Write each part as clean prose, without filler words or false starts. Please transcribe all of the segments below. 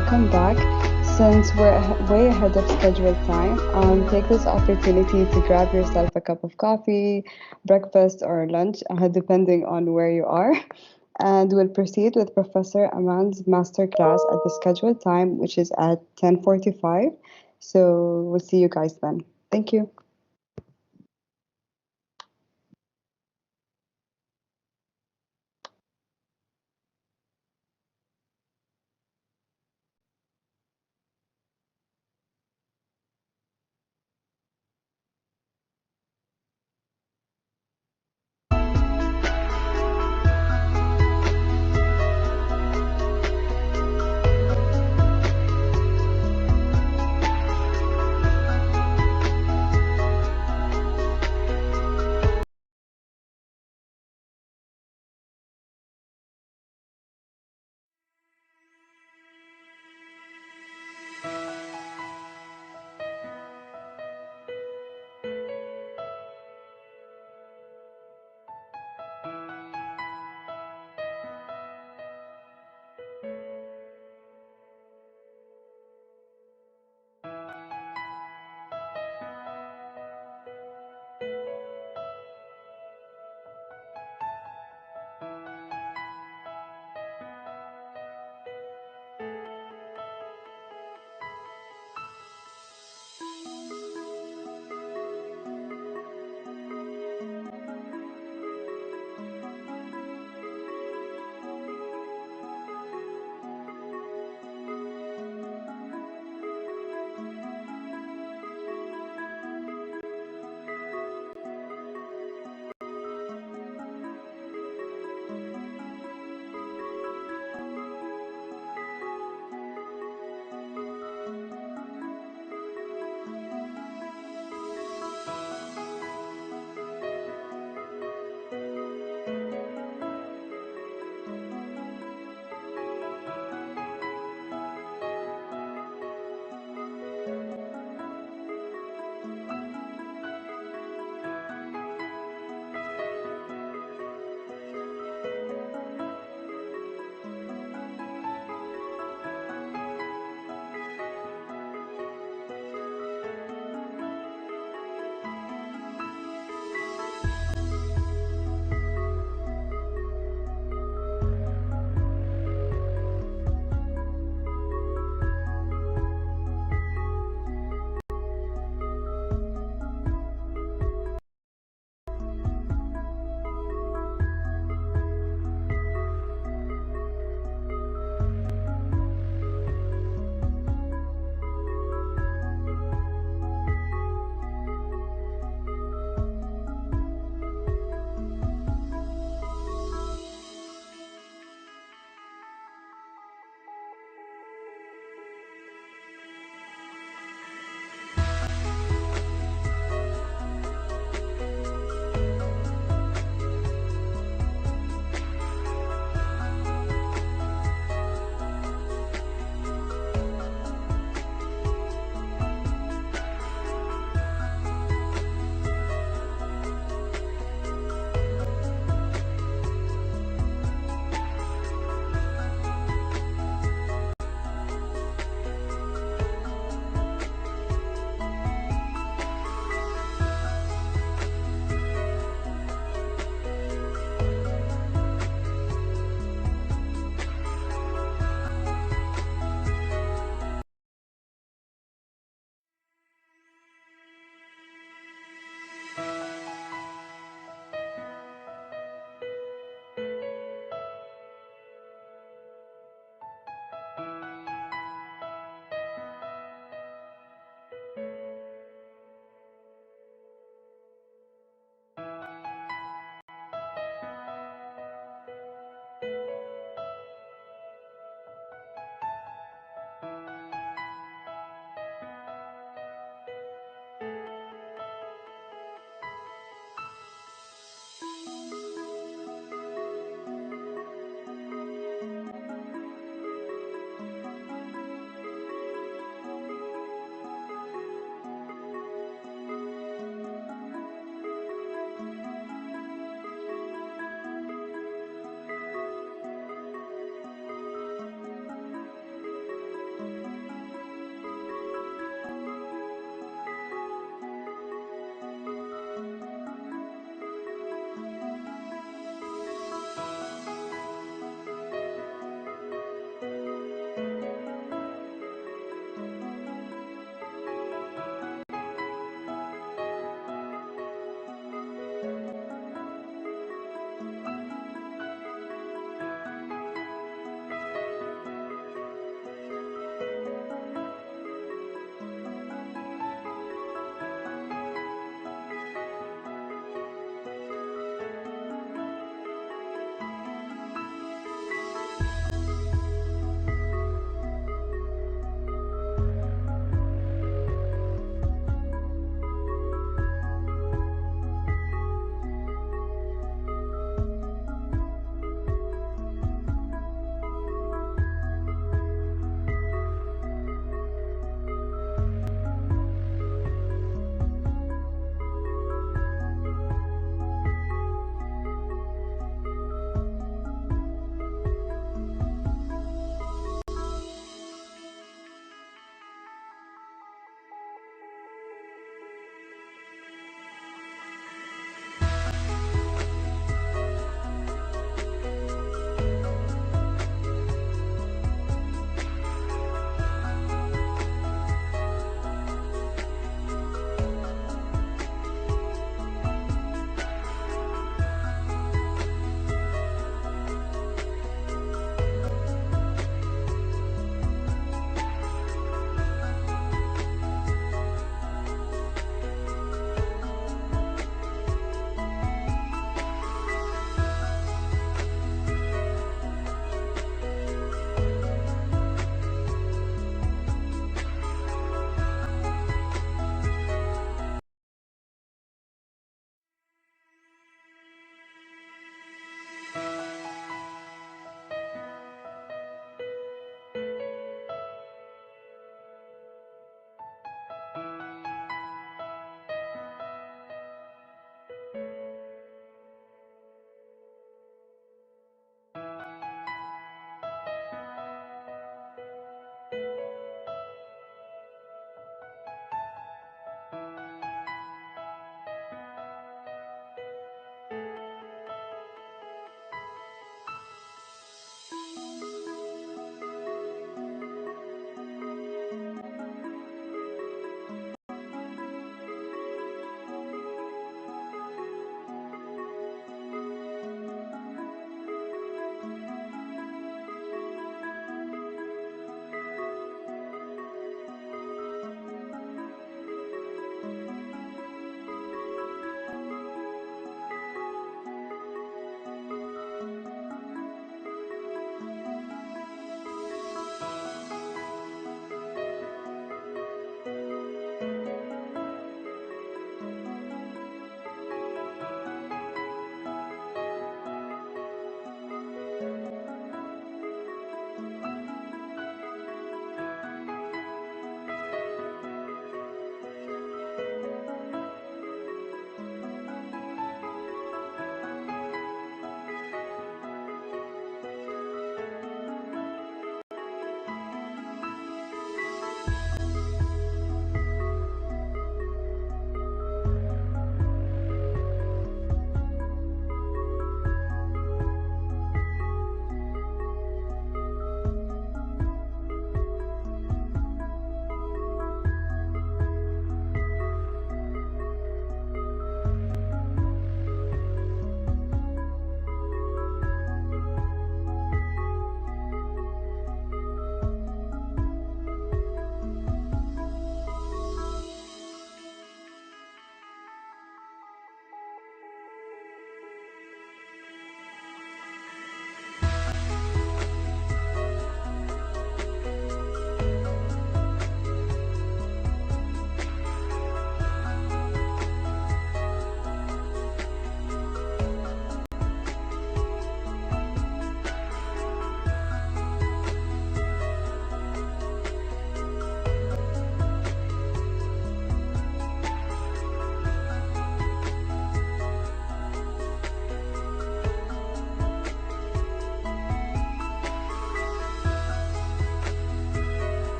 welcome back. Since we're way ahead of scheduled time, take this opportunity to grab yourself a cup of coffee, breakfast, or lunch, depending on where you are. And we'll proceed with Professor Aman's masterclass at the scheduled time, which is at 10:45. So we'll see you guys then. Thank you.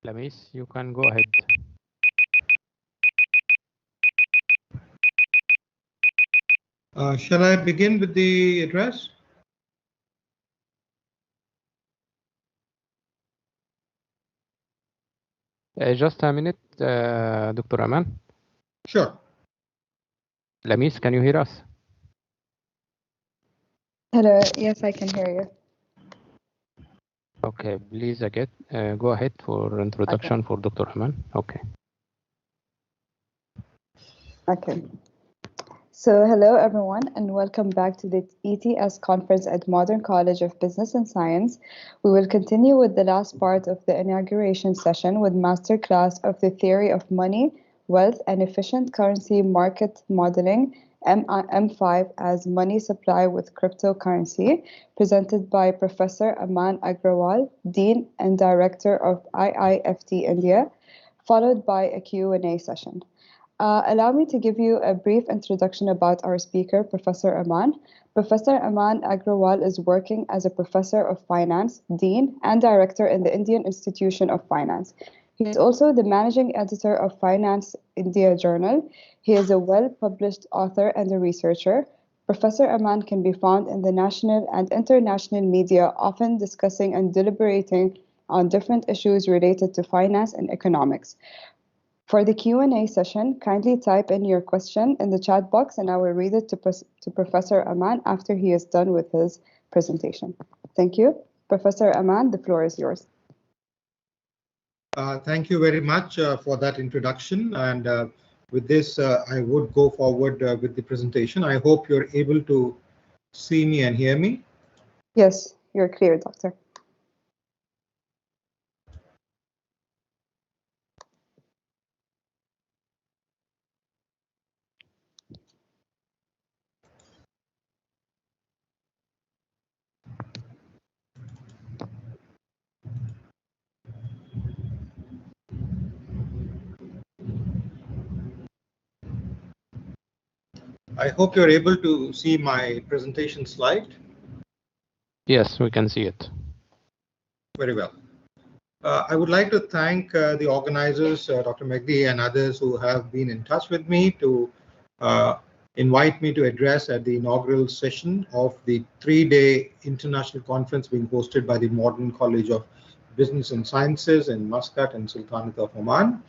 Lamis, you can go ahead. Shall I begin with the address? Just a minute, Dr. Aman. Sure. Lamis, can you hear us? Hello, yes, I can hear you. Okay, please again, go ahead for introduction for Dr. Aman. Okay. Okay. So, hello everyone, and welcome back to the ETS conference at Modern College of Business and Science. We will continue with the last part of the inauguration session with masterclass of the theory of money, wealth, and efficient currency market modeling, M5 as money supply with cryptocurrency, presented by Professor Aman Agrawal, Dean and Director of IIFT India, followed by a Q&A session. Allow me to give you a brief introduction about our speaker, Professor Aman. Professor Aman Agrawal is working as a professor of finance, dean, and director in the Indian Institution of Finance. He is also the managing editor of Finance India Journal. He is a well-published author and a researcher. Professor Aman can be found in the national and international media, often discussing and deliberating on different issues related to finance and economics. For the Q&A session, kindly type in your question in the chat box and I will read it to Professor Aman after he is done with his presentation. Thank you. Professor Aman, the floor is yours. Thank you very much for that introduction. And with this, I would go forward with the presentation. I hope you're able to see me and hear me. Yes, you're clear, Doctor. I hope you're able to see my presentation slide. Yes, we can see it. Very well. I would like to thank the organizers, Dr. Megdi and others who have been in touch with me to invite me to address at the inaugural session of the three-day international conference being hosted by the Modern College of Business and Sciences in Muscat and Sultanate of Oman.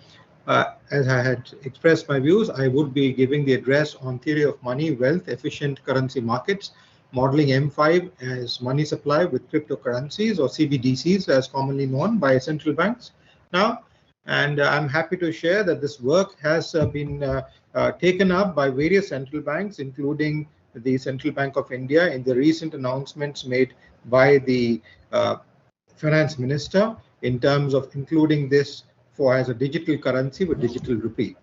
As I had expressed my views, I would be giving the address on theory of money, wealth, efficient currency markets, modeling M5 as money supply with cryptocurrencies or CBDCs as commonly known by central banks now. And I'm happy to share that this work has been taken up by various central banks, including the Central Bank of India in the recent announcements made by the finance minister in terms of including this for as a digital currency with digital rupee.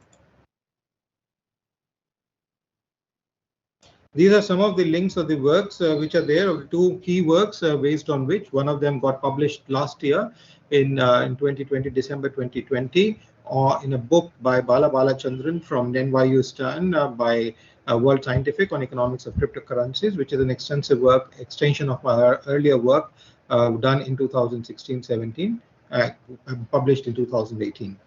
These are some of the links of the works which are there, two key works based on which one of them got published last year in 2020, December 2020, or in a book by Bala Balachandran from NYU Stern by World Scientific on Economics of Cryptocurrencies, which is an extensive work, extension of my earlier work done in 2016-17, published in 2018.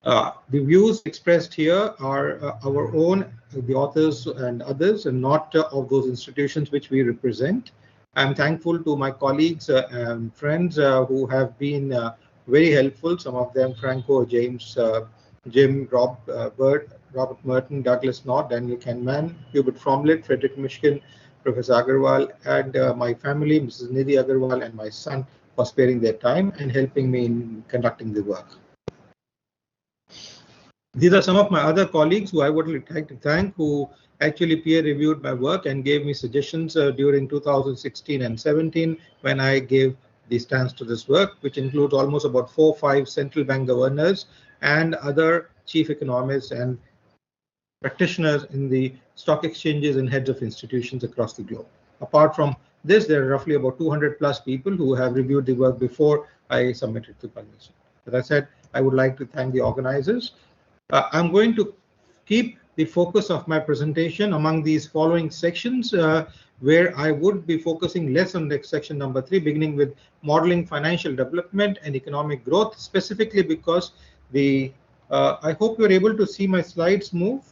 The views expressed here are our own, the authors and others, and not of those institutions which we represent. I'm thankful to my colleagues and friends who have been very helpful. Some of them, Franco, James, Jim, Bert, Robert Merton, Douglas Knott, Daniel Kahneman, Hubert Fromlet, Frederick Mishkin, Professor Agarwal, and my family, Mrs. Nidhi Agarwal, and my son, for sparing their time and helping me in conducting the work. These are some of my other colleagues who I would like to thank, who actually peer reviewed my work and gave me suggestions during 2016 and 17 when I gave the stance to this work, which includes almost about 4 or 5 central bank governors and other chief economists and practitioners in the stock exchanges and heads of institutions across the globe. Apart from this, there are roughly about 200 plus people who have reviewed the work before I submitted to publication. As I said, I would like to thank the organizers. I'm going to keep the focus of my presentation among these following sections, where I would be focusing less on next section number 3, beginning with modeling financial development and economic growth, specifically because the I hope you're able to see my slides move.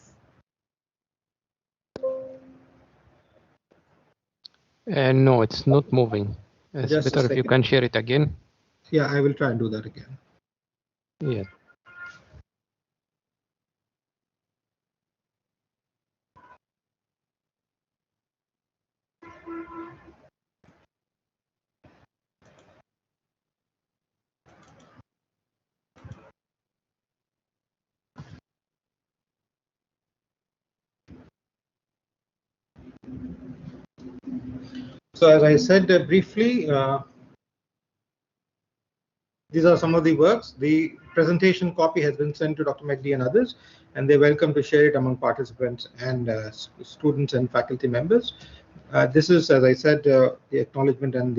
No, it's not moving. It's Just a better if you second. can share it again. Yeah, I will try and do that again. Yeah. So as I said briefly, these are some of the works. The presentation copy has been sent to Dr. McD and others, and they're welcome to share it among participants and students and faculty members. This is, as I said, the acknowledgement and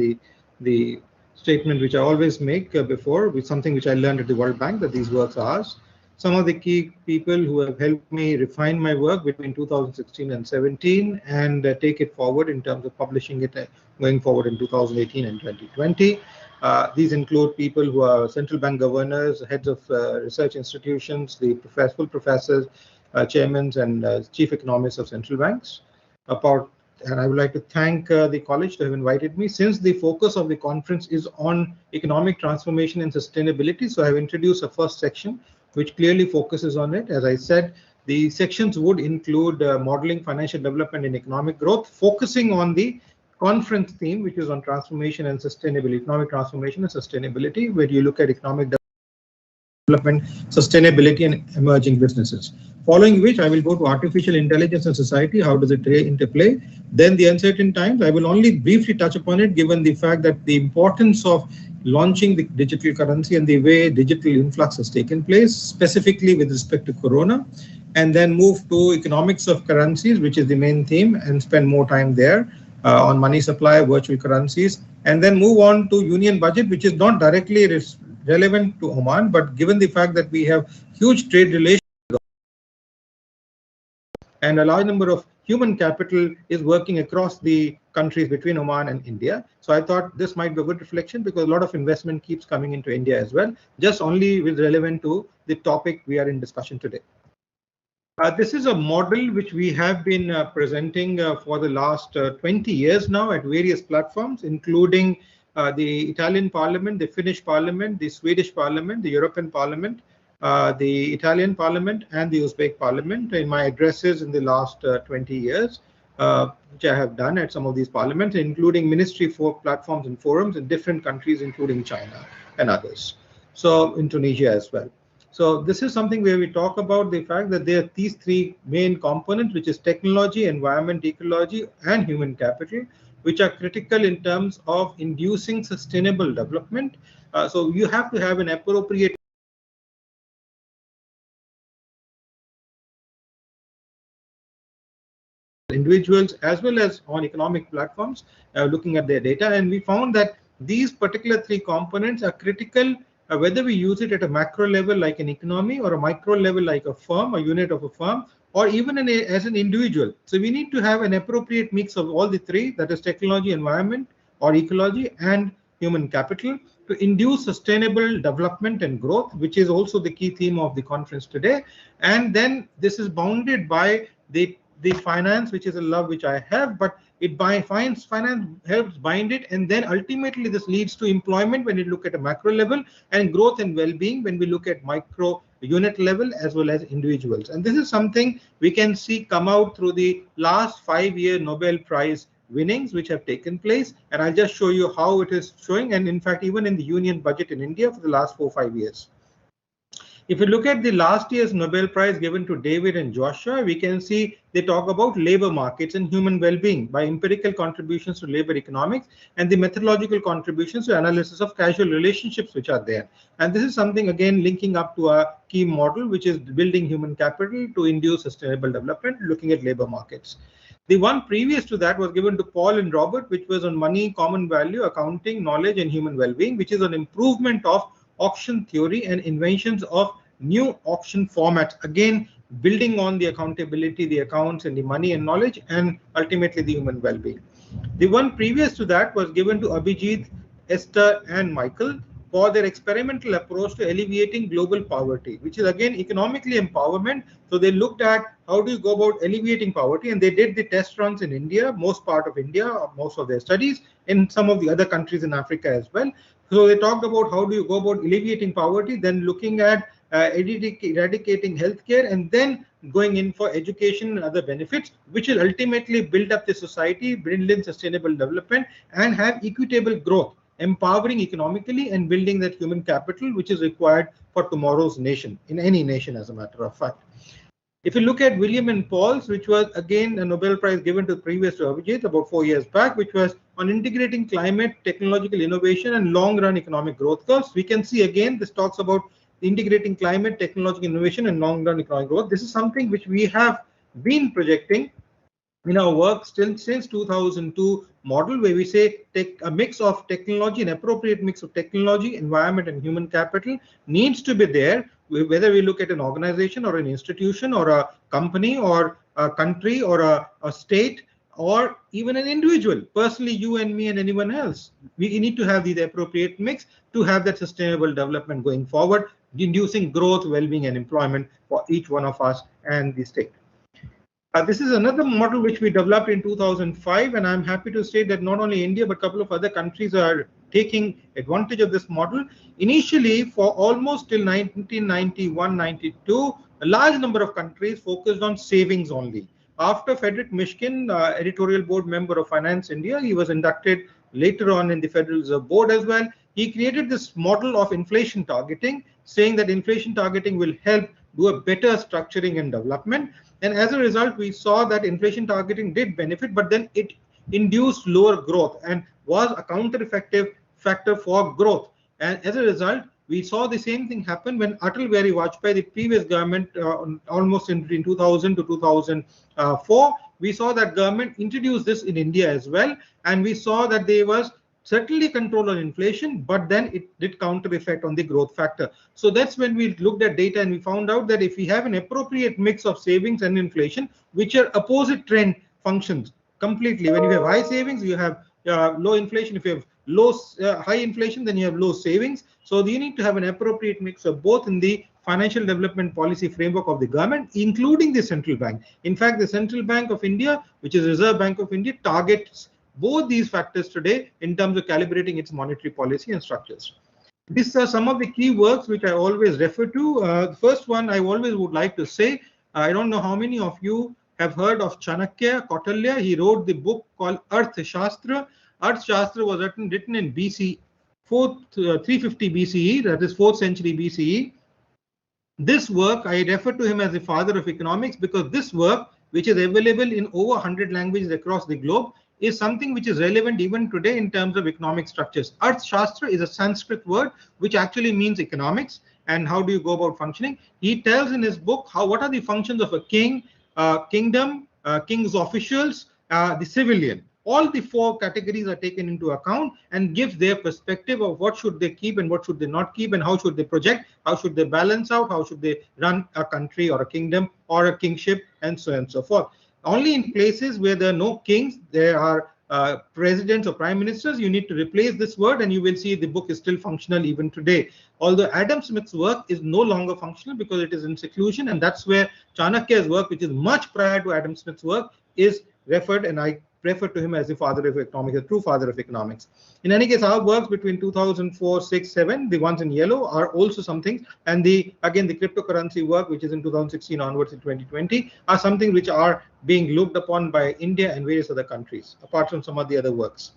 the statement which I always make before, with something which I learned at the World Bank, that these works are ours. Some of the key people who have helped me refine my work between 2016 and 17 and take it forward in terms of publishing it going forward in 2018 and 2020. These include people who are central bank governors, heads of research institutions, the full professors, chairmen, and chief economists of central banks. And I would like to thank the college to have invited me. Since the focus of the conference is on economic transformation and sustainability, so I have introduced a first section which clearly focuses on it. As I said, the sections would include modeling financial development and economic growth, focusing on the conference theme, which is on transformation and sustainability, economic transformation and sustainability, where you look at economic development, sustainability, and emerging businesses. Following which, I will go to artificial intelligence and society. How does it interplay? Then the uncertain times. I will only briefly touch upon it, given the fact that the importance of launching the digital currency and the way digital influx has taken place, specifically with respect to Corona, and then move to economics of currencies, which is the main theme, and spend more time there. On money supply, virtual currencies, and then move on to union budget, which is not directly relevant to Oman, but given the fact that we have huge trade relations and a large number of human capital is working across the countries between Oman and India. So I thought this might be a good reflection, because a lot of investment keeps coming into India as well, just only with relevant to the topic we are in discussion today. This is a model which we have been presenting for the last 20 years now at various platforms, including the Italian Parliament, the Finnish Parliament, the Swedish Parliament, the European Parliament, the Italian Parliament, and the Uzbek Parliament in my addresses in the last 20 years, which I have done at some of these parliaments, including ministry for platforms and forums in different countries, including China and others. So in Tunisia as well. So this is something where we talk about the fact that there are these three main components, which is technology, environment, ecology, and human capital, which are critical in terms of inducing sustainable development. So you have to have an appropriate individuals as well as on economic platforms looking at their data, and we found that these particular three components are critical whether we use it at a macro level like an economy, or a micro level like a firm, a unit of a firm, or even as an individual. So we need to have an appropriate mix of all the three, that is technology, environment or ecology, and human capital, to induce sustainable development and growth, which is also the key theme of the conference today. And then this is bounded by the finance, which is a love which I have, but it finance helps bind it, and then ultimately this leads to employment when you look at a macro level, and growth and well-being when we look at micro unit level as well as individuals. And this is something we can see come out through the last 5-year Nobel Prize winnings which have taken place, and I'll just show you how it is showing, and in fact even in the union budget in India for the last 4-5 years. If you look at the last year's Nobel Prize given to David and Joshua, we can see they talk about labor markets and human well-being by empirical contributions to labor economics and the methodological contributions to analysis of causal relationships which are there. And this is something again linking up to a key model, which is building human capital to induce sustainable development, looking at labor markets. The one previous to that was given to Paul and Robert, which was on money, common value, accounting, knowledge, and human well-being, which is an improvement of auction theory and inventions of new auction formats, again building on the accountability, the accounts, and the money and knowledge, and ultimately the human well-being. The one previous to that was given to Abhijit, Esther, and Michael for their experimental approach to alleviating global poverty, which is again economically empowerment. So they looked at how do you go about alleviating poverty, and they did the test runs in India, most part of India, most of their studies, in some of the other countries in Africa as well. So they talked about how do you go about alleviating poverty, then looking at eradicating healthcare, and then going in for education and other benefits, which will ultimately build up the society, build in sustainable development, and have equitable growth, empowering economically and building that human capital which is required for tomorrow's nation, in any nation as a matter of fact. If you look at William and Paul's, which was again a Nobel Prize given to previous to Abhijit about 4 years back, which was on integrating climate, technological innovation, and long-run economic growth curves, we can see again this talks about integrating climate, technological innovation, and long-run economic growth. This is something which we have been projecting in our work still since 2002 model, where we say take a mix of technology, an appropriate mix of technology, environment, and human capital needs to be there, whether we look at an organization or an institution or a company or a country or a state or even an individual, personally you and me and anyone else. We need to have the appropriate mix to have that sustainable development going forward, inducing growth, well-being, and employment for each one of us and the state. This is another model which we developed in 2005, and I'm happy to say that not only India but a couple of other countries are taking advantage of this model. Initially, for almost till 1991-92, a large number of countries focused on savings only. After Frederick Mishkin, editorial board member of Finance India, he was inducted later on in the Federal Reserve Board as well. He created this model of inflation targeting, saying that inflation targeting will help do a better structuring and development. And as a result, we saw that inflation targeting did benefit, but then it induced lower growth and was a counter-effective factor for growth. And as a result, we saw the same thing happen when Atal Bihari Vajpayee, the previous government, almost in between 2000 to 2004, we saw that government introduced this in India as well. And we saw that there was certainly control on inflation, but then it did counter effect on the growth factor. So that's when we looked at data and we found out that if we have an appropriate mix of savings and inflation, which are opposite trend functions completely. When you have high savings, you have low inflation. If you have high inflation, then you have low savings. So you need to have an appropriate mix of both in the financial development policy framework of the government, including the central bank. In fact, the Central Bank of India, which is Reserve Bank of India, targets both these factors today in terms of calibrating its monetary policy and structures. These are some of the key works which I always refer to. The first one I always would like to say, I don't know how many of you have heard of Chanakya Kautilya. He wrote the book called Arthashastra. Arthashastra was written in BC 350 BCE, that is 4th century BCE. This work, I refer to him as the father of economics because this work, which is available in over 100 languages across the globe, is something which is relevant even today in terms of economic structures. Arthashastra is a Sanskrit word which actually means economics and how do you go about functioning. He tells in his book what are the functions of a king, kingdom, king's officials, the civilian. All the four categories are taken into account and gives their perspective of what should they keep and what should they not keep and how should they project, how should they balance out, how should they run a country or a kingdom or a kingship and so on and so forth. Only in places where there are no kings, there are presidents or prime ministers, you need to replace this word and you will see the book is still functional even today. Although Adam Smith's work is no longer functional because it is in seclusion, and that's where Chanakya's work, which is much prior to Adam Smith's work, is referred, and I refer to him as the father of economics, the true father of economics. In any case, our works between 2004, 6, 7, the ones in yellow are also something, and the cryptocurrency work, which is in 2016 onwards in 2020, are something which are being looked upon by India and various other countries, apart from some of the other works.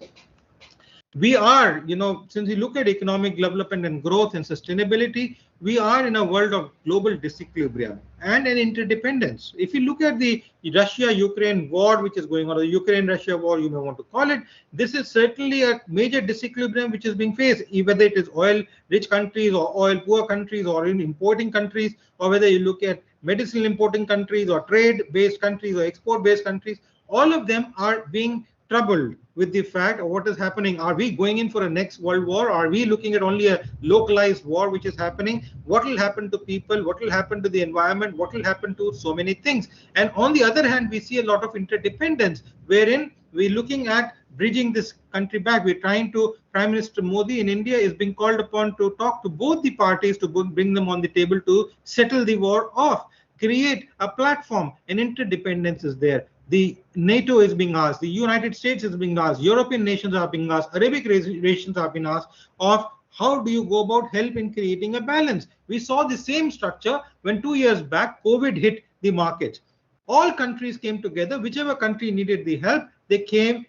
We are, since we look at economic development and growth and sustainability, we are in a world of global disequilibrium and an interdependence. If you look at the Russia-Ukraine war, which is going on, or the Ukraine-Russia war, you may want to call it, this is certainly a major disequilibrium which is being faced, whether it is oil-rich countries or oil-poor countries or in importing countries, or whether you look at medicinal importing countries or trade-based countries or export-based countries, all of them are being troubled with the fact of what is happening. Are we going in for a next world war? Are we looking at only a localized war which is happening? What will happen to people? What will happen to the environment? What will happen to so many things? And on the other hand, we see a lot of interdependence wherein we're looking at bridging this country back. We're trying to, Prime Minister Modi in India is being called upon to talk to both the parties to bring them on the table to settle the war off, create a platform. And interdependence is there. The NATO is being asked, the United States is being asked, European nations are being asked, Arabic nations are being asked of how do you go about help in creating a balance. We saw the same structure when 2 years back COVID hit the markets. All countries came together. Whichever country needed the help, they came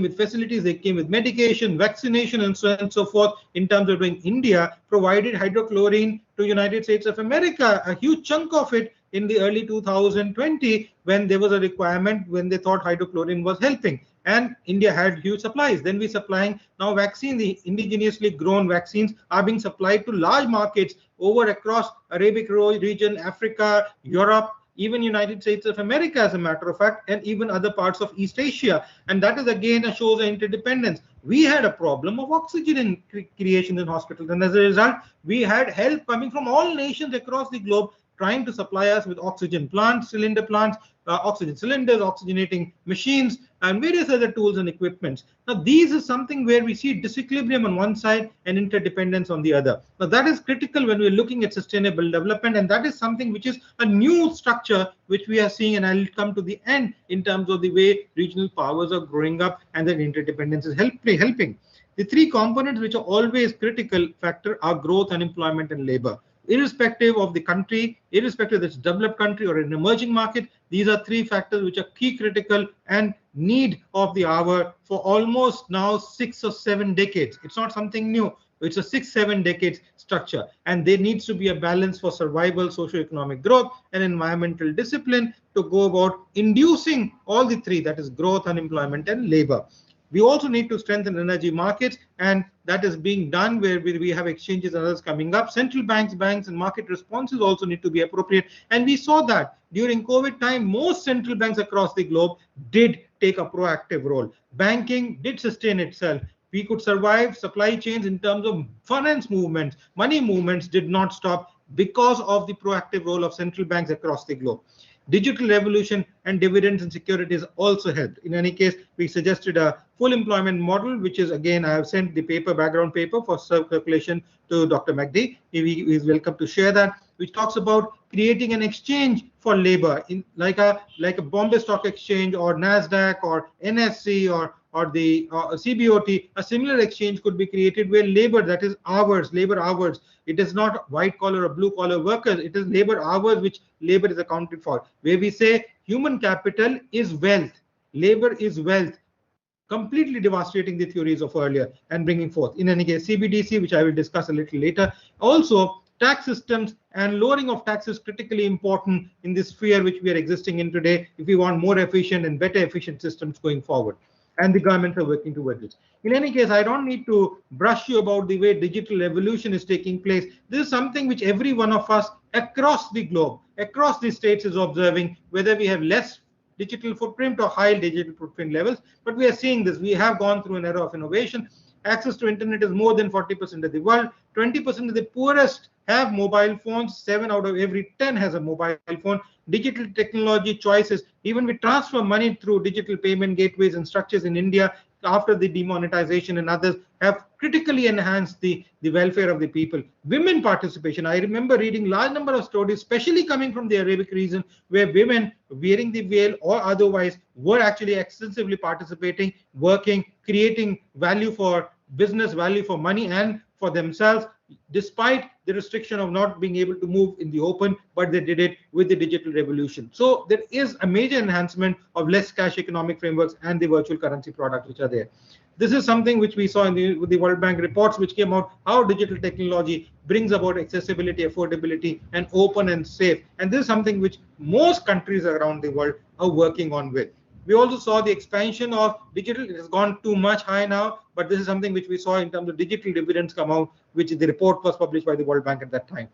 with facilities, they came with medication, vaccination, and so on and so forth. In terms of doing, India provided hydrochlorine to United States of America, a huge chunk of it in the early 2020 when there was a requirement, when they thought hydrochlorine was helping. And India had huge supplies. Then we're supplying now vaccine. The indigenously grown vaccines are being supplied to large markets over across Arabic region, Africa, Europe, even United States of America, as a matter of fact, and even other parts of East Asia. And that is again shows an interdependence. We had a problem of oxygen in creation in hospitals, and as a result, we had help coming from all nations across the globe trying to supply us with oxygen plants, cylinder plants, oxygen cylinders, oxygenating machines, and various other tools and equipments. Now, these is something where we see disequilibrium on one side and interdependence on the other. Now, that is critical when we're looking at sustainable development, and that is something which is a new structure which we are seeing, and I'll come to the end in terms of the way regional powers are growing up and that interdependence is helping. The three components which are always critical factor are growth, unemployment, and labor. Irrespective of the country, irrespective of it's a developed country or an emerging market, these are three factors which are key, critical, and need of the hour for almost now 6 or 7 decades. It's not something new. It's a 6-7 decades structure, and there needs to be a balance for survival, socio-economic growth, and environmental discipline to go about inducing all the three, that is growth, unemployment, and labor. We also need to strengthen energy markets, and that is being done where we have exchanges and others coming up. Central banks, and market responses also need to be appropriate. And we saw that during COVID time, most central banks across the globe did take a proactive role. Banking did sustain itself. We could survive. Supply chains in terms of finance movements, money movements did not stop because of the proactive role of central banks across the globe. Digital revolution and dividends and securities also helped. In any case, we suggested a full employment model, which is, again, I have sent the background paper for circulation to Dr. McD. He is welcome to share that, which talks about creating an exchange for labor in like a Bombay Stock Exchange or NASDAQ or NSE or the CBOT. A similar exchange could be created where labor, that is hours, labor hours. It is not white collar or blue collar workers. It is labor hours which labor is accounted for, where we say human capital is wealth, labor is wealth, completely devastating the theories of earlier and bringing forth. In any case, CBDC, which I will discuss a little later. Also, tax systems and lowering of taxes critically important in this sphere which we are existing in today if we want more efficient and better efficient systems going forward. And the governments are working towards it. In any case, I don't need to brush you about the way digital revolution is taking place. This is something which every one of us across the globe, across the states is observing, whether we have less digital footprint or high digital footprint levels. But we are seeing this. We have gone through an era of innovation. Access to internet is more than 40% of the world. 20% of the poorest have mobile phones. 7 out of every 10 has a mobile phone. Digital technology choices, even we transfer money through digital payment gateways and structures in India after the demonetization and others, have critically enhanced the welfare of the people. Women participation, I remember reading large number of stories, especially coming from the Arabic region, where women wearing the veil or otherwise were actually extensively participating, working, creating value for business, value for money and for themselves, despite the restriction of not being able to move in the open, but they did it with the digital revolution. So there is a major enhancement of less cash economic frameworks and the virtual currency products which are there. This is something which we saw in the World Bank reports which came out, how digital technology brings about accessibility, affordability, and open and safe. And this is something which most countries around the world are working on with. We also saw the expansion of digital. It has gone too much high now, but this is something which we saw in terms of digital dividends come out, which the report was published by the World Bank at that time.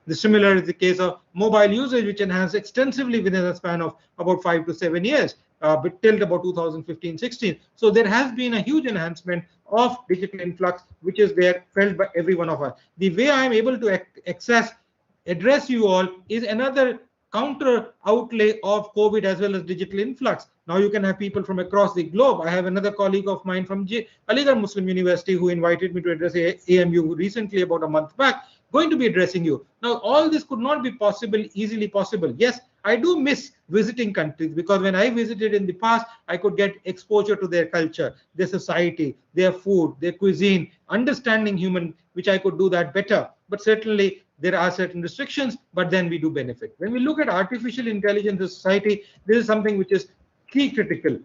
The similar is the case of mobile usage, which enhanced extensively within a span of about 5 to 7 years, but till about 2015-16. So there has been a huge enhancement of digital influx, which is there felt by every one of us. The way I am able to address you all is another counter outlay of COVID as well as digital influx. Now you can have people from across the globe. I have another colleague of mine from Aligarh Muslim University who invited me to address AMU recently about a month back, going to be addressing you. Now all this could not be possible, easily possible. Yes, I do miss visiting countries, because when I visited in the past, I could get exposure to their culture, their society, their food, their cuisine, understanding human, which I could do that better. But certainly there are certain restrictions, but then we do benefit. When we look at artificial intelligence in society, this is something which is key critical.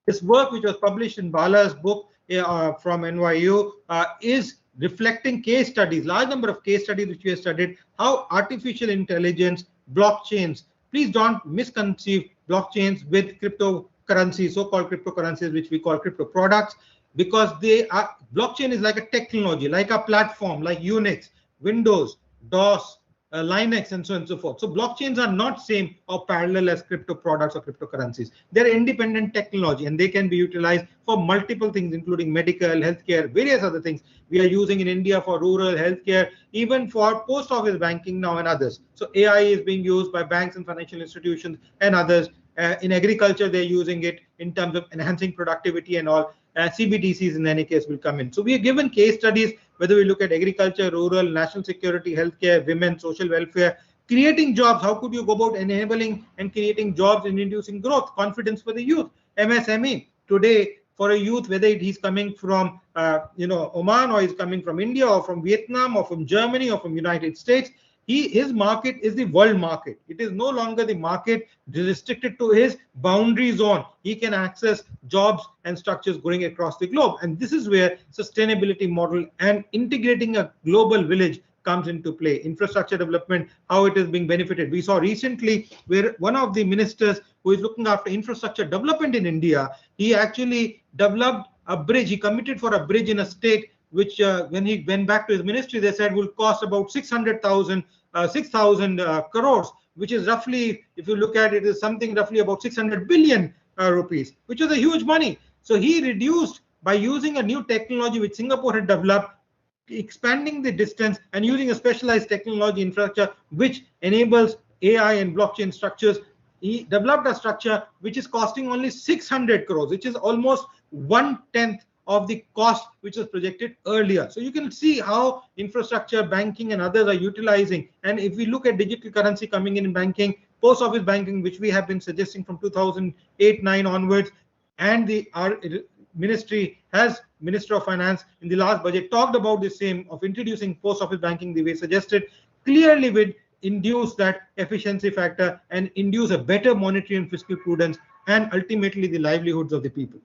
This work, which was published in Bala's book from NYU, is reflecting case studies, large number of case studies which we have studied, how artificial intelligence, blockchains, please don't misconceive blockchains with cryptocurrencies, so-called cryptocurrencies, which we call crypto products, because they are, blockchain is like a technology, like a platform, like Unix, Windows, DOS, Linux, and so on and so forth. So blockchains are not same or parallel as crypto products or cryptocurrencies. They're independent technology, and they can be utilized for multiple things, including medical, healthcare, various other things. We are using in India for rural healthcare, even for post office banking now and others. So AI is being used by banks and financial institutions and others. In agriculture, they're using it in terms of enhancing productivity and all. CBDCs in any case will come in. So we are given case studies, whether we look at agriculture, rural, national security, healthcare, women, social welfare, creating jobs. How could you go about enabling and creating jobs and inducing growth, confidence for the youth? MSME today, for a youth, whether he's coming from Oman, or he's coming from India, or from Vietnam, or from Germany, or from United States, his market is the world market. It is no longer the market restricted to his boundary zone. He can access jobs and structures going across the globe. And this is where sustainability model and integrating a global village comes into play. Infrastructure development, how it is being benefited. We saw recently where one of the ministers who is looking after infrastructure development in India, he actually developed a bridge. He committed for a bridge in a state which when he went back to his ministry, they said will cost about 6,000 crores, which is roughly, if you look at it, is something roughly about 600 billion rupees, which is a huge money. So he reduced by using a new technology which Singapore had developed, expanding the distance and using a specialized technology infrastructure which enables AI and blockchain structures. He developed a structure which is costing only 600 crores, which is almost 1/10 of the cost which was projected earlier. So you can see how infrastructure, banking, and others are utilizing. And if we look at digital currency coming in banking, post office banking, which we have been suggesting from 2008-9 onwards, and our ministry has, Minister of Finance in the last budget talked about the same of introducing post office banking the way suggested, clearly will induce that efficiency factor and induce a better monetary and fiscal prudence, and ultimately the livelihoods of the people.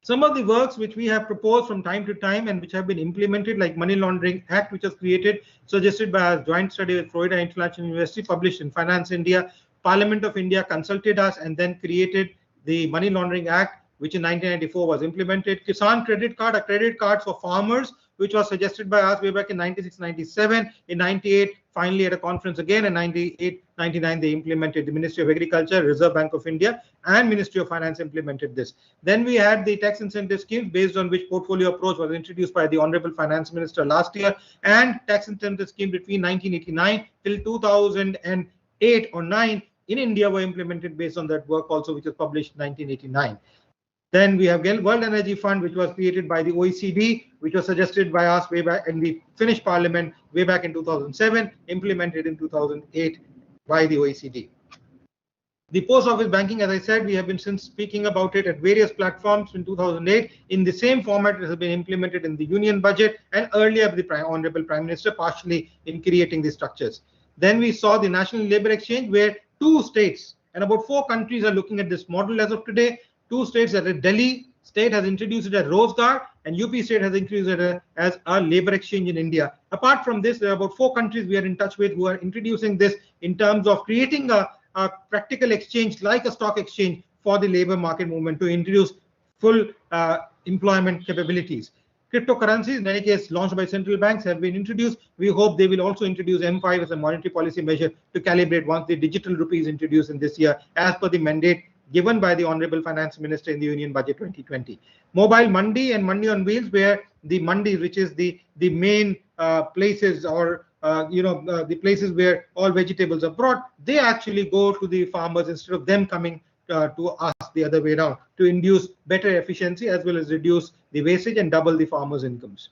Some of the works which we have proposed from time to time and which have been implemented, like Money Laundering Act, which was created, suggested by our joint study with Florida International University, published in Finance India. Parliament of India consulted us and then created the Money Laundering Act, which in 1994 was implemented. Kisan Credit Card, a credit card for farmers, which was suggested by us way back in 96-97. In 98, finally at a conference again, in 98-99, they implemented. The Ministry of Agriculture, Reserve Bank of India, and Ministry of Finance implemented this. Then we had the tax incentive schemes, based on which portfolio approach was introduced by the Honorable Finance Minister last year, and tax incentive scheme between 1989 till 2008 or 9 in India were implemented based on that work also, which was published in 1989. Then we have World Energy Fund, which was created by the OECD, which was suggested by us way back in the Finnish Parliament way back in 2007, implemented in 2008 by the OECD. The post office banking, as I said, we have been since speaking about it at various platforms in 2008 in the same format. It has been implemented in the Union budget and earlier the Honorable Prime Minister partially in creating the structures. Then we saw the National Labour Exchange, where 2 states and about 4 countries are looking at this model as of today. 2 states, that is Delhi state has introduced it as Rozgar, and UP state has introduced it as a labor exchange in India. Apart from this, there are about 4 countries we are in touch with who are introducing this in terms of creating a practical exchange like a stock exchange for the labor market movement to introduce full employment capabilities. Cryptocurrencies, in any case, launched by central banks, have been introduced. We hope they will also introduce M5 as a monetary policy measure to calibrate once the digital rupee is introduced in this year, as per the mandate given by the Honorable Finance Minister in the Union Budget 2020. Mobile Mandi and Mandi on Wheels, where the Mandi, which is the main places or the places where all vegetables are brought, they actually go to the farmers instead of them coming to us the other way around, to induce better efficiency as well as reduce the wastage and double the farmers' incomes.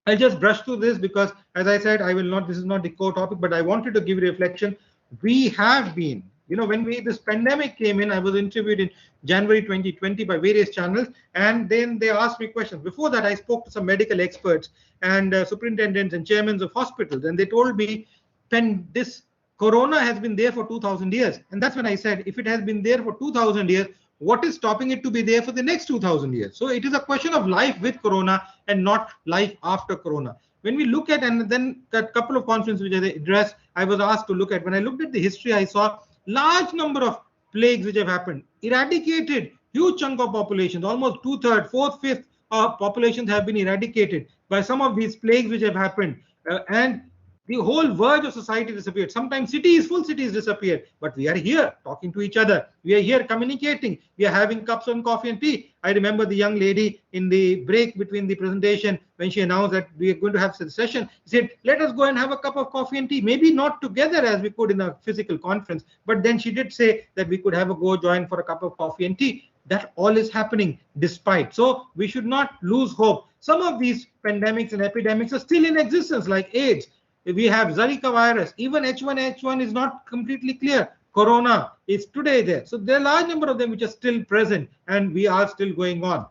I'll just brush through this because, as I said, I will not. This is not the core topic, but I wanted to give reflection. We have been, when this pandemic came in, I was interviewed in January 2020 by various channels, and then they asked me questions. Before that, I spoke to some medical experts and superintendents and chairmen of hospitals, and they told me, this corona has been there for 2000 years. And that's when I said, if it has been there for 2000 years, what is stopping it to be there for the next 2000 years? So it is a question of life with corona and not life after corona. When we look at, and then a couple of conferences which I addressed, I was asked to look at, when I looked at the history, I saw large number of plagues which have happened, eradicated huge chunk of populations, almost 2/3, 4/5 fifth of populations have been eradicated by some of these plagues which have happened. And the whole verge of society disappeared. Sometimes full cities disappeared, but we are here talking to each other. We are here communicating. We are having cups of coffee and tea. I remember the young lady in the break between the presentation when she announced that we are going to have a session. She said, let us go and have a cup of coffee and tea. Maybe not together as we could in a physical conference, but then she did say that we could have a go join for a cup of coffee and tea. That all is happening despite. So we should not lose hope. Some of these pandemics and epidemics are still in existence, like AIDS. We have Zika virus, even H1N1 is not completely clear. Corona is today there. So there are a large number of them which are still present and we are still going on.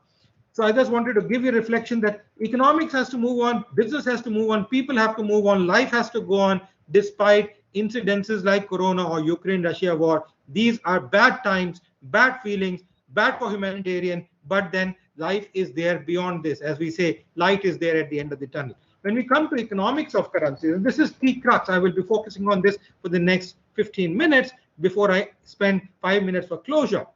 So I just wanted to give you a reflection that economics has to move on, business has to move on, people have to move on, life has to go on despite incidences like Corona or Ukraine-Russia war. These are bad times, bad feelings, bad for humanitarian, but then life is there beyond this. As we say, light is there at the end of the tunnel. When we come to economics of currencies, and this is the crux, I will be focusing on this for the next 15 minutes before I spend 5 minutes for closure.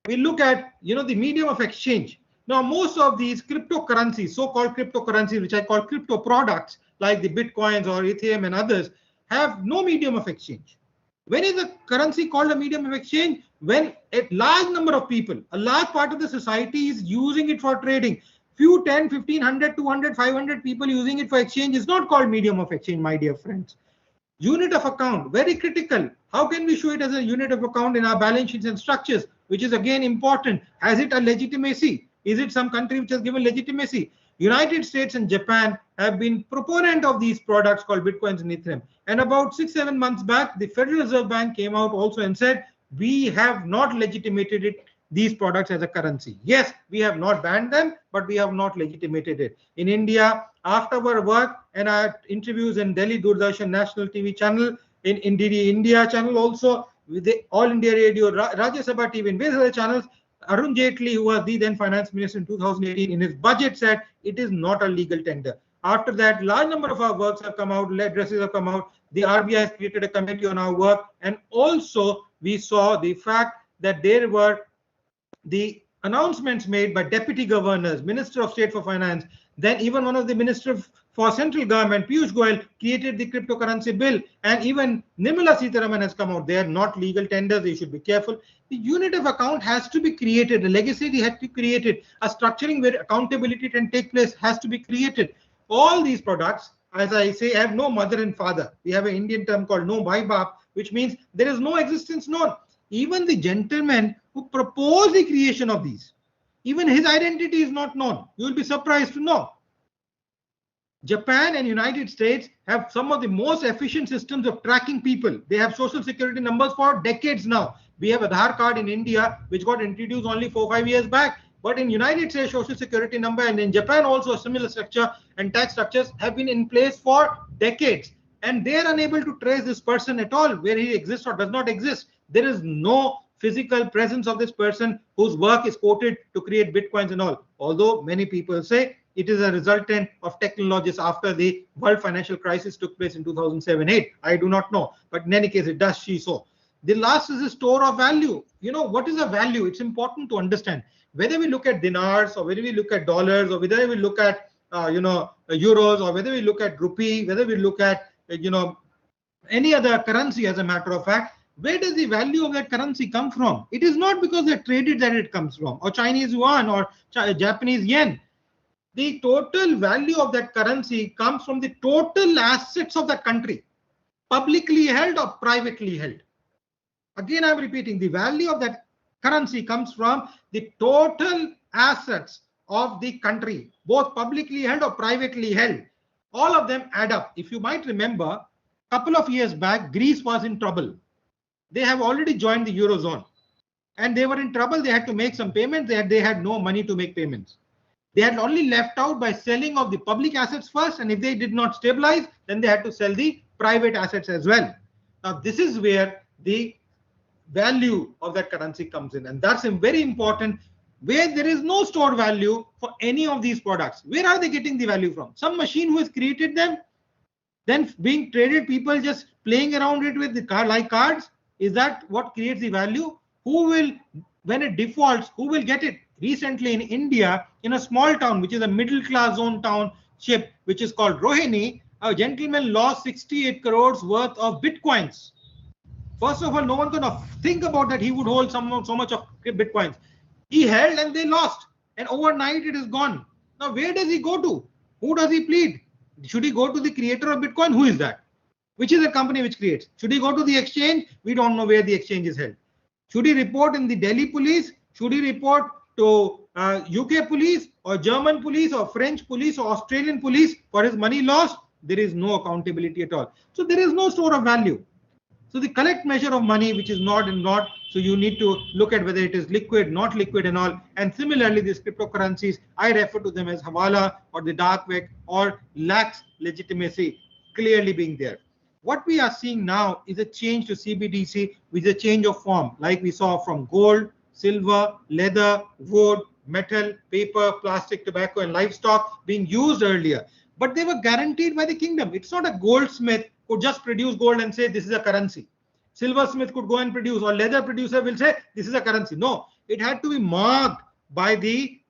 We look at, the medium of exchange. Now, most of these cryptocurrencies, so-called cryptocurrencies, which I call crypto products, like the Bitcoins or Ethereum and others, have no medium of exchange. When is a currency called a medium of exchange? When a large number of people, a large part of the society is using it for trading. Few 10, 15, 100, 200, 500 people using it for exchange is not called medium of exchange, my dear friends. Unit of account, very critical. How can we show it as a unit of account in our balance sheets and structures, which is again important? Has it a legitimacy? Is it some country which has given legitimacy? United States and Japan have been proponent of these products called Bitcoins and Ethereum. And about 6-7 months back, the Federal Reserve Bank came out also and said, we have not legitimated it, these products as a currency. Yes, we have not banned them, but we have not legitimated it. In India, after our work and our interviews in Delhi Doordarshan National TV channel, in DD India channel also, with the All India Radio, Rajya Sabha TV, and various other channels, Arun Jaitley, who was the then finance minister in 2018, in his budget said it is not a legal tender. After that, large number of our works have come out, addresses have come out. The RBI has created a committee on our work, and also we saw the fact that there were the announcements made by deputy governors, Minister of State for Finance, then even one of the ministers for central government, Piyush Goyal, created the cryptocurrency bill, and even Nirmala Sitharaman has come out. They are not legal tenders, you should be careful. The unit of account has to be created, the legacy has to be created, a structuring where accountability can take place has to be created. All these products, as I say, have no mother and father. We have an Indian term called no bhai baap, which means there is no existence known. Even the gentleman who proposed the creation of these, even his identity is not known. You will be surprised to know. Japan and United States have some of the most efficient systems of tracking people. They have social security numbers for decades now. We have Aadhaar card in India, which got introduced only 4-5 years back. But in United States, social security number, and in Japan also a similar structure and tax structures have been in place for decades. And they are unable to trace this person at all, where he exists or does not exist. There is no physical presence of this person whose work is quoted to create Bitcoins and all. Although many people say it is a resultant of technologies after the world financial crisis took place in 2007-8. I do not know. But in any case, it does see so. The last is a store of value. What is a value? It's important to understand. Whether we look at dinars or whether we look at dollars or whether we look at, euros or whether we look at rupee, whether we look at, any other currency, as a matter of fact, where does the value of that currency come from? It is not because they're traded that it comes from, or Chinese yuan or Japanese yen. the total value of that currency comes from the total assets of that country, publicly held or privately held. Again, I'm repeating, the value of that currency comes from the total assets of the country, both publicly held or privately held. All of them add up. If you might remember, a couple of years back, Greece was in trouble. They have already joined the Eurozone and they were in trouble. They had to make some payments. They had no money to make payments. They had only left out by selling of the public assets first, and if they did not stabilize, then they had to sell the private assets as well. Now, this is where the value of that currency comes in, and that's very important. Where there is no stored value for any of these products, where are they getting the value from? Some machine who has created them, then being traded, people just playing around it with the card like cards. Is that what creates the value? Who will, when it defaults, who will get it? Recently in India, in a small town, which is a middle class zone township, which is called Rohini, a gentleman lost 68 crores worth of bitcoins. First of all, no one can think about that he would hold so much of bitcoins. He held and they lost, and overnight it is gone. Now, where does he go to? Who does he plead? Should he go to the creator of Bitcoin? Who is that? Which is the company which creates? Should he go to the exchange? We don't know where the exchange is held. Should he report in the Delhi police? Should he report to UK police or German police or French police or Australian police for his money lost? There is no accountability at all. So there is no store of value. So the correct measure of money, which is not and not, so you need to look at whether it is liquid, not liquid and all. And similarly, these cryptocurrencies, I refer to them as hawala or the dark web or lacks legitimacy clearly being there. What we are seeing now is a change to CBDC with a change of form, like we saw from gold, silver, leather, wood, metal, paper, plastic, tobacco, and livestock being used earlier. But they were guaranteed by the kingdom. It's not a goldsmith could just produce gold and say this is a currency. Silversmith could go and produce, or leather producer will say this is a currency. No, it had to be marked by the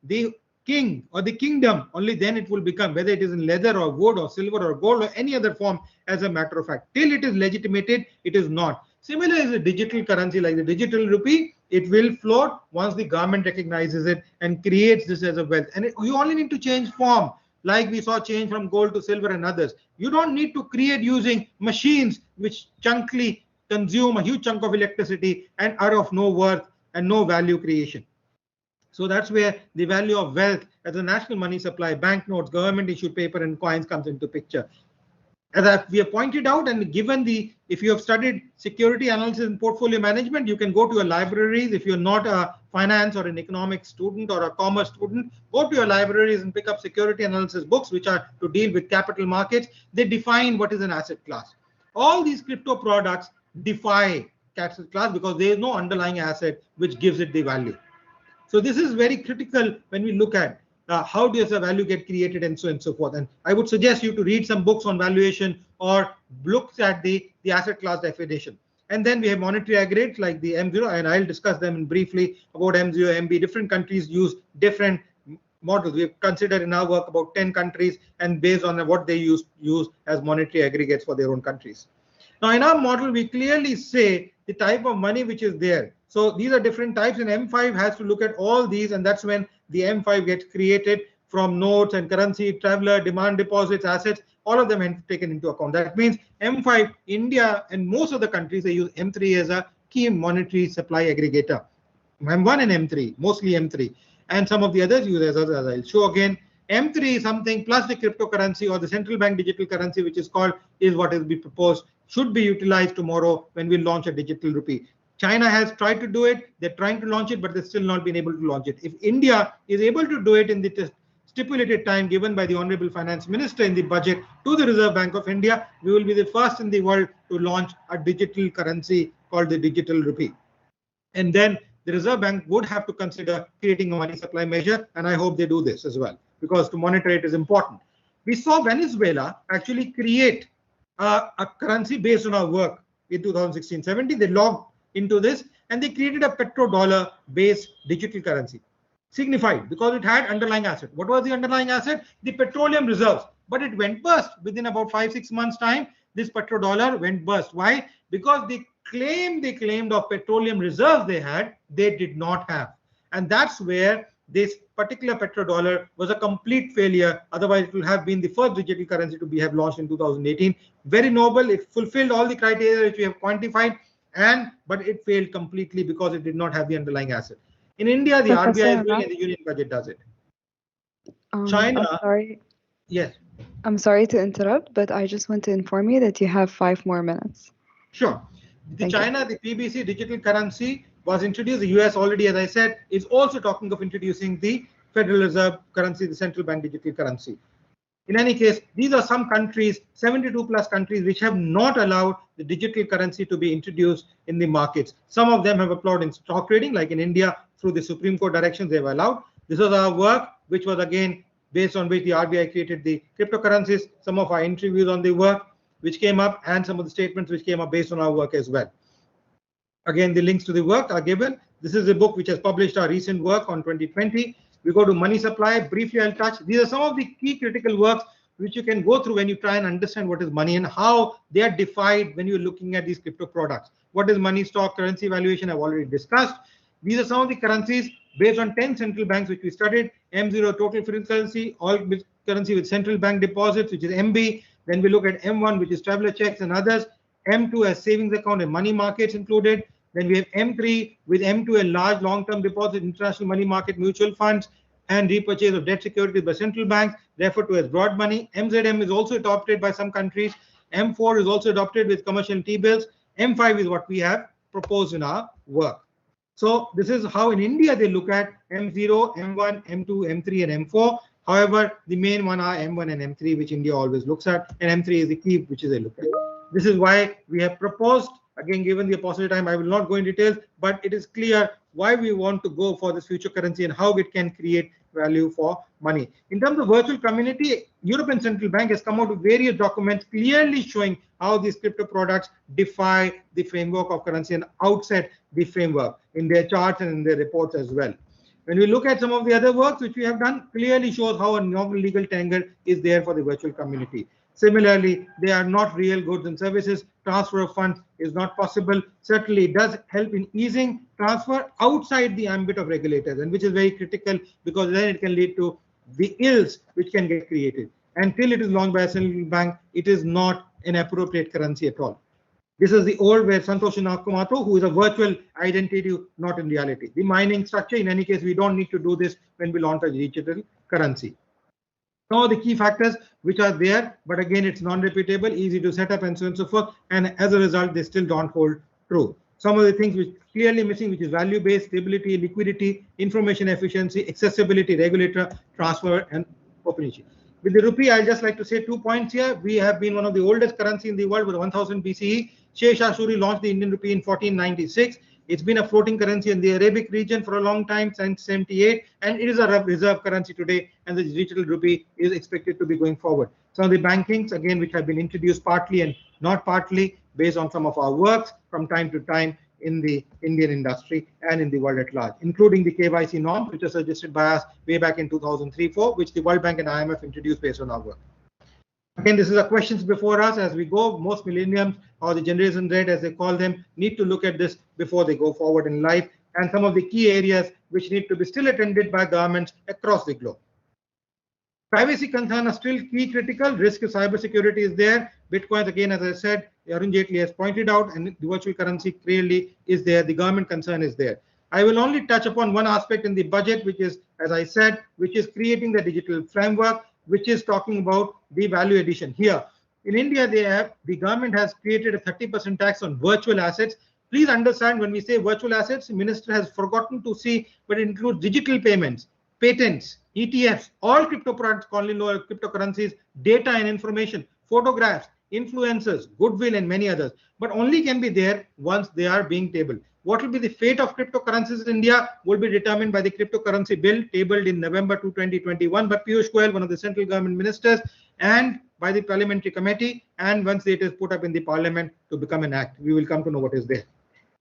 king or the kingdom. Only then it will become, whether it is in leather or wood or silver or gold or any other form, as a matter of fact. Till it is legitimated, it is not. Similar is a digital currency like the digital rupee. It will float once the government recognizes it and creates this as a wealth. And you only need to change form, like we saw change from gold to silver and others. You don't need to create using machines which chunkily consume a huge chunk of electricity and are of no worth and no value creation. So that's where the value of wealth as a national money supply, banknotes, government issued paper and coins comes into picture. As we have pointed out, and given if you have studied security analysis and portfolio management, you can go to your libraries. If you're not a finance or an economics student or a commerce student, go to your libraries and pick up security analysis books, which are to deal with capital markets. They define what is an asset class. All these crypto products defy asset class because there is no underlying asset which gives it the value. So this is very critical when we look at how does the value get created and so on and so forth. And I would suggest you to read some books on valuation or look at the asset class definition. And then we have monetary aggregates like the M0, and I'll discuss them briefly about M0, MB. Different countries use different models. We've considered in our work about 10 countries, and based on what they use as monetary aggregates for their own countries. Now, in our model, we clearly say the type of money which is there. So these are different types, and M5 has to look at all these, and that's when the M5 gets created from notes and currency, traveler, demand deposits, assets, all of them are taken into account. That means M5, India and most of the countries, they use M3 as a key monetary supply aggregator. M1 and M3, mostly M3. And some of the others use as I'll show again. M3 is something plus the cryptocurrency or the central bank digital currency, which is called, is what is being proposed, should be utilized tomorrow when we launch a digital rupee. China has tried to do it. They're trying to launch it, but they've still not been able to launch it. If India is able to do it in the stipulated time given by the Honorable Finance Minister in the budget to the Reserve Bank of India, we will be the first in the world to launch a digital currency called the digital rupee. And then the Reserve Bank would have to consider creating a money supply measure, and I hope they do this as well, because to monitor it is important. We saw Venezuela actually create a currency based on our work in 2016-17. They logged into this and they created a petrodollar based digital currency, signified because it had underlying asset. What was the underlying asset? The petroleum reserves. But it went bust within about 5-6 months time. This petrodollar went bust. Why? Because the claim they claimed of petroleum reserves they had, they did not have. And that's where this particular petrodollar was a complete failure. Otherwise, it will have been the first digital currency to have launched in 2018. Very noble. It fulfilled all the criteria which we have quantified, but it failed completely because it did not have the underlying asset. In India, the Professor RBI is doing, Ahmad, and the union budget does it. I'm China, sorry. yes. I'm sorry to interrupt, but I just want to inform you that you have 5 more minutes. Sure. Thank you. China, the PBC digital currency was introduced. The US already, as I said, is also talking of introducing the Federal Reserve currency, the central bank digital currency. In any case, these are some countries, 72 plus countries, which have not allowed the digital currency to be introduced in the markets. Some of them have allowed in stock trading, like in India, through the Supreme Court directions, they have allowed. This was our work, which was again based on which the RBI created the cryptocurrencies. Some of our interviews on the work which came up, and some of the statements which came up based on our work as well. Again, the links to the work are given. This is a book which has published our recent work on 2020. We go to money supply. Briefly, I'll touch. These are some of the key critical works which you can go through when you try and understand what is money and how they are defined when you're looking at these crypto products. What is money, stock, currency valuation? I've already discussed. These are some of the currencies based on 10 central banks which we studied. M0, total fiat currency, all currency with central bank deposits, which is MB. Then we look at M1, which is traveler checks and others. M2 as savings account and money markets included. Then we have M3 with M2 and large long-term deposit, international money market mutual funds, and repurchase of debt securities by central banks, referred to as broad money. MZM is also adopted by some countries. M4 is also adopted with commercial T-bills. M5 is what we have proposed in our work. So this is how in India they look at M0, M1, M2, M3, and M4. However, the main one are M1 and M3, which India always looks at, and M3 is the key, which is they look at. This is why we have proposed, again, given the possible time, I will not go in details, but it is clear why we want to go for this future currency and how it can create value for money. In terms of virtual community, European Central Bank has come out with various documents clearly showing how these crypto products defy the framework of currency and outset the framework in their charts and in their reports as well. When we look at some of the other works which we have done, clearly shows how a normal legal tender is there for the virtual community. Similarly, they are not real goods and services. Transfer of funds is not possible. Certainly, it does help in easing transfer outside the ambit of regulators, and which is very critical because then it can lead to the ills which can get created. Until it is launched by a central bank, it is not an appropriate currency at all. This is the old where Satoshi Nakamoto, who is a virtual identity, not in reality. The mining structure, in any case, we don't need to do this when we launch a digital currency. Some of the key factors which are there, but again, it's non-repeatable, easy to set up, and so on and so forth. And as a result, they still don't hold true. Some of the things which clearly missing, which is value-based, stability, liquidity, information efficiency, accessibility, regulator, transfer, and openness. With the rupee, I'll just like to say 2 points here. We have been one of the oldest currency in the world with 1000 BCE. Sheikh Shah Suri launched the Indian rupee in 1496. It's been a floating currency in the Arabic region for a long time, since 78, and it is a reserve currency today, and the digital rupee is expected to be going forward. Some of the bankings, again, which have been introduced partly and not partly based on some of our works from time to time in the Indian industry and in the world at large, including the KYC norms, which are suggested by us way back in 2003-04, which the World Bank and IMF introduced based on our work. Again, this is a questions before us as we go. Most millenniums, or the Generation Z as they call them, need to look at this before they go forward in life, and some of the key areas which need to be still attended by governments across the globe. Privacy concerns are still key critical. Risk of cybersecurity is there. Bitcoin, again, as I said, Arun Jaitley has pointed out, and the virtual currency clearly is there. The government concern is there. I will only touch upon one aspect in the budget, which is, as I said, which is creating the digital framework, which is talking about the value addition. Here in India, the government has created a 30% tax on virtual assets. Please understand, when we say virtual assets, the minister has forgotten to see, but it includes digital payments, patents, ETFs, all crypto products, cryptocurrencies, data and information, photographs, influencers, goodwill, and many others, but only can be there once they are being tabled. What will be the fate of cryptocurrencies in India will be determined by the cryptocurrency bill tabled in November 2021 by Piyush Goyal, one of the central government ministers, and by the parliamentary committee. And once it is put up in the parliament to become an act, we will come to know what is there.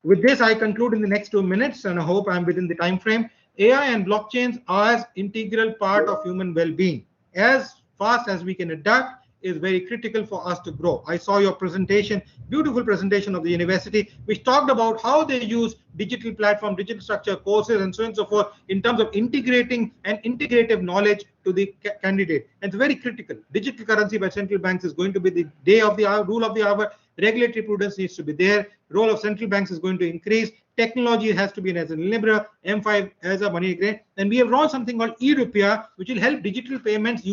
With this, I conclude in the next 2 minutes, and I hope I'm within the time frame. AI and blockchains are an integral part of human well-being. As fast as we can adapt, is very critical for us to grow. I saw your presentation, beautiful presentation of the university, which talked about how they use digital platform, digital structure, courses, and so on and so forth in terms of integrating and integrative knowledge to the candidate. And it's very critical. Digital currency by central banks is going to be the day of the hour, rule of the hour. Regulatory prudence needs to be there. Role of central banks is going to increase. Technology has to be as an enabler. M5 as a money grade. And we have launched something called e-Rupiah, which will help digital payments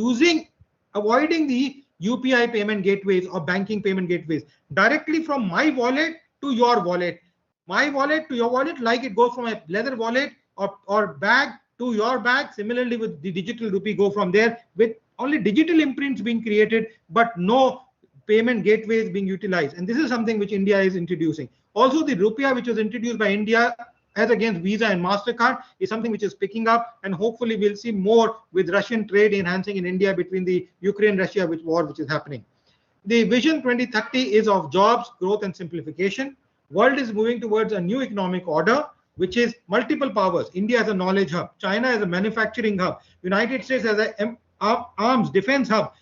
avoiding the UPI payment gateways or banking payment gateways directly from my wallet to your wallet. My wallet to your wallet, like it goes from a leather wallet or bag to your bag. Similarly, with the digital rupee, go from there with only digital imprints being created, but no payment gateways being utilized. And this is something which India is introducing. Also, the rupiah, which was introduced by India as against Visa and MasterCard, is something which is picking up, and hopefully we'll see more with Russian trade enhancing in India between the Ukraine-Russia war which is happening. The Vision 2030 is of jobs, growth, and simplification. World is moving towards a new economic order, which is multiple powers. India as a knowledge hub, China as a manufacturing hub, United States as an arms defense hub,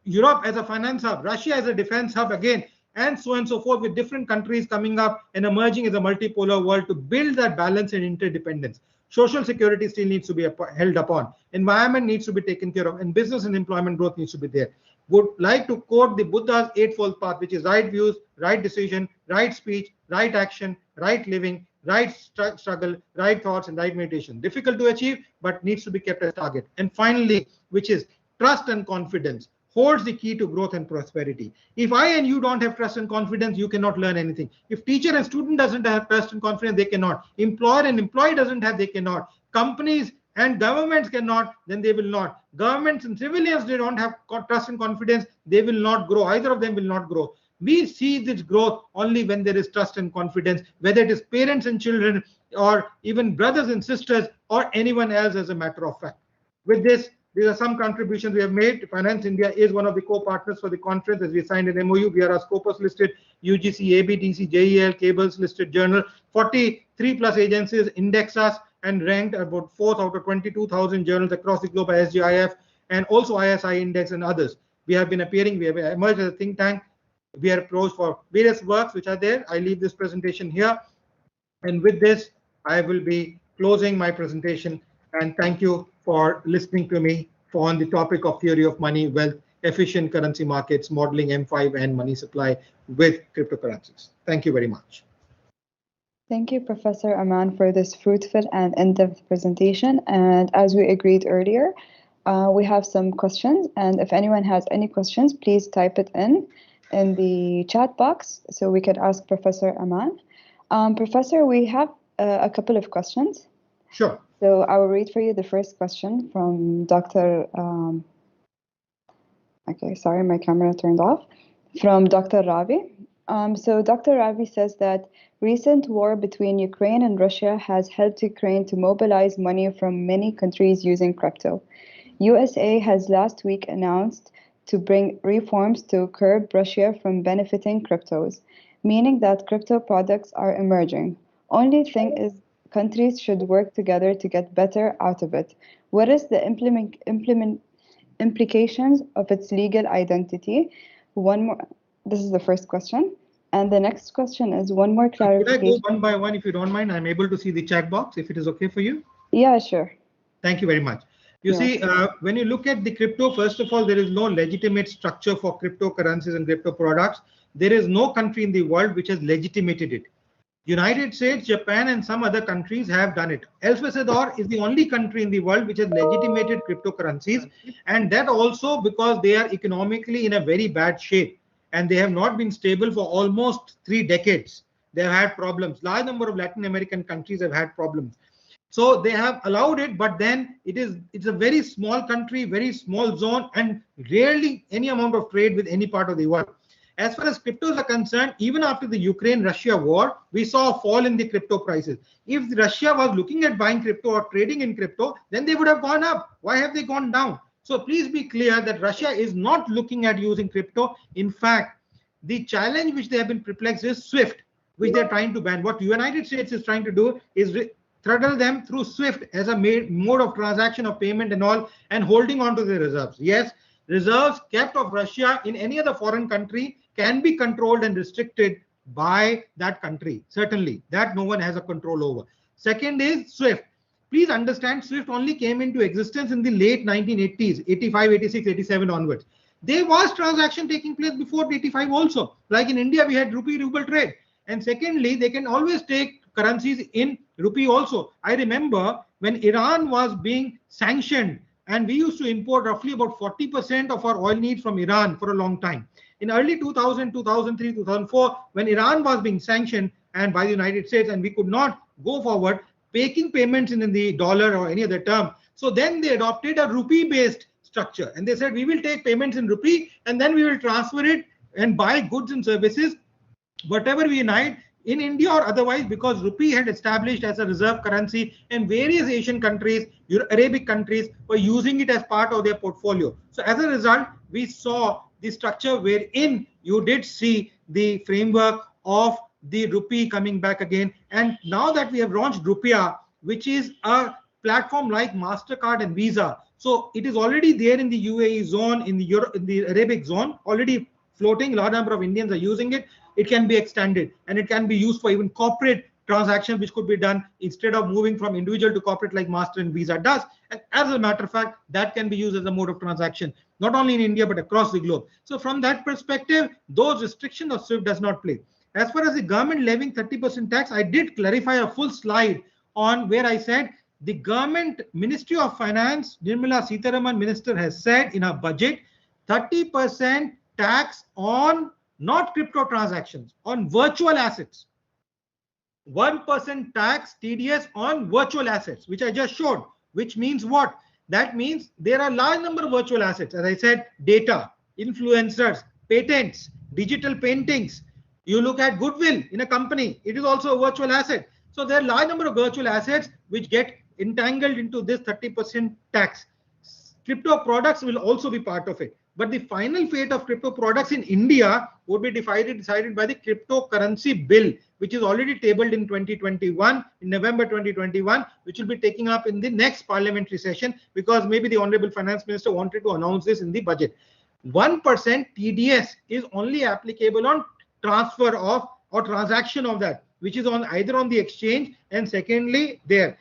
Europe as a finance hub, Russia as a defense hub again, and so on and so forth, with different countries coming up and emerging as a multipolar world to build that balance and interdependence. Social security still needs to be held upon. Environment needs to be taken care of, and business and employment growth needs to be there. Would like to quote the Buddha's eightfold path, which is right views, right decision, right speech, right action, right living, right struggle, right thoughts, and right meditation. Difficult to achieve, but needs to be kept as target. And finally, which is trust and confidence, holds the key to growth and prosperity. If I and you don't have trust and confidence, you cannot learn anything. If teacher and student doesn't have trust and confidence, they cannot. Employer and employee doesn't have, they cannot. Companies and governments cannot, then they will not. Governments and civilians, they don't have trust and confidence, they will not grow. Either of them will not grow. We see this growth only when there is trust and confidence, whether it is parents and children or even brothers and sisters or anyone else, as a matter of fact. With this, these are some contributions we have made. Finance India is one of the co-partners for the conference, as we signed an MOU. We are a Scopus listed UGC, ABDC, JEL, Cables listed journal. 43 plus agencies index us and ranked about 4th out of 22,000 journals across the globe by SGIF, and also ISI index and others. We have been appearing, we have emerged as a think tank. We are approached for various works which are there. I leave this presentation here. And with this, I will be closing my presentation. And thank you for listening to me on the topic of theory of money, wealth, efficient currency markets, modeling M5 and money supply with cryptocurrencies. Thank you very much. Thank you, Professor Aman, for this fruitful and in-depth presentation. And as we agreed earlier, we have some questions. And if anyone has any questions, please type it in the chat box so we can ask Professor Aman. Professor, we have a couple of questions. Sure. So I will read for you the first question from Dr. Okay, sorry, my camera turned off. From Dr. Ravi. So Dr. Ravi says that recent war between Ukraine and Russia has helped Ukraine to mobilize money from many countries using crypto. USA has last week announced to bring reforms to curb Russia from benefiting cryptos, meaning that crypto products are emerging. Only thing is, countries should work together to get better out of it. What is the implications of its legal identity? This is the first question. And the next question is one more clarification. Could I go one by one if you don't mind? I'm able to see the chat box if it is okay for you. Yeah, sure. Thank you very much. You see, when you look at the crypto, first of all, there is no legitimate structure for cryptocurrencies and crypto products. There is no country in the world which has legitimated it. United States, Japan, and some other countries have done it. El Salvador is the only country in the world which has legitimated cryptocurrencies, and that also because they are economically in a very bad shape, and they have not been stable for almost 3 decades. They have had problems. Large number of Latin American countries have had problems. So they have allowed it, but then it's a very small country, very small zone, and rarely any amount of trade with any part of the world. As far as cryptos are concerned, even after the Ukraine-Russia war, we saw a fall in the crypto prices. If Russia was looking at buying crypto or trading in crypto, then they would have gone up. Why have they gone down? So please be clear that Russia is not looking at using crypto. In fact, the challenge which they have been perplexed is SWIFT, which they're trying to ban. What the United States is trying to do is throttle them through SWIFT as a mode of transaction of payment and all, and holding on to their reserves. Yes, reserves kept of Russia in any other foreign country can be controlled and restricted by that country. Certainly, that no one has a control over. Second is SWIFT. Please understand, SWIFT only came into existence in the late 1980s, 85, 86, 87 onwards. There was transaction taking place before 85 also. Like in India, we had rupee-ruble trade. And secondly, they can always take currencies in rupee also. I remember when Iran was being sanctioned, and we used to import roughly about 40% of our oil needs from Iran for a long time. In early 2000, 2003, 2004, when Iran was being sanctioned and by the United States, and we could not go forward making payments in the dollar or any other term. So then they adopted a rupee-based structure, and they said we will take payments in rupee and then we will transfer it and buy goods and services, whatever we need in India or otherwise, because rupee had established as a reserve currency, and various Asian countries, Arabic countries were using it as part of their portfolio. So as a result, we saw the structure wherein you did see the framework of the rupee coming back again. And now that we have launched Rupiah, which is a platform like MasterCard and Visa, so it is already there in the UAE zone, in the Arabic zone, already floating. A large number of Indians are using it. It can be extended, and it can be used for even corporate transactions, which could be done instead of moving from individual to corporate like Master and Visa does. And as a matter of fact, that can be used as a mode of transaction, not only in India, but across the globe. So from that perspective, those restrictions of SWIFT does not play. As far as the government levying 30% tax, I did clarify a full slide on where I said the government Ministry of Finance, Nirmala Sitharaman minister, has said in her budget 30% tax on not crypto transactions, on virtual assets. 1% tax TDS on virtual assets, which I just showed, which means what? That means there are a large number of virtual assets. As I said, data, influencers, patents, digital paintings. You look at goodwill in a company, it is also a virtual asset. So there are a large number of virtual assets which get entangled into this 30% tax. Crypto products will also be part of it. But the final fate of crypto products in India would be decided by the cryptocurrency bill, which is already tabled in 2021, in November 2021, which will be taken up in the next parliamentary session, because maybe the Honorable Finance Minister wanted to announce this in the budget. 1% TDS is only applicable on transfer of or transaction of that, which is on either on the exchange, and secondly there.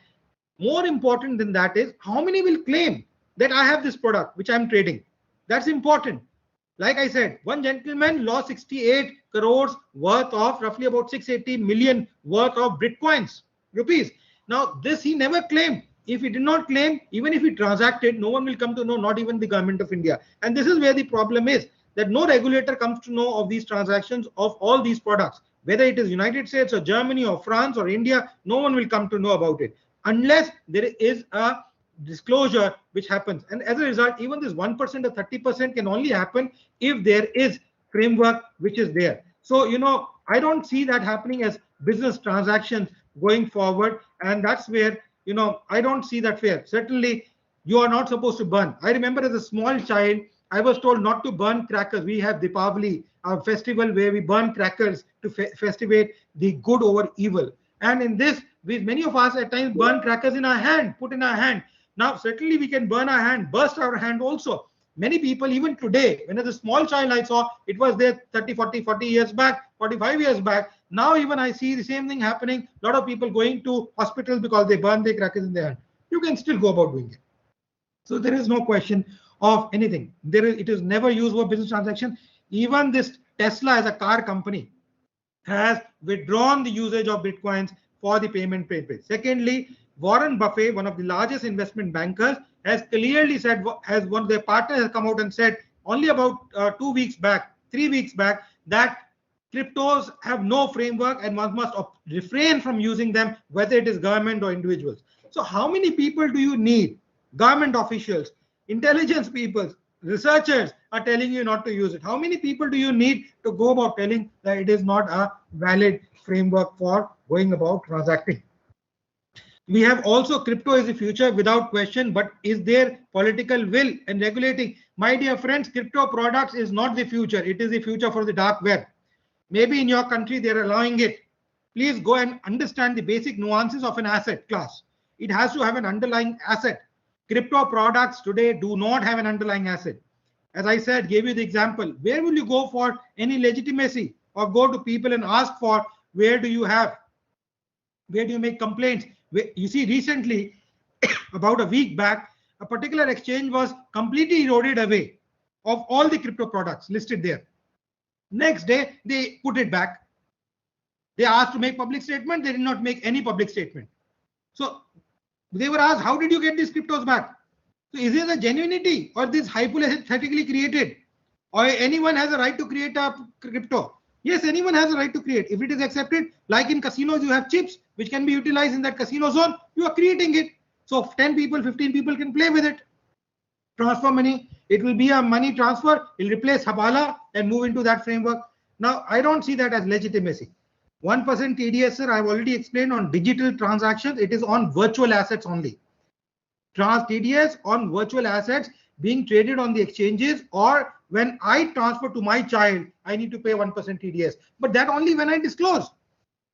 More important than that is how many will claim that I have this product which I'm trading. That's important. Like I said, one gentleman lost 68 crores worth of roughly about 680 million worth of Bitcoins, rupees. Now this he never claimed. If he did not claim, even if he transacted, no one will come to know, not even the government of India. And this is where the problem is, that no regulator comes to know of these transactions of all these products. Whether it is United States or Germany or France or India, no one will come to know about it unless there is a disclosure which happens. And as a result, even this 1% or 30% can only happen if there is framework which is there. So, I don't see that happening as business transactions going forward. And that's where, I don't see that fair. Certainly, you are not supposed to burn. I remember as a small child, I was told not to burn crackers. We have Deepavali, our festival where we burn crackers to festivate the good over evil. And in this, many of us at times burn crackers in our hand, put in our hand. Now, certainly we can burn our hand, burst our hand also. Many people, even today, when as a small child I saw, it was there 30, 40 years back, 45 years back. Now even I see the same thing happening. A lot of people going to hospitals because they burn their crackers in their hand. You can still go about doing it. So there is no question of anything. It is never used for business transaction. Even this Tesla as a car company has withdrawn the usage of Bitcoins for the payment paper. Secondly, Warren Buffett, one of the largest investment bankers, has clearly said, as one of their partners has come out and said only about 3 weeks back, that cryptos have no framework and one must refrain from using them, whether it is government or individuals. So how many people do you need? Government officials, intelligence people, researchers are telling you not to use it. How many people do you need to go about telling that it is not a valid framework for going about transacting? We have also crypto is the future without question, but is there political will and regulating? My dear friends, crypto products is not the future. It is the future for the dark web. Maybe in your country they're allowing it. Please go and understand the basic nuances of an asset class. It has to have an underlying asset. Crypto products today do not have an underlying asset. as I said, gave you the example. Where will you go for any legitimacy, or go to people and ask for where do you make complaints? You see, recently, about a week back, a particular exchange was completely eroded away of all the crypto products listed there. Next day, they put it back. They asked to make public statement. They did not make any public statement. So they were asked, how did you get these cryptos back? So is there a genuinity, or this hypothetically created? Or anyone has a right to create a crypto? Yes, anyone has a right to create. If it is accepted, like in casinos, you have chips which can be utilized in that casino zone. You are creating it. So 10 people, 15 people can play with it. Transfer money. It will be a money transfer. It will replace Habala and move into that framework. Now, I don't see that as legitimacy. 1% TDS, sir, I've already explained on digital transactions. It is on virtual assets only. TDS on virtual assets being traded on the exchanges, or when I transfer to my child, I need to pay 1% TDS. But that only when I disclose.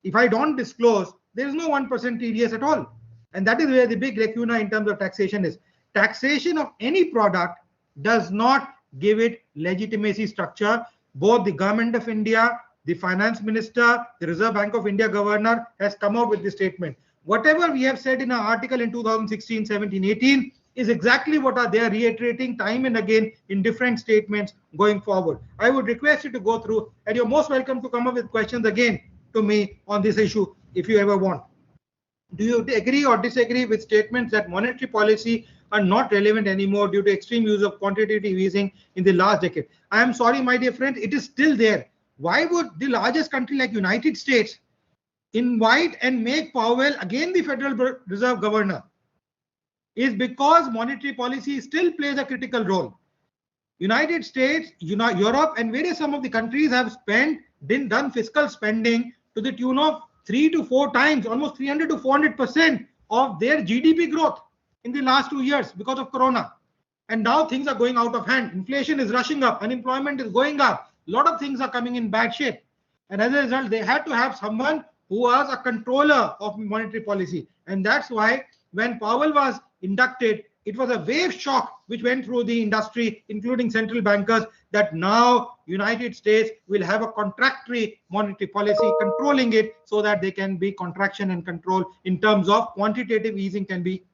If I don't disclose, there is no 1% TDS at all. And that is where the big lacuna in terms of taxation is. Taxation of any product does not give it legitimacy structure. Both the government of India, the finance minister, the Reserve Bank of India governor has come out with this statement. Whatever we have said in our article in 2016, 17, 18 is exactly what they are reiterating time and again in different statements going forward. I would request you to go through, and you're most welcome to come up with questions again to me on this issue if you ever want. Do you agree or disagree with statements that monetary policy are not relevant anymore due to extreme use of quantitative easing in the last decade? I am sorry, my dear friend, it is still there. Why would the largest country like United States invite and make Powell again the Federal Reserve Governor? Is because monetary policy still plays a critical role. United States, Europe, and various some of the countries have done fiscal spending to the tune of 3 to 4 times, almost 300 to 400% of their GDP growth in the last 2 years because of Corona. And now things are going out of hand. Inflation is rushing up, unemployment is going up. A lot of things are coming in bad shape. And as a result, they had to have someone who was a controller of monetary policy. And that's why when Powell was inducted, it was a wave shock which went through the industry, including central bankers, that now United States will have a contractory monetary policy controlling it so that they can be contraction and control in terms of quantitative easing can be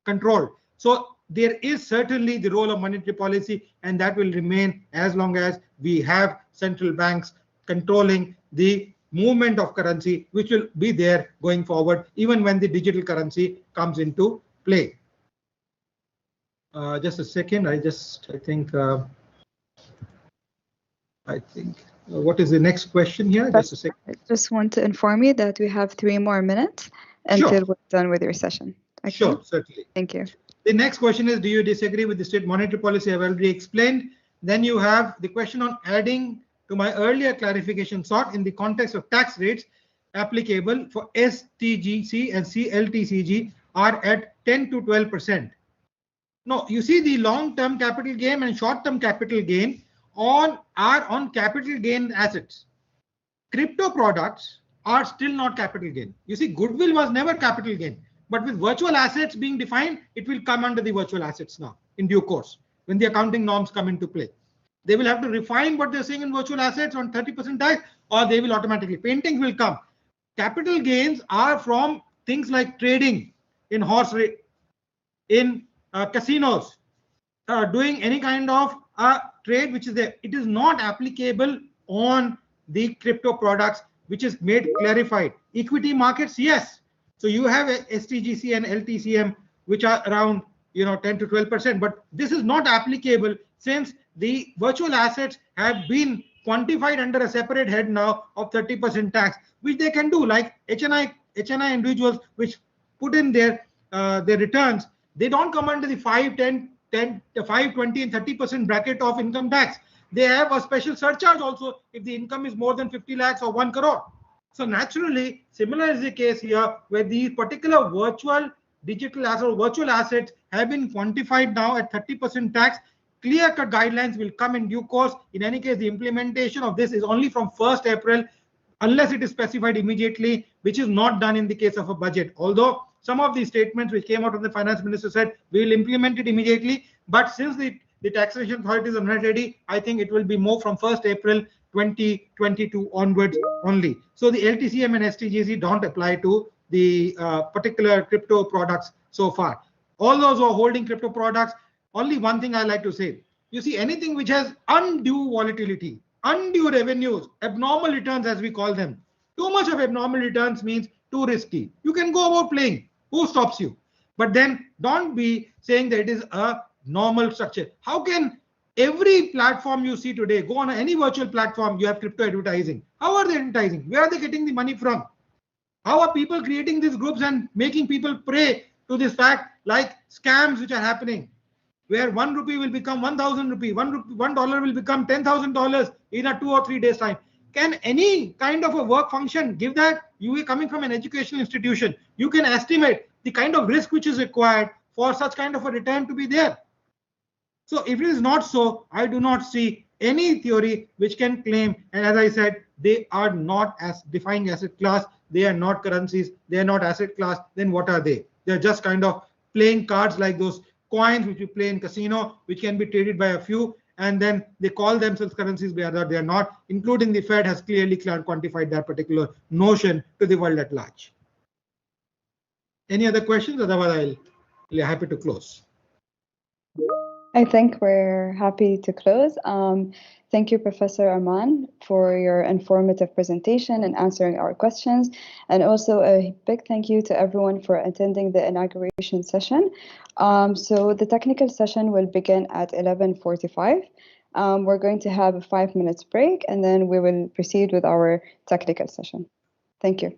controlled. So there is certainly the role of monetary policy, and that will remain as long as we have central banks controlling the movement of currency, which will be there going forward, even when the digital currency comes into play. Just a second. I think what is the next question here? Just a second. I just want to inform you that we have 3 more minutes until we're done with your session. Okay? Sure, certainly. Thank you. The next question is, do you disagree with the state monetary policy? I've already explained. Then you have the question on adding to my earlier clarification sought in the context of tax rates applicable for STGC and CLTCG are at 10 to 12%. No, you see, the long-term capital gain and short-term capital gain are on capital gain assets. Crypto products are still not capital gain. You see, goodwill was never capital gain, but with virtual assets being defined, it will come under the virtual assets now in due course when the accounting norms come into play. They will have to refine what they're saying in virtual assets on 30% tax, or they will automatically. Paintings will come. Capital gains are from things like trading in horse race, in casinos, doing any kind of trade which is there. It is not applicable on the crypto products, which is made clarified. Equity markets, yes. So you have a STGC and LTCM, which are around 10 to 12%, but this is not applicable since the virtual assets have been quantified under a separate head now of 30% tax, which they can do, like HNI individuals which put in their returns. They don't come under the 5, 10, 5, 20 and 30% bracket of income tax. They have a special surcharge also if the income is more than 50 lakhs or 1 crore. So naturally, similar is the case here, where these particular virtual digital assets or virtual assets have been quantified now at 30% tax. Clear-cut guidelines will come in due course. In any case, the implementation of this is only from 1st April, unless it is specified immediately, which is not done in the case of a budget. Although some of the statements which came out of the finance minister said we will implement it immediately, but since the the taxation authorities are not ready. I think it will be more from 1st April 2022 onwards only. So the LTCM and STGC don't apply to the particular crypto products so far. All those who are holding crypto products, only one thing I like to say. You see, anything which has undue volatility, undue revenues, abnormal returns as we call them. Too much of abnormal returns means too risky. You can go about playing. Who stops you? But then don't be saying that it is a normal structure. How can every platform you see today, go on any virtual platform, you have crypto advertising? How are they advertising? Where are they getting the money from? How are people creating these groups and making people prey to this fact, like scams which are happening, where 1 rupee will become 1,000 rupee, $1 will become $10,000 in a 2 or 3 days time? Can any kind of a work function give that? You are coming from an educational institution. You can estimate the kind of risk which is required for such kind of a return to be there. So if it is not so, I do not see any theory which can claim, and as I said, they are not as defined asset class, they are not currencies, they are not asset class, then what are they? They're just kind of playing cards like those coins which you play in casino, which can be traded by a few, and then they call themselves currencies, but they are not, including the Fed has clearly quantified that particular notion to the world at large. Any other questions? Otherwise, I'll be happy to close. I think we're happy to close. Thank you, Professor Aman, for your informative presentation and answering our questions. And also a big thank you to everyone for attending the inauguration session. So the technical session will begin at 11:45. We're going to have a 5 minutes break, and then we will proceed with our technical session. Thank you.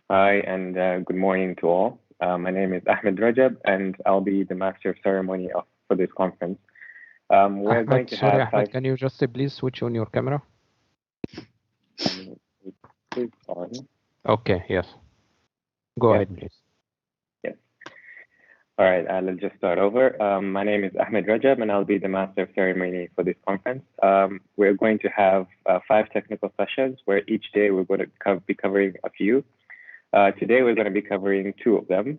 Hi, and good morning to all. My name is Ahmed Rajab, and I'll be the Master of Ceremony for this conference. We're going Ahmed, to sorry, have Ahmed, can you just please switch on your camera? It is on. Okay, yes. Go Yeah. ahead, please. Yes. All right, let's just start over. My name is Ahmed Rajab, and I'll be the Master of Ceremony for this conference. We're going to have 5 technical sessions where each day we're going to be covering a few. Today we're going to be covering 2 of them.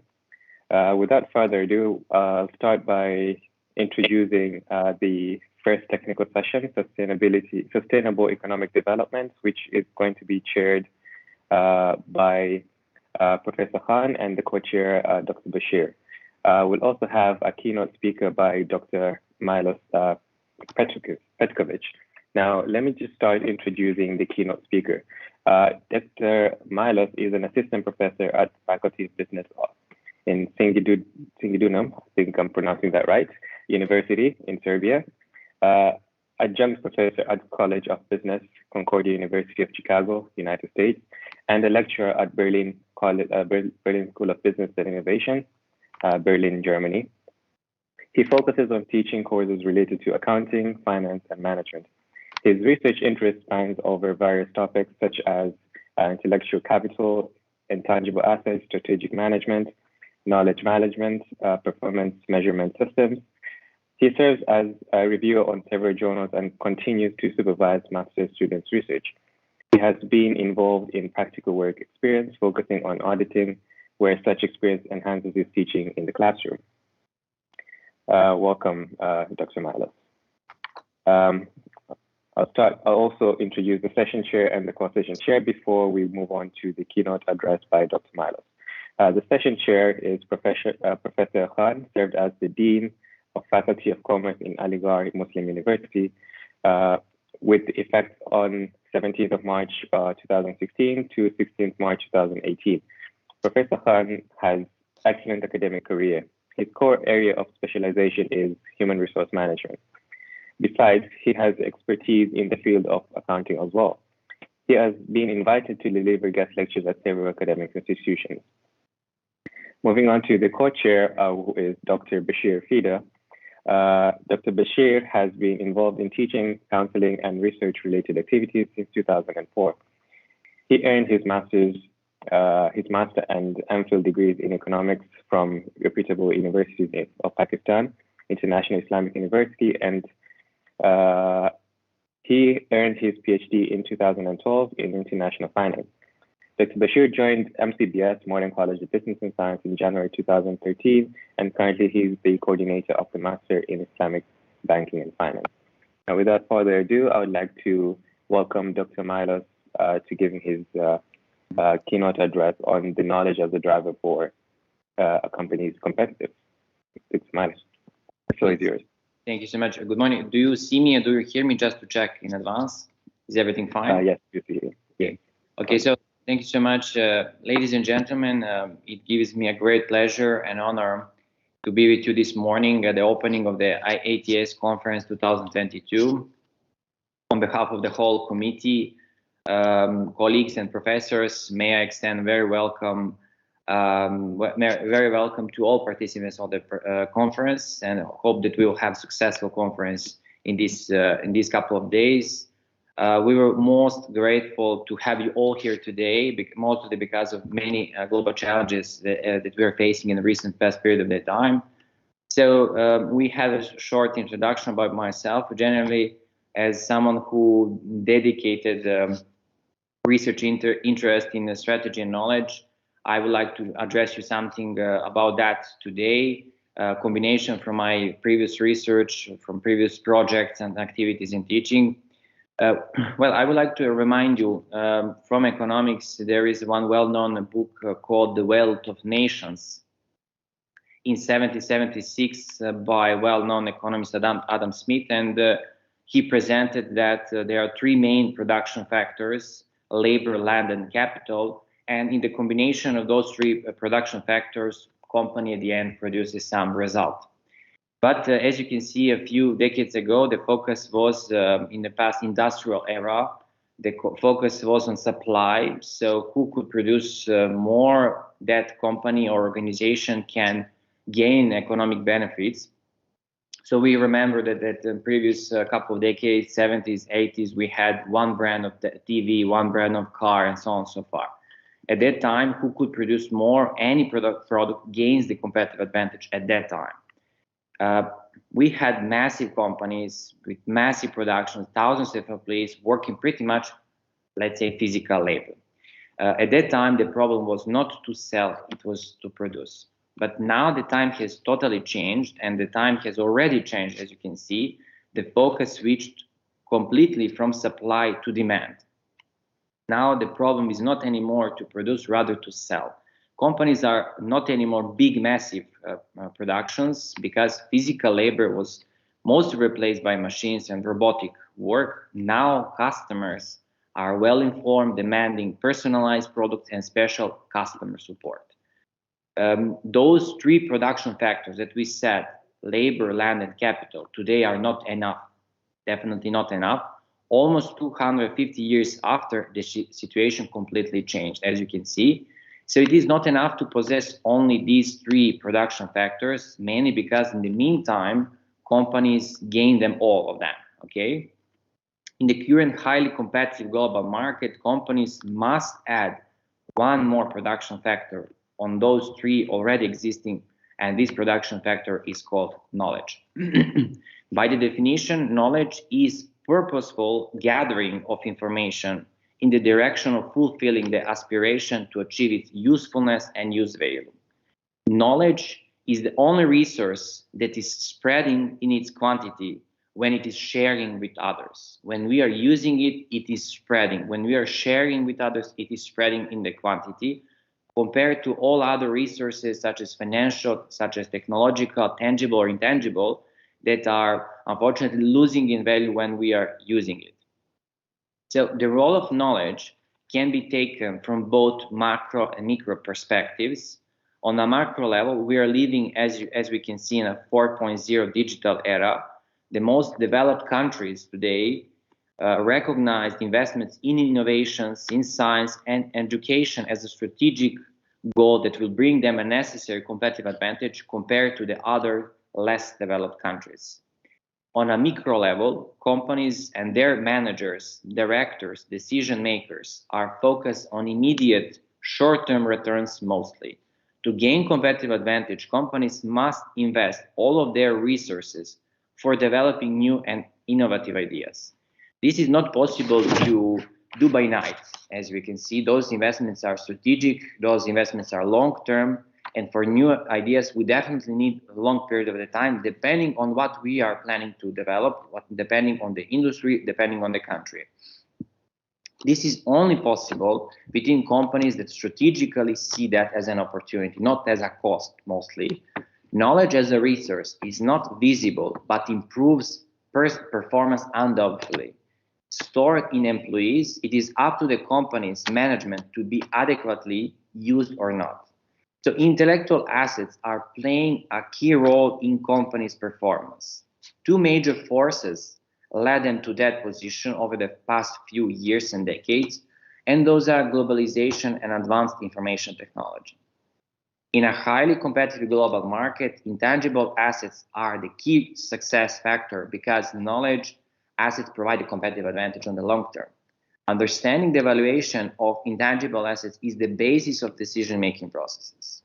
Without further ado, I'll start by introducing the first technical session, Sustainable Economic Development, which is going to be chaired by Professor Khan and the co-chair, Dr. Bashir. We'll also have a keynote speaker by Dr. Milos Petkovic. Now, let me just start introducing the keynote speaker. Dr. Milos is an assistant professor at the Faculty of Business Law in Singidunum, I think I'm pronouncing that right, University in Serbia, adjunct professor at the College of Business, Concordia University of Chicago, United States, and a lecturer at Berlin School of Business and Innovation, Berlin, Germany. He focuses on teaching courses related to accounting, finance, and management. His research interest spans over various topics such as intellectual capital, intangible assets, strategic management, knowledge management, performance measurement systems. He serves as a reviewer on several journals and continues to supervise master's students' research. He has been involved in practical work experience, focusing on auditing, where such experience enhances his teaching in the classroom. Welcome, Dr. Milos. I'll also introduce the session chair and the co-session chair before we move on to the keynote address by Dr. Milos. The session chair is Professor Khan, served as the Dean of Faculty of Commerce in Aligarh Muslim University, with effect on 17th of March 2016 to 16th March 2018. Professor Khan has excellent academic career. His core area of specialization is human resource management. Besides, he has expertise in the field of accounting as well. He has been invited to deliver guest lectures at several academic institutions. Moving on to the co-chair, who is Dr. Bashir Fida. Dr. Bashir has been involved in teaching, counseling, and research-related activities since 2004. He earned his master and MPhil degrees in economics from reputable universities of Pakistan, International Islamic University, and he earned his PhD in 2012 in international finance. Dr. Bashir joined MCBS, Modern College of Business and Science, in January 2013, and currently he's the coordinator of the Master in Islamic Banking and Finance. Now, without further ado, I would like to welcome Dr. Milos to give his keynote address on the knowledge as a driver for a company's competitive. Dr. Milos, the floor is yours. Thank you so much. Good morning. Do you see me and do you hear me, just to check in advance? Is everything fine? Yes, you see you. Yeah. Okay, so thank you so much, ladies and gentlemen. It gives me a great pleasure and honor to be with you this morning at the opening of the IATS Conference 2022. On behalf of the whole committee, colleagues and professors, may I extend very welcome to all participants of the conference, and hope that we will have a successful conference in these couple of days. We were most grateful to have you all here today, mostly because of many global challenges that we are facing in the recent past period of the time. So we had a short introduction about myself. Generally, as someone who dedicated research interest in strategy and knowledge, I would like to address you something about that today. Combination from my previous research, from previous projects and activities in teaching. Well, I would like to remind you, from economics, there is one well-known book called The Wealth of Nations in 1776 by well-known economist Adam Smith, and he presented that there are 3 main production factors: labor, land, and capital. And in the combination of those 3 production factors, company at the end produces some result. But as you can see, a few decades ago, the focus was in the past industrial era, The focus was on supply, so who could produce more, that company or organization can gain economic benefits. So we remember that in the previous couple of decades, 70s, 80s, we had one brand of the TV, one brand of car, and so on and so forth. At that time, who could produce more, any product gains the competitive advantage at that time. We had massive companies with massive productions, thousands of employees working pretty much, let's say, physical labor. At that time, the problem was not to sell, it was to produce. But now the time has totally changed, and the time has already changed, as you can see. The focus switched completely from supply to demand. Now the problem is not anymore to produce, rather to sell. Companies are not anymore big, massive productions, because physical labor was mostly replaced by machines and robotic work. Now customers are well informed, demanding personalized products and special customer support. Those three production factors that we said, labor, land, and capital, today are not enough, definitely not enough. Almost 250 years after, the situation completely changed, as you can see. So it is not enough to possess only these three production factors, mainly because in the meantime, companies gain them, all of them, okay? In the current highly competitive global market, companies must add one more production factor on those three already existing, and this production factor is called knowledge. By the definition, knowledge is purposeful gathering of information in the direction of fulfilling the aspiration to achieve its usefulness and use value. Knowledge is the only resource that is spreading in its quantity when it is sharing with others. When we are using it, it is spreading. When we are sharing with others, it is spreading in the quantity, compared to all other resources, such as financial, such as technological, tangible or intangible, that are unfortunately losing in value when we are using it. So the role of knowledge can be taken from both macro and micro perspectives. On a macro level, we are living, as we can see, in a 4.0 digital era. The most developed countries today recognize investments in innovations, in science and education as a strategic goal that will bring them a necessary competitive advantage compared to the other less developed countries. On a micro level, companies and their managers, directors, decision makers are focused on immediate short-term returns mostly. To gain competitive advantage, companies must invest all of their resources for developing new and innovative ideas. This is not possible to do by night. As we can see, those investments are strategic, those investments are long-term, and for new ideas, we definitely need a long period of the time, depending on what we are planning to develop, depending on the industry, depending on the country. This is only possible within companies that strategically see that as an opportunity, not as a cost mostly. Knowledge as a resource is not visible, but improves performance undoubtedly. Stored in employees, it is up to the company's management to be adequately used or not. So intellectual assets are playing a key role in companies' performance. Two major forces led them to that position over the past few years and decades, and those are globalization and advanced information technology. In a highly competitive global market, intangible assets are the key success factor because knowledge assets provide a competitive advantage on the long term. Understanding the valuation of intangible assets is the basis of decision-making processes.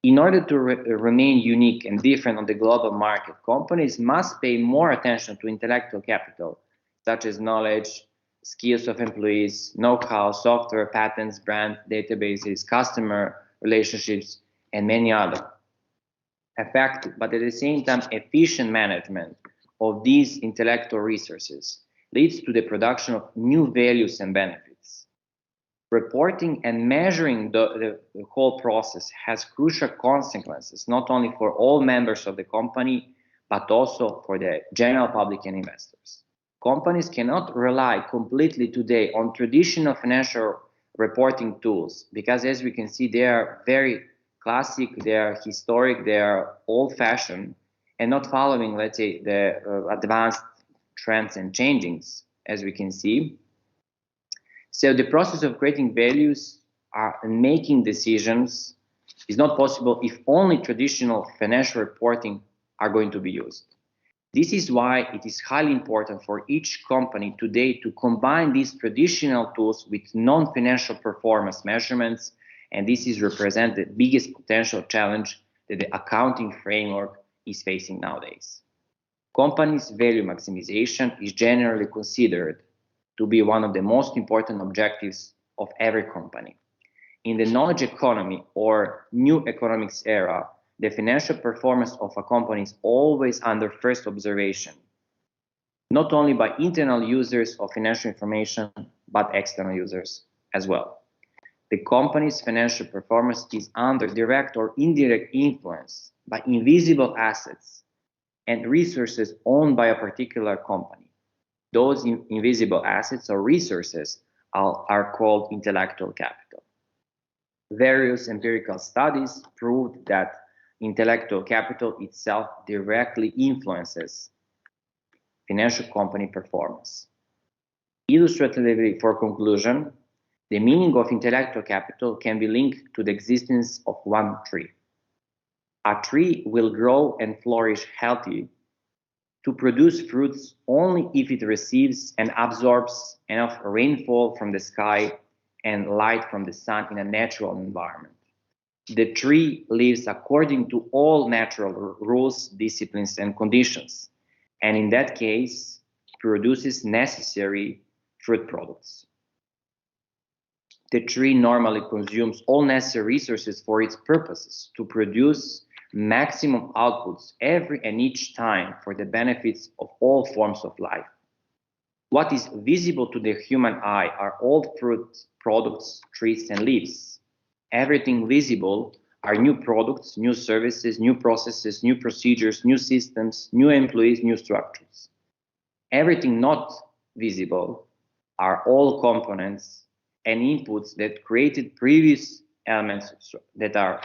In order to remain unique and different on the global market, companies must pay more attention to intellectual capital, such as knowledge, skills of employees, know-how, software, patents, brand, databases, customer relationships, and many other. Effective, but at the same time, efficient management of these intellectual resources leads to the production of new values and benefits. Reporting and measuring the whole process has crucial consequences, not only for all members of the company, but also for the general public and investors. Companies cannot rely completely today on traditional financial reporting tools because, as we can see, they are very classic, they are historic, they are old-fashioned, and not following, let's say, the advanced trends and changings, as we can see. So the process of creating values and making decisions is not possible if only traditional financial reporting are going to be used. This is why it is highly important for each company today to combine these traditional tools with non-financial performance measurements, and this is represent the biggest potential challenge that the accounting framework is facing nowadays. Companies' value maximization is generally considered to be one of the most important objectives of every company. In the knowledge economy or new economics era, the financial performance of a company is always under first observation, not only by internal users of financial information, but external users as well. The company's financial performance is under direct or indirect influence by invisible assets and resources owned by a particular company. Those invisible assets or resources are called intellectual capital. Various empirical studies proved that intellectual capital itself directly influences financial company performance. Illustratively, for conclusion, the meaning of intellectual capital can be linked to the existence of one tree. A tree will grow and flourish healthy to produce fruits only if it receives and absorbs enough rainfall from the sky and light from the sun in a natural environment. The tree lives according to all natural rules, disciplines, and conditions, and in that case, produces necessary fruit products. The tree normally consumes all necessary resources for its purposes to produce maximum outputs every and each time for the benefits of all forms of life. What is visible to the human eye are all fruit products, trees, and leaves. Everything visible are new products, new services, new processes, new procedures, new systems, new employees, new structures. Everything not visible are all components and inputs that created previous elements that are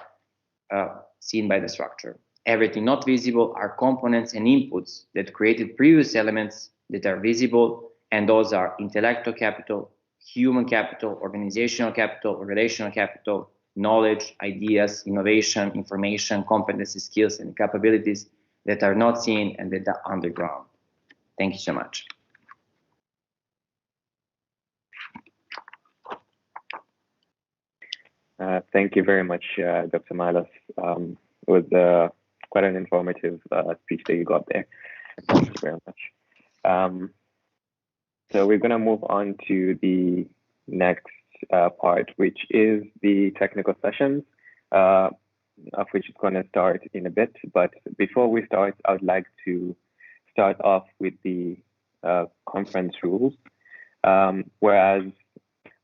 seen by the structure. Everything not visible are components and inputs that created previous elements that are visible, and those are intellectual capital, human capital, organizational capital, relational capital, knowledge, ideas, innovation, information, competency, skills, and capabilities that are not seen and that are underground. Thank you so much. Thank you very much, Dr. Malas. It was quite an informative speech that you got there. Thank you very much. So we're going to move on to the next part, which is the technical sessions, of which is going to start in a bit. But before we start, I would like to start off with the conference rules. Whereas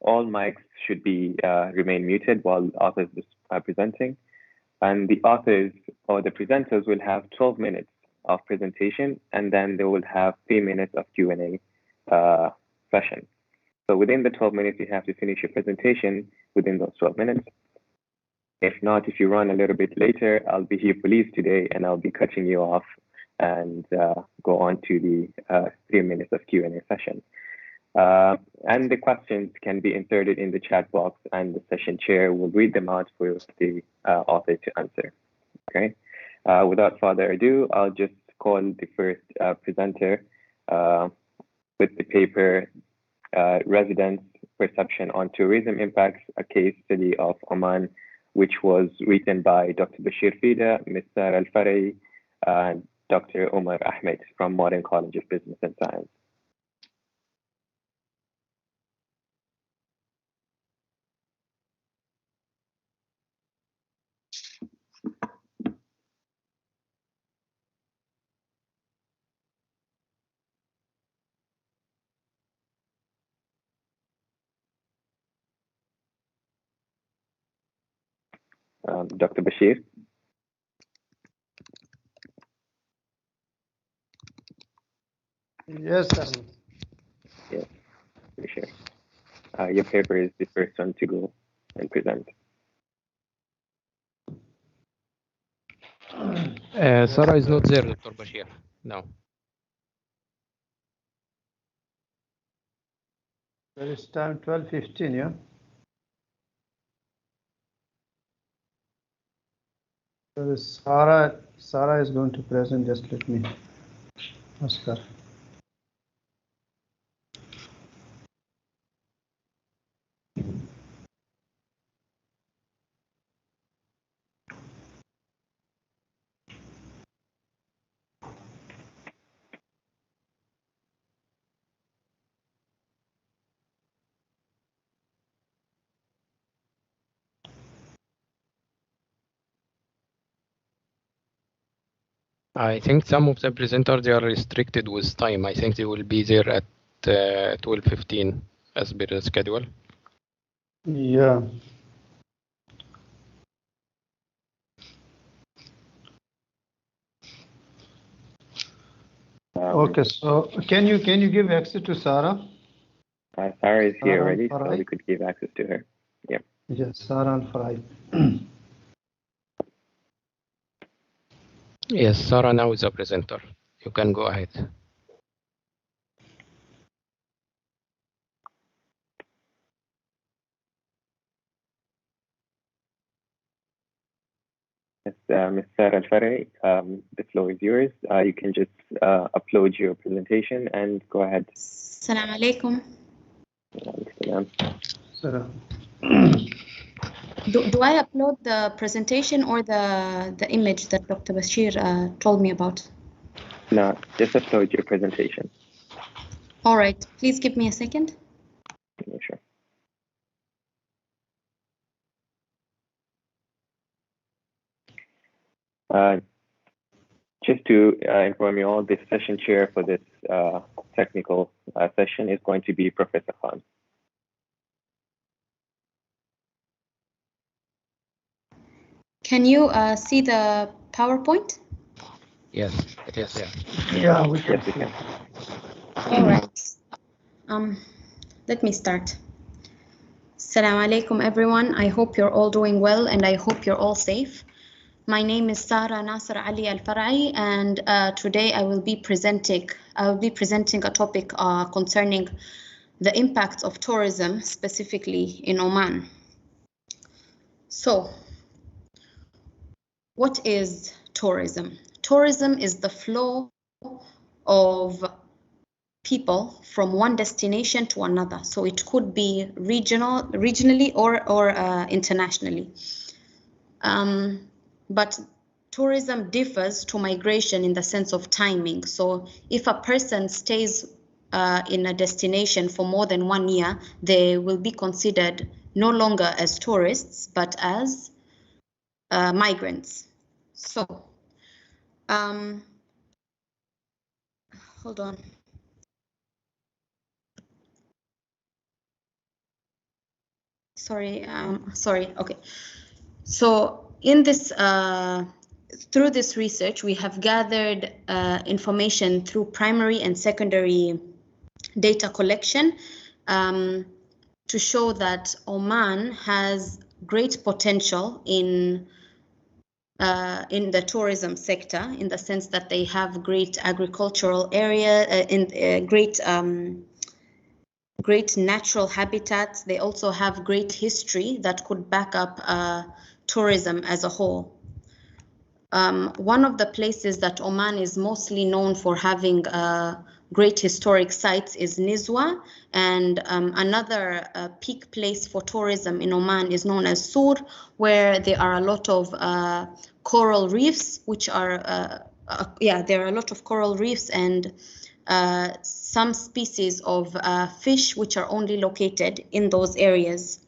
all mics should be remain muted while authors are presenting, and the authors or the presenters will have 12 minutes of presentation, and then they will have 3 minutes of Q&A session. So within the 12 minutes, you have to finish your presentation within those 12 minutes. If not, if you run a little bit later, I'll be here police today, and I'll be cutting you off and go on to the 3 minutes of Q&A session. And the questions can be inserted in the chat box, and the session chair will read them out for the author to answer. Okay. Without further ado, I'll just call the first presenter with the paper Residents' Perception on Tourism Impacts, a Case Study of Oman, which was written by Dr. Bashir Fida, Mr. Al-Farai, and Dr. Omar Ahmed from Modern College of Business and Science. Dr. Bashir? Yes, sir. Yes, Bashir. Your paper is the first one to go and present. Sarah is not there, Dr. Bashir. No. There is time 12:15, yeah? There is Sarah. Sarah is going to present. Just let me ask her. I think some of the presenters, they are restricted with time. I think they will be there at 12:15 as per the schedule. Yeah. Okay, so can you give access to Sarah? Sarah is here Sarah already, so Al-Farai? we could give access to her. Yeah. Yes, Sarah Al-Farai. Yes, Sarah now is a presenter. You can go ahead. Ms. Sarah Al-Farai, the floor is yours. You can just upload your presentation and go ahead. Assalamu alaikum. Sarah. Do I upload the presentation or the image that Dr. Bashir told me about? No, just upload your presentation. All right, please give me a second. Yeah, sure. Just to inform you all, the session chair for this technical session is going to be Professor Khan. Can you see the PowerPoint? Yes, it is there. Yeah, we can. Yes, we can. All right. Let me start. Assalamu alaikum, everyone. I hope you're all doing well, and I hope you're all safe. My name is Sarah Nasser Ali Al-Farai, and today I will be presenting a topic concerning the impact of tourism, specifically in Oman. So, what is tourism? Tourism is the flow of people from one destination to another. So it could be regionally or internationally. But tourism differs to migration in the sense of timing. So if a person stays in a destination for more than 1 year, they will be considered no longer as tourists, but as migrants. So, hold on. Sorry, okay. So in this, through this research, we have gathered information through primary and secondary data collection to show that Oman has great potential in the tourism sector, in the sense that they have great agricultural area, great natural habitats. They also have great history that could back up tourism as a whole. One of the places that Oman is mostly known for having great historic sites is Nizwa, and another peak place for tourism in Oman is known as Sur, where there are a lot of coral reefs, which are there are a lot of coral reefs and some species of fish which are only located in those areas.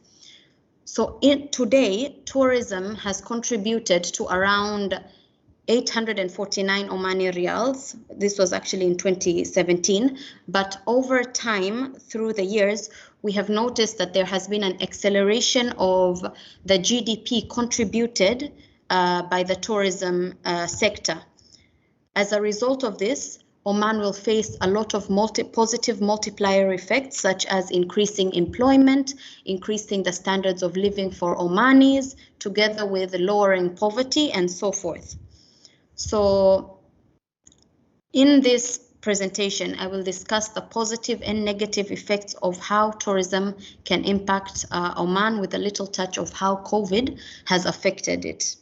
So today, tourism has contributed to around 849 Omani riyals. This was actually in 2017. But over time, through the years, we have noticed that there has been an acceleration of the GDP contributed by the tourism sector. As a result of this, Oman will face a lot of positive multiplier effects, such as increasing employment, increasing the standards of living for Omanis, together with lowering poverty and so forth. So in this presentation, I will discuss the positive and negative effects of how tourism can impact Oman, with a little touch of how COVID has affected it.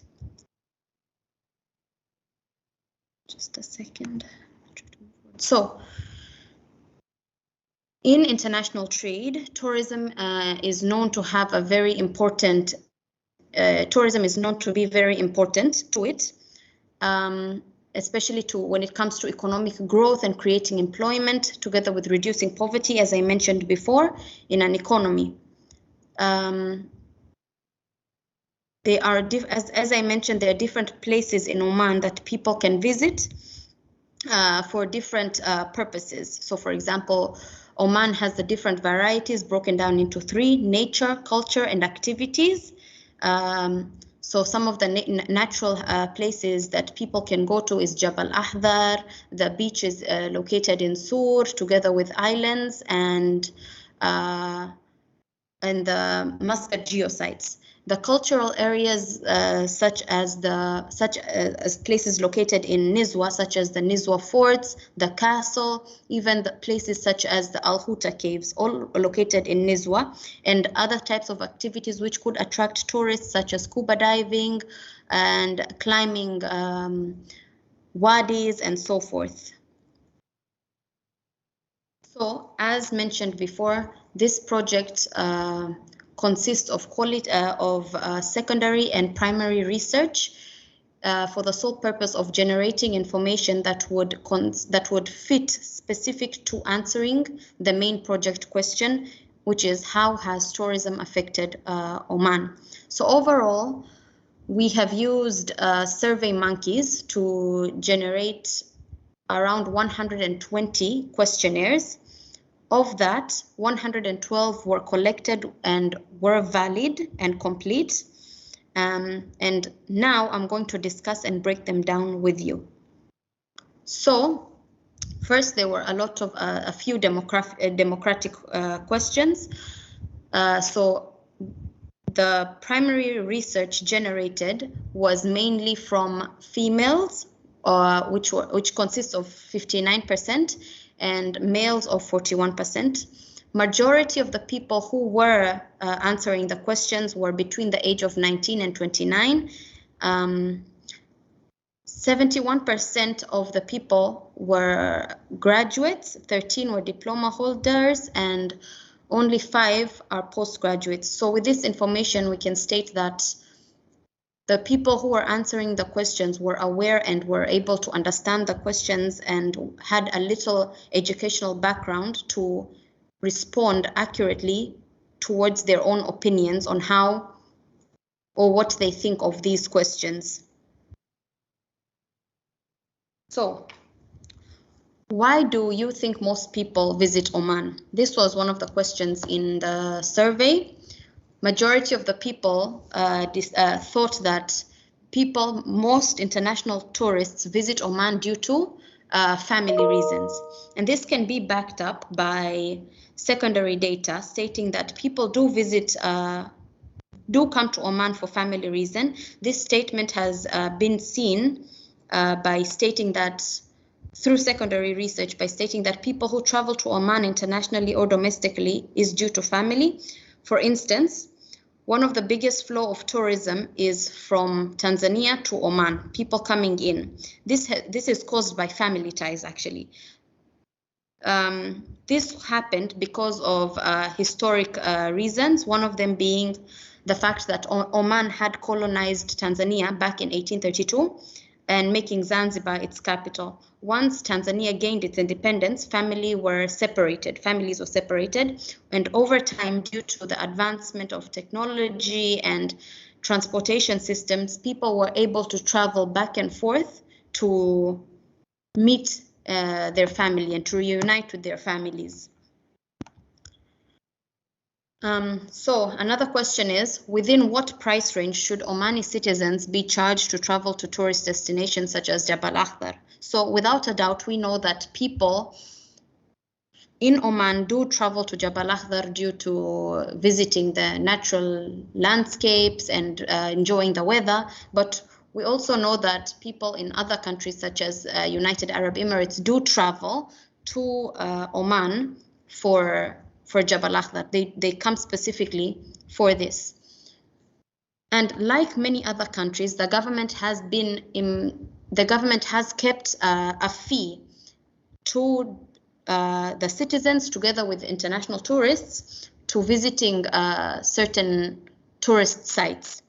Just a second. So, in international trade, tourism is known to have a very important. Tourism is known to be very important to it, especially when it comes to economic growth and creating employment, together with reducing poverty, as I mentioned before, in an economy. They are as I mentioned, there are different places in Oman that people can visit for different purposes. So, for example, Oman has the different varieties broken down into 3: nature, culture, and activities. So some of the natural places that people can go to is Jabal Ahdar. The beach is located in Sur, together with islands and the Muscat geosites. The cultural areas, such as places located in Nizwa, such as the Nizwa forts, the castle, even the places such as the Al Huta caves, all located in Nizwa, and other types of activities which could attract tourists, such as scuba diving and climbing wadis and so forth. So, as mentioned before, this project consists of secondary and primary research for the sole purpose of generating information that would fit specific to answering the main project question, which is how has tourism affected Oman. So overall, we have used survey monkeys to generate around 120 questionnaires. Of that, 112 were collected and were valid and complete. And now I'm going to discuss and break them down with you. So, first, there were a few democratic questions. So, the primary research generated was mainly from females, which consists of 59%, and males of 41%. Majority of the people who were answering the questions were between the age of 19 and 29. 71% of the people were graduates, 13 were diploma holders, and only 5 are postgraduates. So with this information, we can state that the people who were answering the questions were aware and were able to understand the questions and had a little educational background to respond accurately towards their own opinions on how or what they think of these questions. So, why do you think most people visit Oman? This was one of the questions in the survey. Majority of the people thought that most international tourists visit Oman due to family reasons. And this can be backed up by secondary data stating that people do come to Oman for family reason. This statement has been seen by stating that through secondary research, by stating that people who travel to Oman internationally or domestically is due to family. For instance, one of the biggest flow of tourism is from Tanzania to Oman, people coming in. This is caused by family ties, actually. This happened because of historic reasons, one of them being the fact that Oman had colonized Tanzania back in 1832 and making Zanzibar its capital. Once Tanzania gained its independence, families were separated, and over time, due to the advancement of technology and transportation systems, people were able to travel back and forth to meet their family and to reunite with their families. So another question is, within what price range should Omani citizens be charged to travel to tourist destinations such as Jabal Akhtar? So without a doubt, we know that people in Oman do travel to Jabal Akhtar due to visiting the natural landscapes and enjoying the weather. But We also know that people in other countries such as United Arab Emirates do travel to Oman for Jabal Akhdar. They come specifically for this. And like many other countries, the government has kept a fee to the citizens, together with international tourists, to visiting certain tourist sites.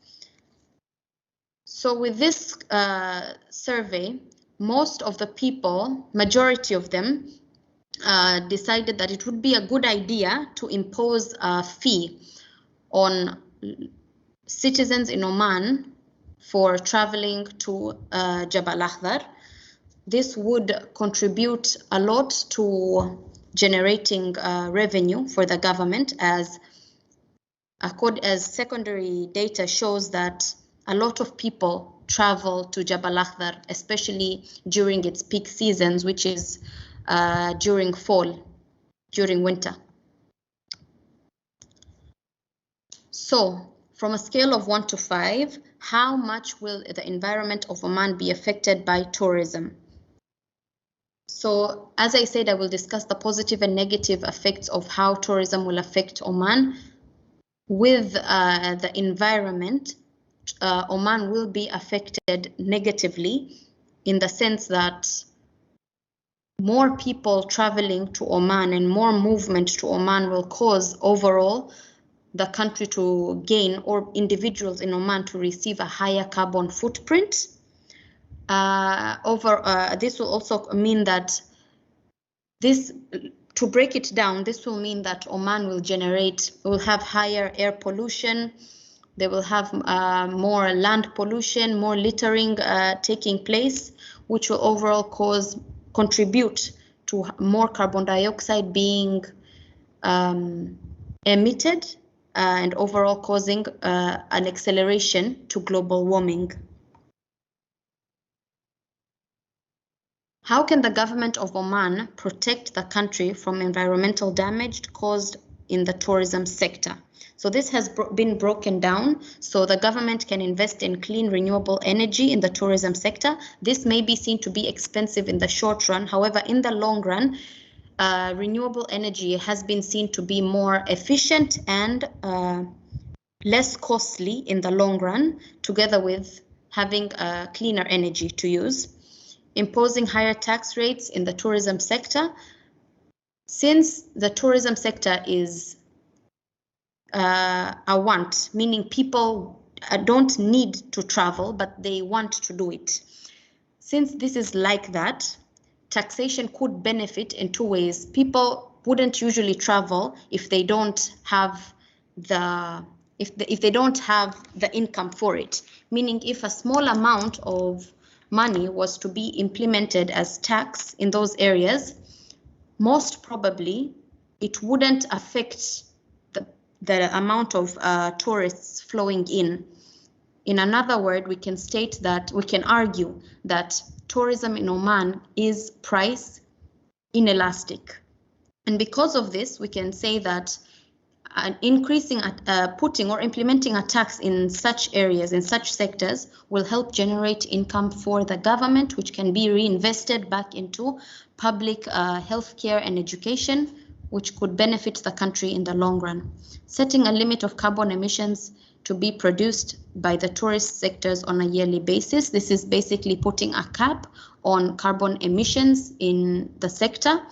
So with this survey, most of the people, majority of them, decided that it would be a good idea to impose a fee on citizens in Oman for traveling to Jabal Akhdar. This would contribute a lot to generating revenue for the government, as secondary data shows that a lot of people travel to Jabal Akhdar, especially during its peak seasons, which is during fall, during winter. So, from a scale of 1 to 5, how much will the environment of Oman be affected by tourism? So, as I said, I will discuss the positive and negative effects of how tourism will affect Oman. With the environment, Oman will be affected negatively, in the sense that more people traveling to Oman and more movement to Oman will cause overall the country to gain, or individuals in Oman to receive, a higher carbon footprint. This will also mean that to break it down, this will mean that Oman will have higher air pollution. They will have more land pollution, more littering taking place, which will overall contribute to more carbon dioxide being emitted, and overall causing an acceleration to global warming. How can the government of Oman protect the country from environmental damage caused in the tourism sector? So this has been broken down, so the government can invest in clean renewable energy in the tourism sector. This may be seen to be expensive in the short run. However, in the long run, renewable energy has been seen to be more efficient and less costly in the long run, together with having cleaner energy to use. Imposing higher tax rates in the tourism sector. Since the tourism sector is a want, meaning people don't need to travel, but they want to do it. Since this is like that, taxation could benefit in two ways. People wouldn't usually travel if they don't have if they don't have the income for it. Meaning, if a small amount of money was to be implemented as tax in those areas, most probably it wouldn't affect the amount of tourists flowing in. In another word, we can argue that tourism in Oman is price inelastic. And because of this, we can say that putting or implementing a tax in such areas, in such sectors, will help generate income for the government, which can be reinvested back into public healthcare and education, which could benefit the country in the long run. Setting a limit of carbon emissions to be produced by the tourist sectors on a yearly basis. This is basically putting a cap on carbon emissions in the sector.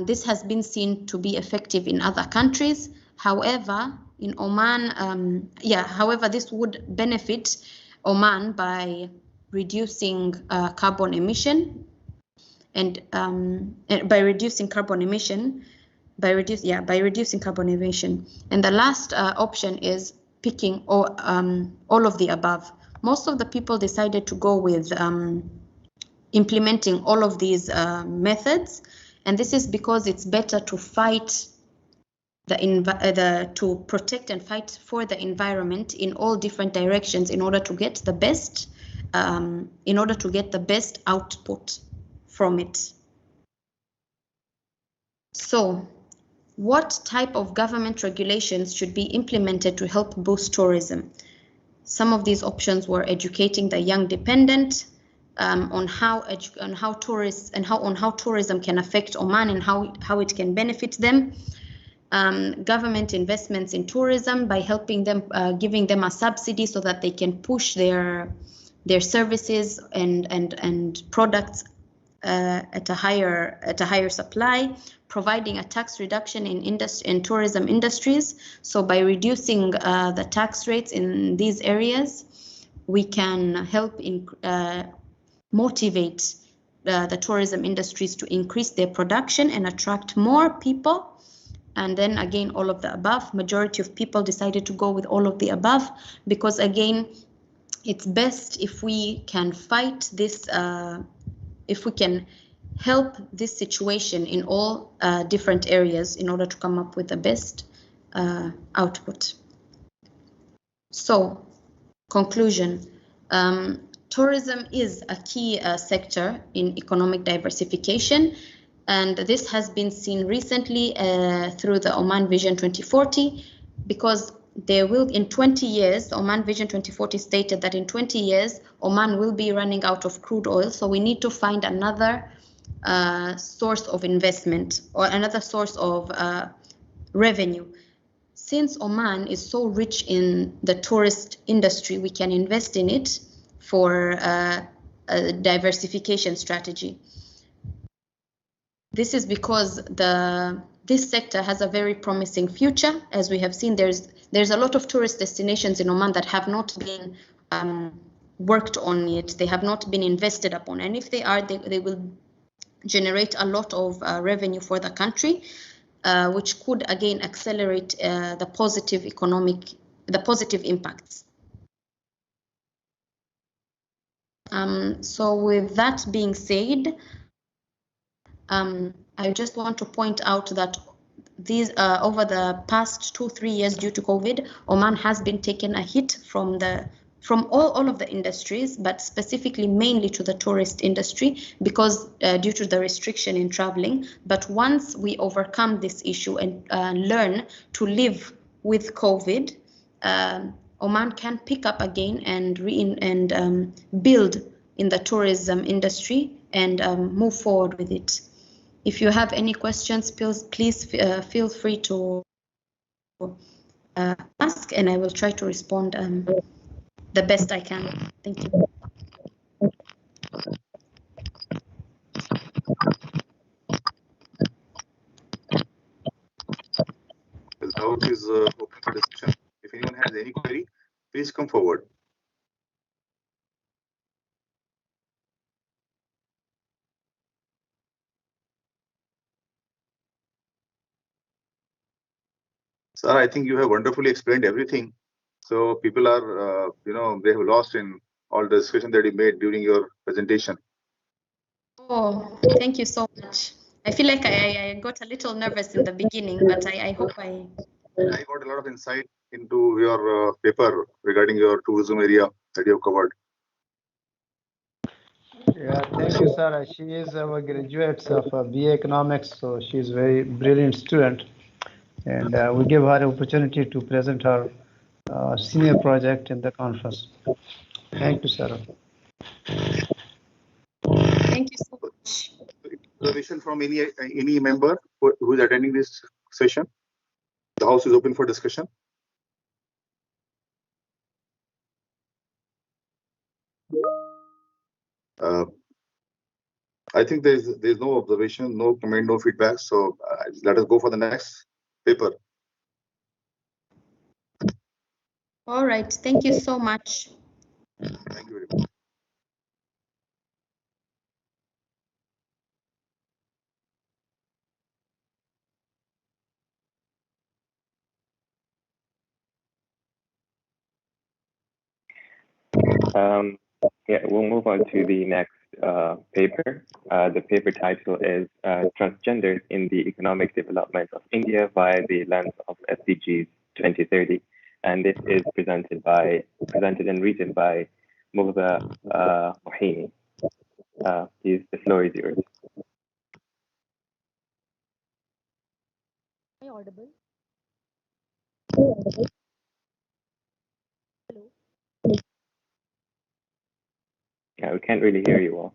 This has been seen to be effective in other countries. However, in Oman, this would benefit Oman by reducing carbon emission, and by reducing carbon emission. And the last option is picking all of the above. Most of the people decided to go with implementing all of these methods, and this is because it's better to fight to protect and fight for the environment in all different directions in order to get the best output from it. So, what type of government regulations should be implemented to help boost tourism? Some of these options were educating the young dependent on how tourism can affect Oman and how it can benefit them. Government investments in tourism by helping them, giving them a subsidy so that they can push their services and products at a higher supply, providing a tax reduction in tourism industries. So by reducing the tax rates in these areas, we can help motivate the tourism industries to increase their production and attract more people. And then again, all of the above. Majority of people decided to go with all of the above because again, it's best if we can fight this, if we can help this situation in all different areas in order to come up with the best output. So, conclusion. Tourism is a key sector in economic diversification, and this has been seen recently through the Oman Vision 2040, because there will, in 20 years, the Oman Vision 2040 stated that in 20 years, Oman will be running out of crude oil, so we need to find another source of investment or another source of revenue. Since Oman is so rich in the tourist industry, we can invest in it for a diversification strategy. This is because this sector has a very promising future. As we have seen, there's a lot of tourist destinations in Oman that have not been worked on yet. They have not been invested upon, and if they are, they will generate a lot of revenue for the country, which could again accelerate the positive impacts. So with that being said, I just want to point out that these over the past 2-3 years due to COVID, Oman has been taking a hit from all of the industries, but specifically mainly to the tourist industry because due to the restriction in traveling. But once we overcome this issue and learn to live with COVID, Oman can pick up again and build in the tourism industry and move forward with it. If you have any questions, please feel free to ask, and I will try to respond the best I can. Thank you. The house is open for discussion. If anyone has any query, please come forward. Sir, I think you have wonderfully explained everything. So people are, they have lost in all the discussion that you made during your presentation. Oh, thank you so much. I feel like I got a little nervous in the beginning, but I hope I got a lot of insight into your paper regarding your tourism area that you have covered. Yeah, thank you, Sarah. She is our graduate of BA Economics, so she is a very brilliant student. And we give her opportunity to present her senior project in the conference. Thank you, Sarah. Thank you so much. Observation from any member who is attending this session? The house is open for discussion. I think there's no observation, no comment, no feedback. So let us go for the next paper. All right. Thank you so much. Thank you very much. Yeah, we'll move on to the next paper. The paper title is Transgender in the Economic Development of India via the Lens of SDGs 2030. And this is presented and written by Murda Mohini. Please, the floor is yours. Am I audible? Hello. can't really hear you all.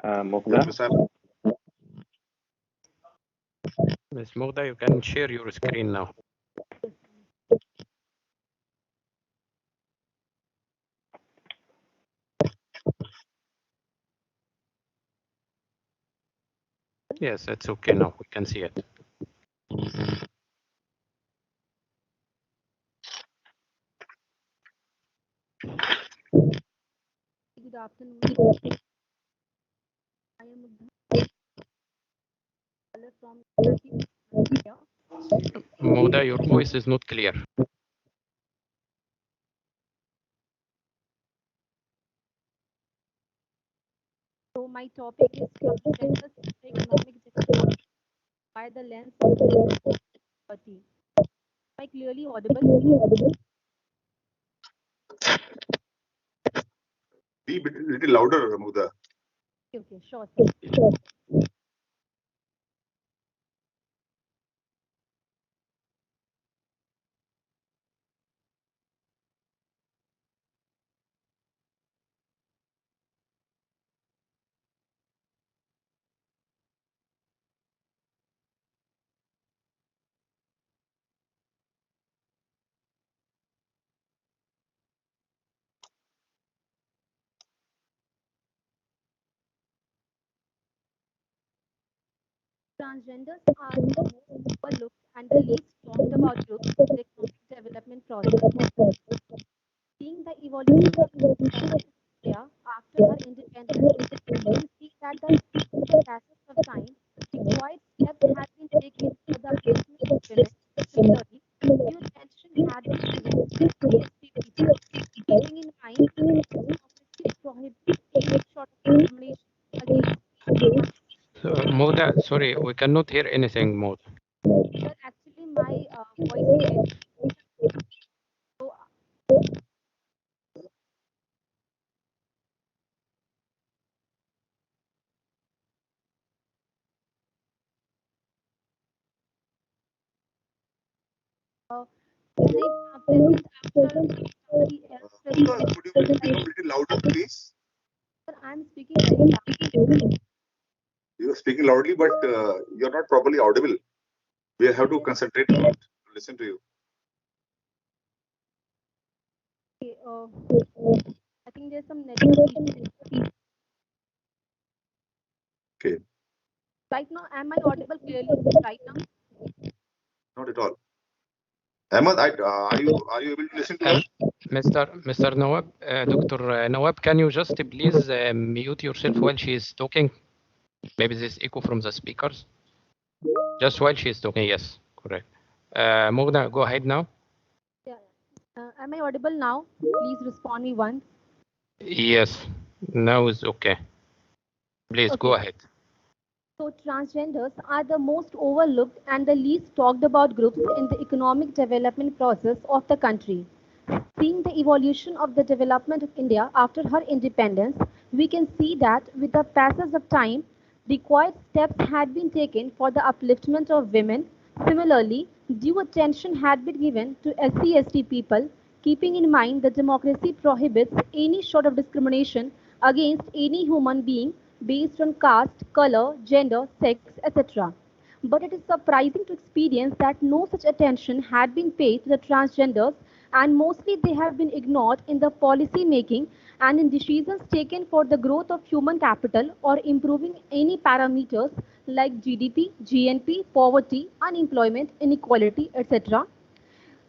Mughda? Ms. Mogda, you can share your screen now. Yes, it's okay now. We can see it. Good afternoon. I am Mugdha from India. Mogda, your voice is not clear. So my topic is transgender economic development by the lens of poverty. Am I clearly audible? Be a little louder, Muda. Okay, sure, sir. Transgenders are the most overlooked and the least talked about groups in the economic development process. Seeing the evolution of India after her independence, we can see that the passage of time, required steps had been taken for the upliftment of women. Similarly, due attention had been given to CSP people, keeping in mind that democracy prohibits any sort of discrimination against anyone. So, Mogda, sorry, we cannot hear anything, Mogda. Sir, actually, my voice is so can I present after somebody else Muda, present? could you become a little louder, please? Sir, I'm speaking very loud. You are speaking loudly, but you're not properly audible. We have to concentrate on it to listen to you. Okay, I think there's some network issue. Okay, Right now, am I audible clearly right now? not at all. Ahmad, are you able to listen to us? Mr. Nawab, Dr. Nawab, can you just please mute yourself while she is talking? Maybe there's echo from the speakers. Just while she is talking, yes, correct. Mogda, go ahead now. Yeah. Am I audible now? Please respond me once. Yes, now is okay. Please go Okay. ahead. So transgenders are the most overlooked and the least talked about groups in the economic development process of the country. Seeing the evolution of the development of India after her independence, we can see that with the passage of time, required steps had been taken for the upliftment of women. Similarly, due attention had been given to SC/ST people, keeping in mind that democracy prohibits any sort of discrimination against any human being based on caste, color, gender, sex, etc. But it is surprising to experience that no such attention had been paid to the transgenders and mostly they have been ignored in the policy making and in decisions taken for the growth of human capital or improving any parameters like GDP, GNP, poverty, unemployment, inequality, etc.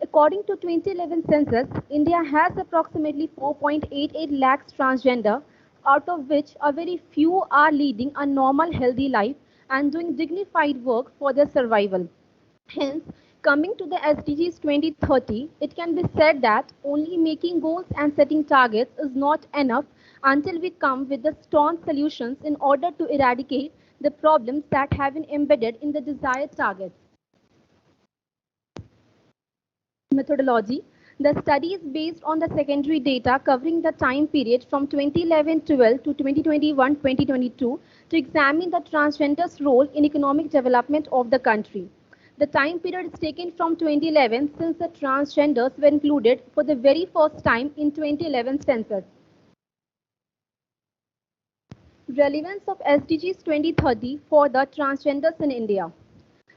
According to 2011 census, India has approximately 4.88 lakhs transgender, out of which a very few are leading a normal healthy life and doing dignified work for their survival. Hence, coming to the SDGs 2030, it can be said that only making goals and setting targets is not enough until we come with the staunch solutions in order to eradicate the problems that have been embedded in the desired targets. Methodology. The study is based on the secondary data covering the time period from 2011-12 to 2021-2022 to examine the transgender's role in economic development of the country. The time period is taken from 2011 since the transgenders were included for the very first time in 2011 census. Relevance of SDGs 2030 for the transgenders in India.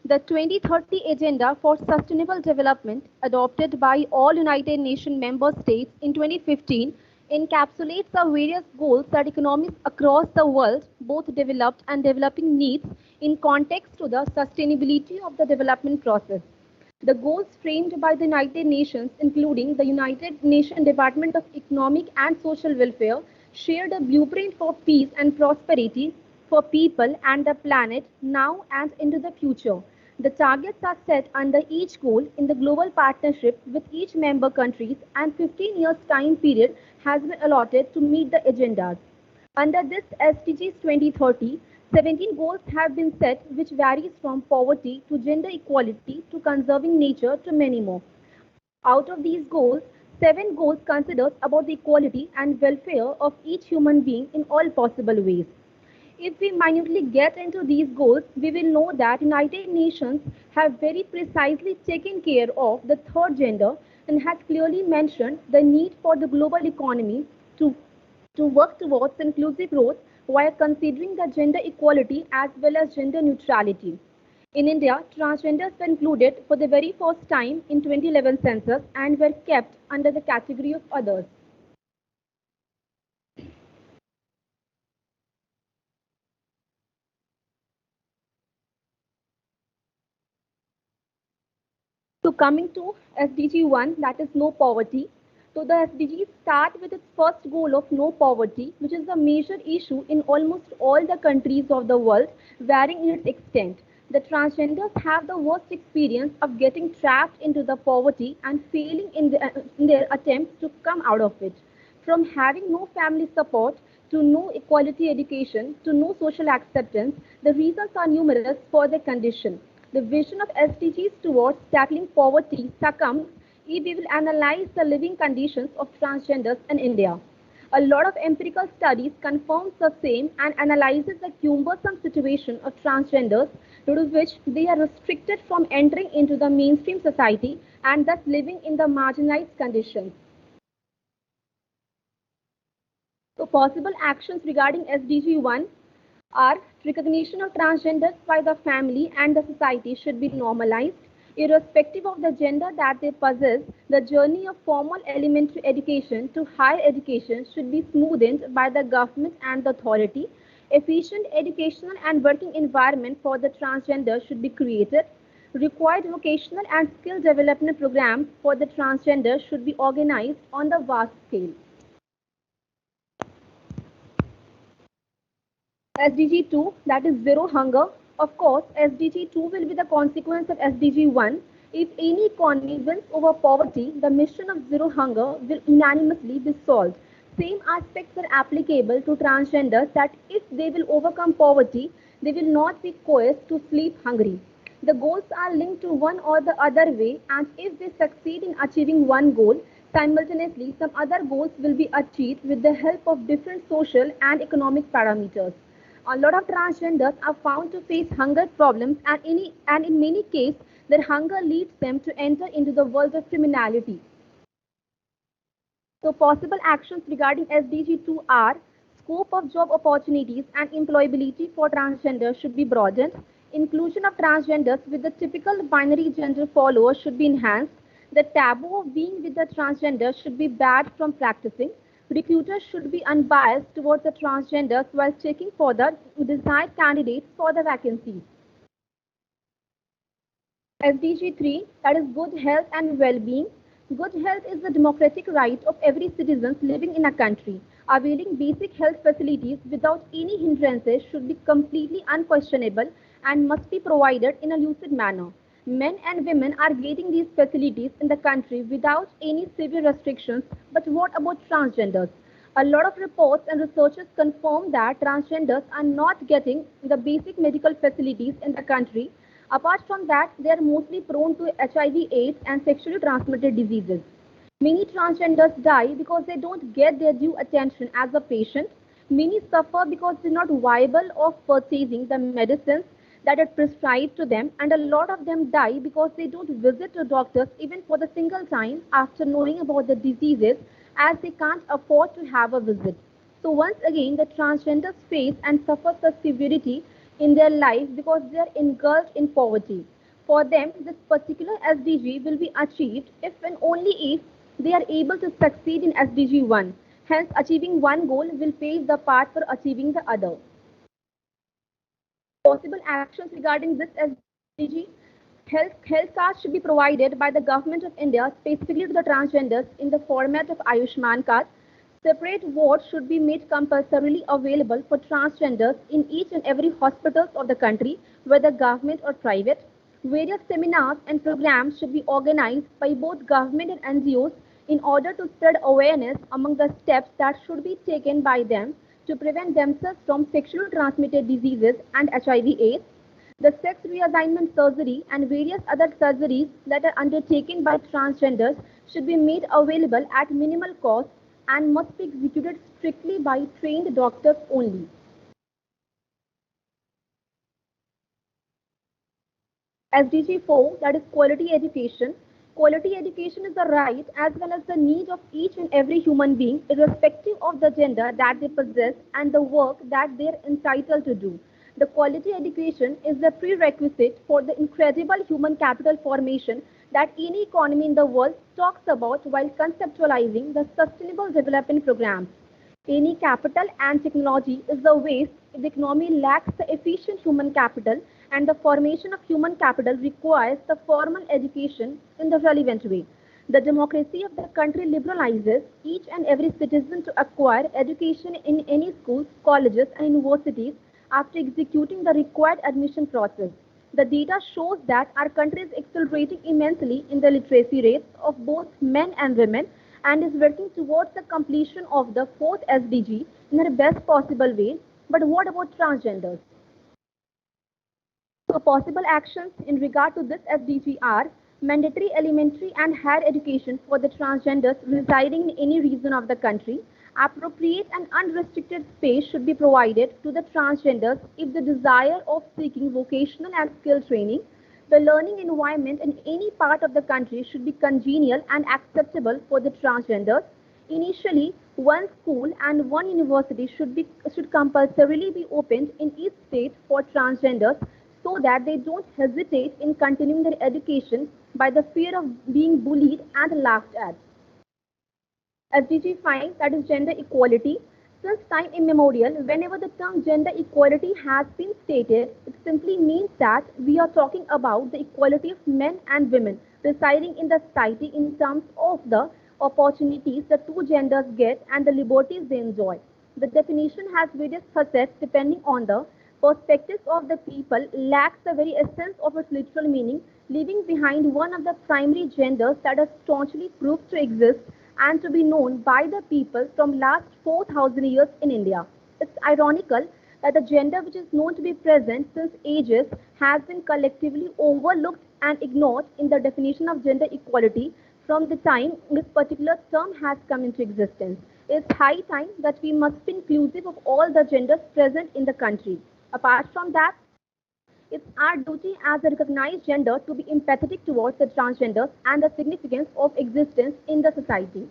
The 2030 Agenda for Sustainable Development, adopted by all United Nations member states in 2015, encapsulates the various goals that economies across the world, both developed and developing, needs in context to the sustainability of the development process. The goals framed by the United Nations, including the United Nations Department of Economic and Social Welfare, shared a blueprint for peace and prosperity for people and the planet now and into the future. The targets are set under each goal in the global partnership with each member countries, and 15 years time period has been allotted to meet the agendas. Under this SDGs 2030, 17 goals have been set which varies from poverty to gender equality to conserving nature to many more. Out of these goals, 7 goals considers about the equality and welfare of each human being in all possible ways. If we minutely get into these goals, we will know that United Nations have very precisely taken care of the third gender and has clearly mentioned the need for the global economy to work towards inclusive growth while considering the gender equality as well as gender neutrality. In India, transgenders were included for the very first time in 2011 census and were kept under the category of others. So coming to SDG 1, that is no poverty. So the SDGs start with its first goal of no poverty, which is a major issue in almost all the countries of the world, varying in its extent. The transgenders have the worst experience of getting trapped into the poverty and failing in their attempts to come out of it. From having no family support to no equality education to no social acceptance, the reasons are numerous for their condition. The vision of SDGs towards tackling poverty succumbs if we will analyze the living conditions of transgenders in India. A lot of empirical studies confirms the same and analyzes the cumbersome situation of transgenders due to which they are restricted from entering into the mainstream society and thus living in the marginalized conditions. So possible actions regarding SDG 1 are recognition of transgenders by the family and the society should be normalized. Irrespective of the gender that they possess, the journey of formal elementary education to higher education should be smoothened by the government and the authority. Efficient educational and working environment for the transgender should be created. Required vocational and skill development programs for the transgender should be organized on the vast scale. SDG 2, that is zero hunger. Of course, SDG 2 will be the consequence of SDG 1. If any economy wins over poverty, the mission of zero hunger will unanimously be solved. Same aspects are applicable to transgenders that if they will overcome poverty, they will not be coerced to sleep hungry. The goals are linked to one or the other way, and if they succeed in achieving one goal, simultaneously some other goals will be achieved with the help of different social and economic parameters. A lot of transgenders are found to face hunger problems and in many cases their hunger leads them to enter into the world of criminality. So possible actions regarding SDG 2 are scope of job opportunities and employability for transgenders should be broadened. Inclusion of transgenders with the typical binary gender followers should be enhanced. The taboo of being with the transgender should be barred from practicing. Recruiters should be unbiased towards the transgenders while checking for the desired candidates for the vacancies. SDG 3, that is good health and well-being. Good health is the democratic right of every citizen living in a country. Availing basic health facilities without any hindrances should be completely unquestionable and must be provided in a lucid manner. Men and women are getting these facilities in the country without any severe restrictions, but what about transgenders? A lot of reports and researchers confirm that transgenders are not getting the basic medical facilities in the country. Apart from that, they are mostly prone to HIV/AIDS and sexually transmitted diseases. Many transgenders die because they don't get their due attention as a patient. Many suffer because they're not viable of purchasing the medicines that are prescribed to them, and a lot of them die because they don't visit the doctors even for the single time after knowing about the diseases, as they can't afford to have a visit. So once again, the transgenders face and suffer the severity in their life because they are engulfed in poverty. For them, this particular SDG will be achieved if and only if they are able to succeed in SDG 1. Hence, achieving one goal will pave the path for achieving the other. Possible actions regarding this SDG: health cards should be provided by the government of India specifically to the transgenders in the format of Ayushman card. Separate wards should be made compulsorily available for transgenders in each and every hospitals of the country, whether government or private. Various seminars and programs should be organized by both government and NGOs in order to spread awareness among the steps that should be taken by them to prevent themselves from sexually transmitted diseases and HIV/AIDS. The sex reassignment surgery and various other surgeries that are undertaken by transgenders should be made available at minimal cost and must be executed strictly by trained doctors only. SDG 4, that is quality education. Quality education is the right as well as the need of each and every human being, irrespective of the gender that they possess and the work that they are entitled to do. The quality education is the prerequisite for the incredible human capital formation that any economy in the world talks about while conceptualizing the sustainable development programs. Any capital and technology is a waste if the economy lacks the efficient human capital, and the formation of human capital requires the formal education in the relevant way. The democracy of the country liberalizes each and every citizen to acquire education in any schools, colleges, and universities after executing the required admission process. The data shows that our country is accelerating immensely in the literacy rates of both men and women and is working towards the completion of the fourth SDG in the best possible way. But what about transgenders? So possible actions in regard to this SDG are: mandatory elementary and higher education for the transgenders residing in any region of the country. Appropriate and unrestricted space should be provided to the transgenders if the desire of seeking vocational and skill training. The learning environment in any part of the country should be congenial and acceptable for the transgenders. Initially, one school and one university should compulsorily be opened in each state for transgenders so that they don't hesitate in continuing their education by the fear of being bullied and laughed at. SDG 5, that is gender equality. Since time immemorial, whenever the term gender equality has been stated, it simply means that we are talking about the equality of men and women residing in the society in terms of the opportunities the two genders get and the liberties they enjoy. The definition has various facets depending on the perspectives of the people, lacks the very essence of its literal meaning, leaving behind one of the primary genders that are staunchly proved to exist and to be known by the people from last 4,000 years in India. It's ironical that the gender which is known to be present since ages has been collectively overlooked and ignored in the definition of gender equality from the time this particular term has come into existence. It's high time that we must be inclusive of all the genders present in the country. Apart from that, it's our duty as a recognized gender to be empathetic towards the transgenders and the significance of existence in the society.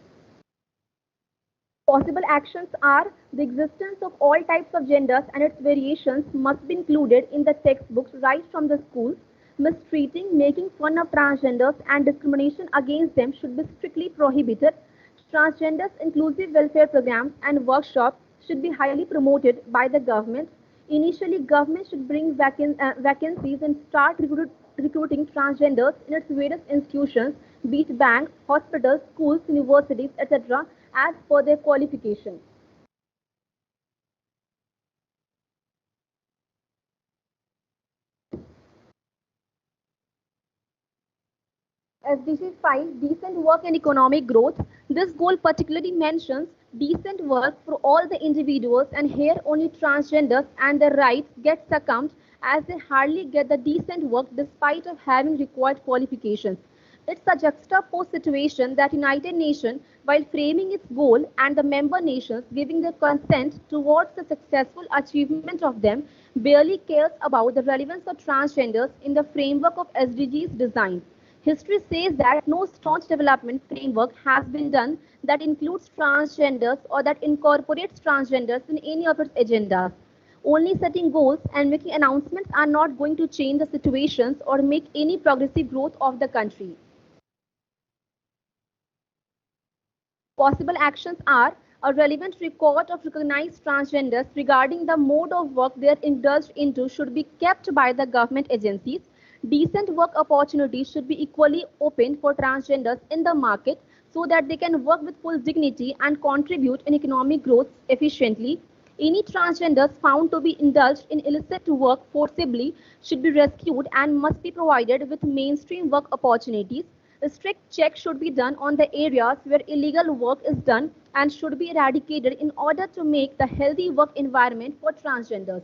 Possible actions are: the existence of all types of genders and its variations must be included in the textbooks right from the schools. Mistreating, making fun of transgenders, and discrimination against them should be strictly prohibited. Transgenders inclusive welfare programs and workshops should be highly promoted by the government. Initially, government should bring vacancies and start recruiting transgenders in its various institutions, be it banks, hospitals, schools, universities, etc., as per their qualification. SDG 5, decent work and economic growth. This goal particularly mentions decent work for all the individuals, and here only transgenders and their rights get succumbed as they hardly get the decent work despite of having required qualifications. It's a juxtaposed situation that United Nations, while framing its goal and the member nations giving their consent towards the successful achievement of them, barely cares about the relevance of transgenders in the framework of SDGs design. History says that no staunch development framework has been done that includes transgenders or that incorporates transgenders in any of its agendas. Only setting goals and making announcements are not going to change the situations or make any progressive growth of the country. Possible actions are a relevant record of recognized transgenders regarding the mode of work they are indulged into should be kept by the government agencies. Decent work opportunities should be equally open for transgenders in the market so that they can work with full dignity and contribute in economic growth efficiently. Any transgenders found to be indulged in illicit work forcibly should be rescued and must be provided with mainstream work opportunities. A strict check should be done on the areas where illegal work is done and should be eradicated in order to make the healthy work environment for transgenders.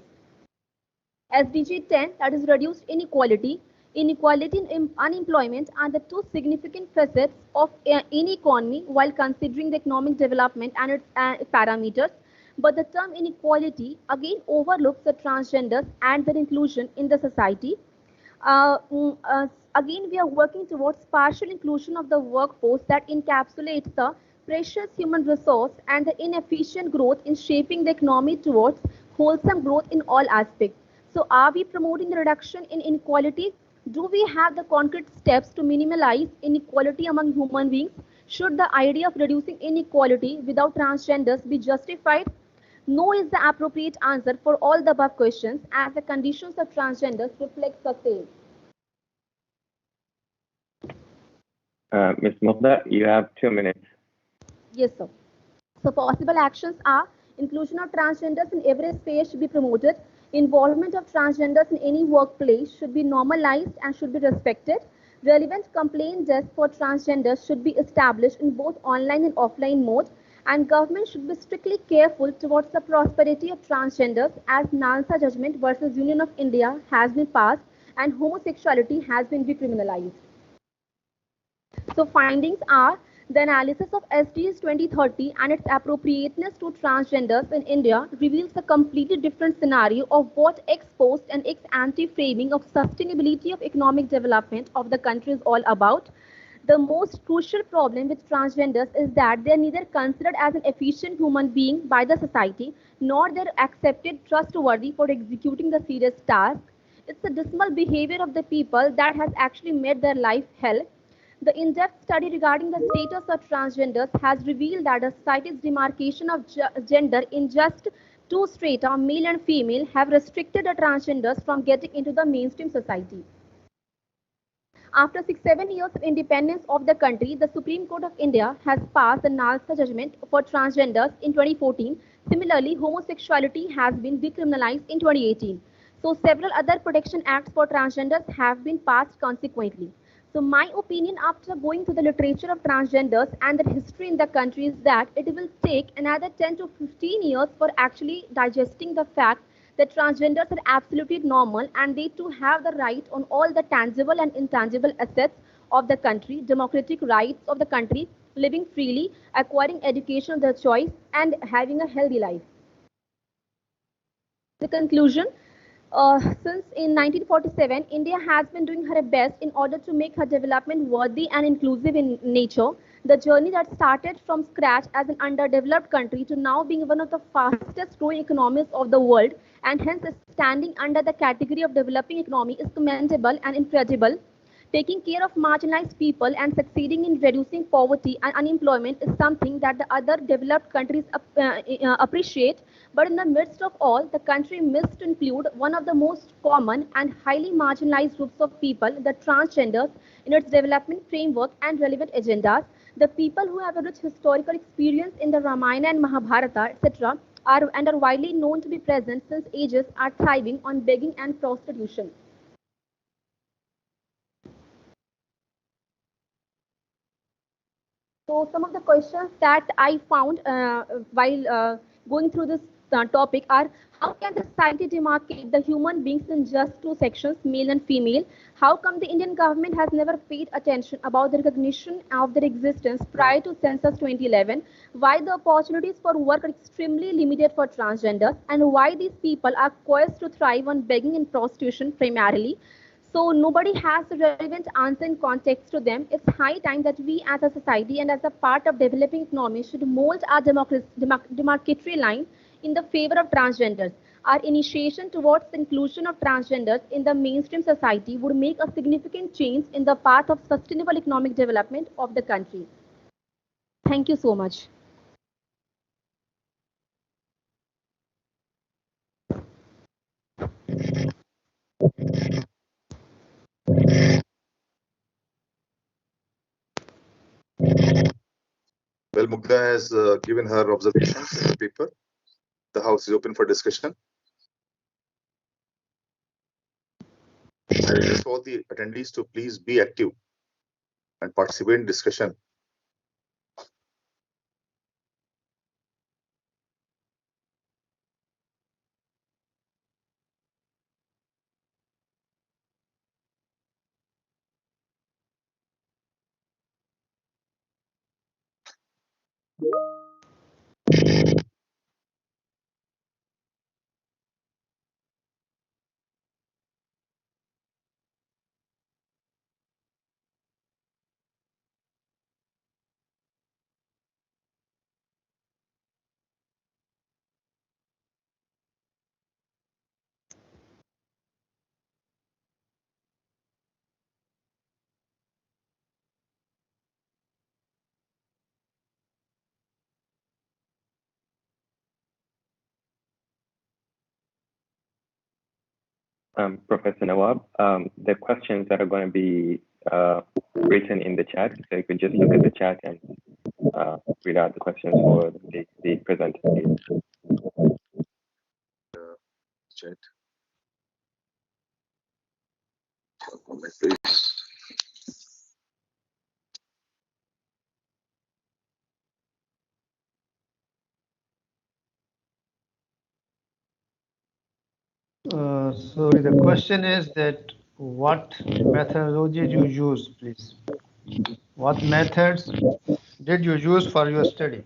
SDG 10, that is reduced inequality. Inequality and unemployment are the two significant facets of any economy while considering the economic development and its parameters. But the term inequality again overlooks the transgenders and their inclusion in the society. Uh, mm, uh, Again, we are working towards partial inclusion of the workforce that encapsulates the precious human resource and the inefficient growth in shaping the economy towards wholesome growth in all aspects. So, are we promoting the reduction in inequality? Do we have the concrete steps to minimize inequality among human beings? Should the idea of reducing inequality without transgenders be justified? No is the appropriate answer for all the above questions as the conditions of transgenders reflect the same. Ms. Murda, you have 2 minutes. Yes, sir. So possible actions are inclusion of transgenders in every space should be promoted. Involvement of transgenders in any workplace should be normalized and should be respected. Relevant complaint desk for transgenders should be established in both online and offline mode. And government should be strictly careful towards the prosperity of transgenders as Nalsa judgment versus Union of India has been passed and homosexuality has been decriminalized. So findings are the analysis of SDGs 2030 and its appropriateness to transgenders in India reveals a completely different scenario of what ex post and ex ante framing of sustainability of economic development of the country is all about. The most crucial problem with transgenders is that they are neither considered as an efficient human being by the society nor they are accepted trustworthy for executing the serious task. It's a dismal behavior of the people that has actually made their life hell. The in-depth study regarding the status of transgenders has revealed that the society's demarcation of gender in just two strata, male and female, have restricted the transgenders from getting into the mainstream society. After 6-7 years of independence of the country, the Supreme Court of India has passed the Nalsa judgment for transgenders in 2014. Similarly, homosexuality has been decriminalized in 2018. So several other protection acts for transgenders have been passed consequently. So my opinion after going through the literature of transgenders and their history in the country is that it will take another 10 to 15 years for actually digesting the fact that transgenders are absolutely normal and they too have the right on all the tangible and intangible assets of the country, democratic rights of the country, living freely, acquiring education of their choice, and having a healthy life. The conclusion, Since in 1947, India has been doing her best in order to make her development worthy and inclusive in nature. The journey that started from scratch as an underdeveloped country to now being one of the fastest growing economies of the world and hence is standing under the category of developing economy is commendable and incredible. Taking care of marginalized people and succeeding in reducing poverty and unemployment is something that the other developed countries appreciate. But in the midst of all, the country missed to include one of the most common and highly marginalized groups of people, the transgenders, in its development framework and relevant agendas. The people who have a rich historical experience in the Ramayana and Mahabharata, etc., are widely known to be present since ages are thriving on begging and prostitution. So some of the questions that I found while going through this topic are: how can the society demarcate the human beings in just two sections, male and female? How come the Indian government has never paid attention about the recognition of their existence prior to census 2011? Why the opportunities for work are extremely limited for transgenders? And why these people are poised to thrive on begging and prostitution primarily? So nobody has a relevant answer in context to them. It's high time that we as a society and as a part of developing economy should mold our demarcatory line in the favor of transgenders. Our initiation towards the inclusion of transgenders in the mainstream society would make a significant change in the path of sustainable economic development of the country. Thank you so much. Well, Mugdha has given her observations in the paper. The house is open for discussion. I request all the attendees to please be active and participate in discussion. Professor Nawab, the questions that are going to be written in the chat, so you could just look at the chat and read out the questions for the presenter. Chat. So the question is that what methodology you use, please? What methods did you use for your study?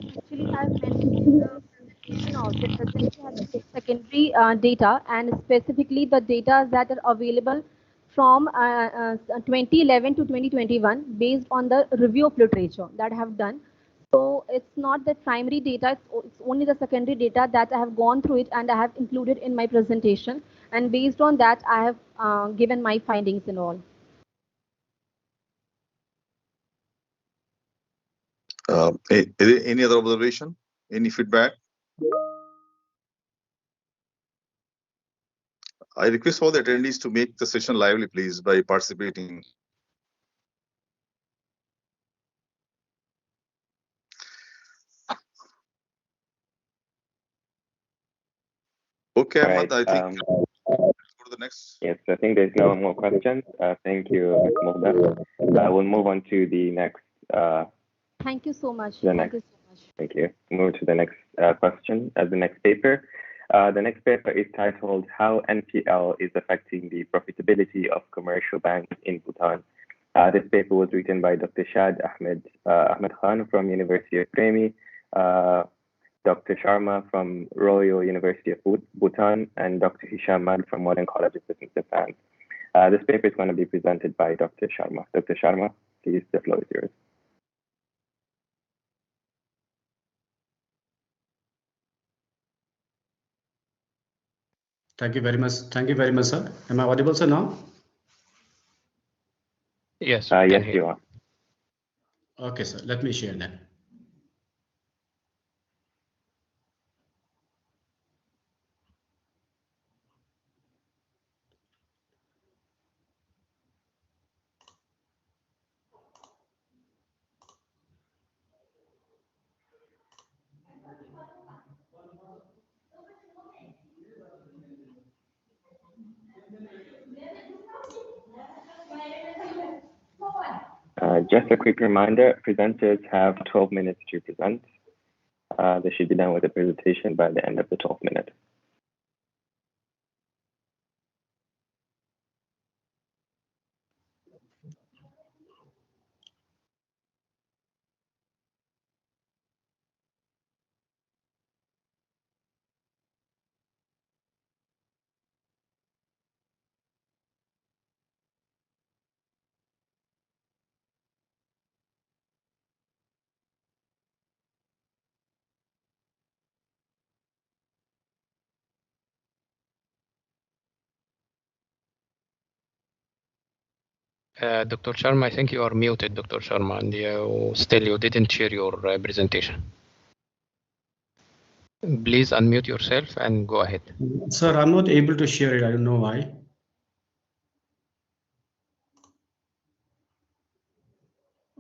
Actually, I have mentioned in the presentation also that we have used secondary data and specifically the data that are available from 2011 to 2021 based on the review of literature that I have done. So it's not the primary data, it's only the secondary data that I have gone through it and I have included in my presentation. And based on that, I have given my findings and all. Any other observation? Any feedback? I request all the attendees to make the session lively, please, by participating. Okay, All Ahmad, right, I think let's go to the next. yes, I think there's no more questions. Thank you, Ms. Mugdha. We'll move on to the next. Thank you so much. Thank you so much. Thank you. Move to the next question as the next paper. The next paper is titled How NPL is Affecting the Profitability of Commercial Banks in Bhutan. This paper was written by Dr. Shad Ahmed Khan from University of Remy. Dr. Sharma from Royal University of Bhutan, and Dr. Hisham Mag from Modern College of Business Japan. This paper is going to be presented by Dr. Sharma. Dr. Sharma, please, the floor is yours. Thank you very much. Thank you very much, sir. Am I audible, sir, now? Yes, yes, you are. Okay, sir. Let me share that. Just a quick reminder, presenters have 12 minutes to present. They should be done with the presentation by the end of the 12 minutes. Dr. Sharma, I think you are muted, Dr. Sharma, and you didn't share your presentation. Please unmute yourself and go ahead. Sir, I'm not able to share it. I don't know why.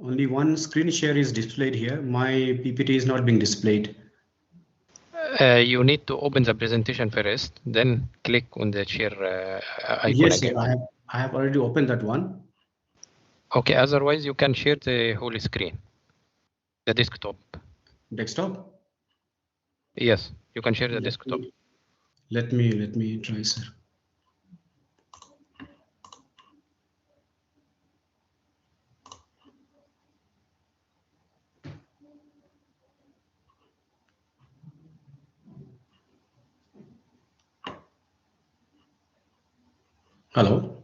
Only one screen share is displayed here. My PPT is not being displayed. You need to open the presentation first, then click on the share icon Yes, again. sir, I have already opened that one. Okay, otherwise you can share the whole screen, the desktop. Desktop? Yes, you can share the desktop. Let me try, sir. Hello?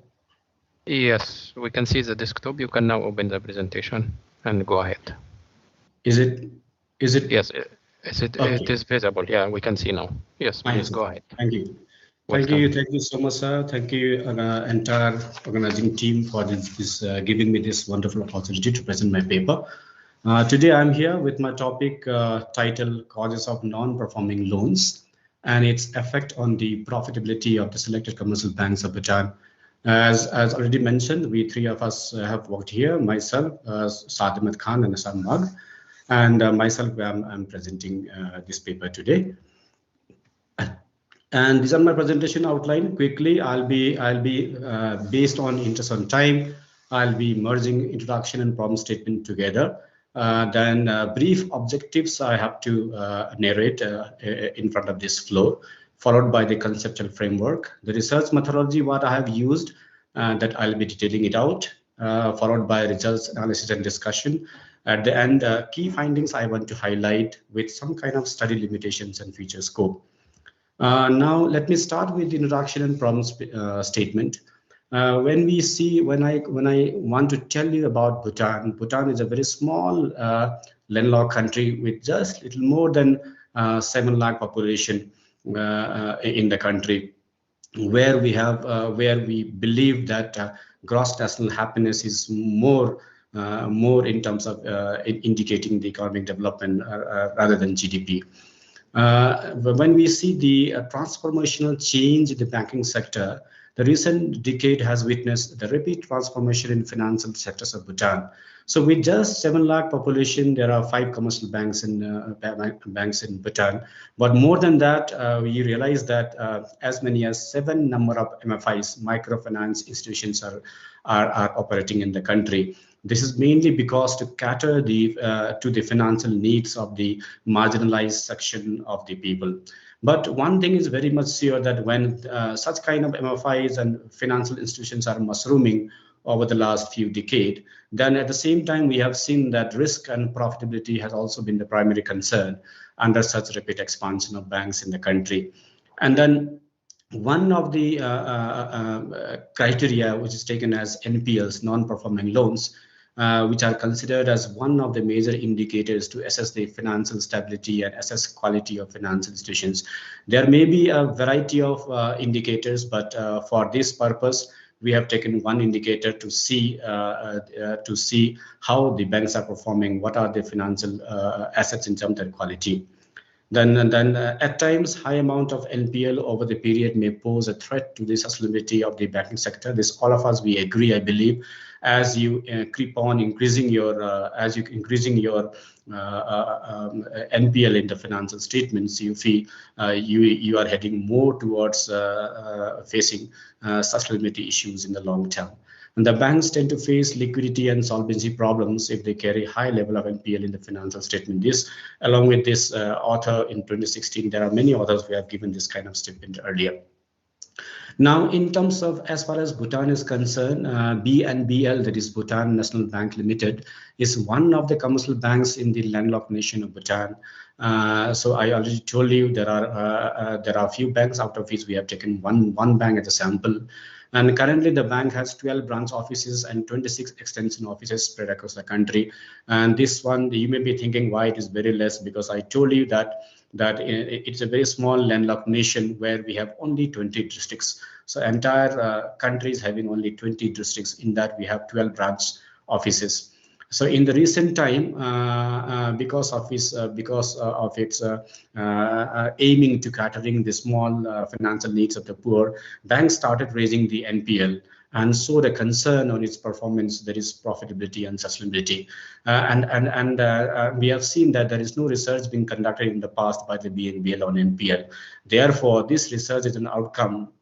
Yes, we can see the desktop. You can now open the presentation and go ahead. Is it? Yes, okay. It is visible. Yeah, we can see now. Yes, please go ahead. Thank you. Welcome. Thank you so much, sir. Thank you, entire organizing team for giving me this wonderful opportunity to present my paper. Today, I'm here with my topic title Causes of Non-Performing Loans and its effect on the profitability of the selected commercial banks of Bhutan. As already mentioned, we three of us have worked here, myself, Saad Ahmed Khan and Hassan Mag, and myself, I'm presenting this paper today. And these are my presentation outline. Quickly, I'll be based on interest on time. I'll be merging introduction and problem statement together. Then brief objectives I have to narrate in front of this floor, followed by the conceptual framework, the research methodology what I have used, that I'll be detailing it out, followed by results analysis and discussion. At the end, key findings I want to highlight with some kind of study limitations and future scope. Now, let me start with the introduction and problem statement. When I want to tell you about Bhutan, Bhutan is a very small landlocked country with just little more than 7 lakh population in the country, where we believe that gross national happiness is more in terms of indicating the economic development rather than GDP. When we see the transformational change in the banking sector, the recent decade has witnessed the rapid transformation in financial sectors of Bhutan. So with just 7 lakh population, there are 5 commercial banks in Bhutan. But more than that, we realize that as many as 7 number of MFIs, microfinance institutions, are operating in the country. This is mainly because to cater to the financial needs of the marginalized section of the people. But one thing is very much sure, that when such kind of MFIs and financial institutions are mushrooming over the last few decades, then at the same time we have seen that risk and profitability has also been the primary concern. under such rapid expansion of banks in the country. And then one of the criteria which is taken as NPLs, non-performing loans, which are considered as one of the major indicators to assess the financial stability and assess quality of financial institutions. There may be a variety of indicators, but for this purpose, we have taken one indicator to see how the banks are performing, what are the financial assets in terms of their quality. Then at times, high amount of NPL over the period may pose a threat to the sustainability of the banking sector. This, all of us, we agree, I believe. As you keep on increasing your NPL in the financial statements, you feel you are heading more towards facing sustainability issues in the long term. And the banks tend to face liquidity and solvency problems if they carry high level of NPL in the financial statement. This, along with this author in 2016, there are many others who have given this kind of statement earlier. Now, in terms of, as far as Bhutan is concerned, BNBL, that is Bhutan National Bank Limited, is one of the commercial banks in the landlocked nation of Bhutan. So I already told you there are a few banks, out of which we have taken one bank as a sample. And currently, the bank has 12 branch offices and 26 extension offices spread across the country. And this one, you may be thinking why it is very less, because I told you that it's a very small landlocked nation where we have only 20 districts. So entire country is having only 20 districts. In that, we have 12 branch offices. So in the recent time, because of its aiming to catering the small financial needs of the poor, banks started raising the NPL and showed a concern on its performance, that is profitability and sustainability. And we have seen that there is no research being conducted in the past by the BNBL on NPL. Therefore, this research is an outcome.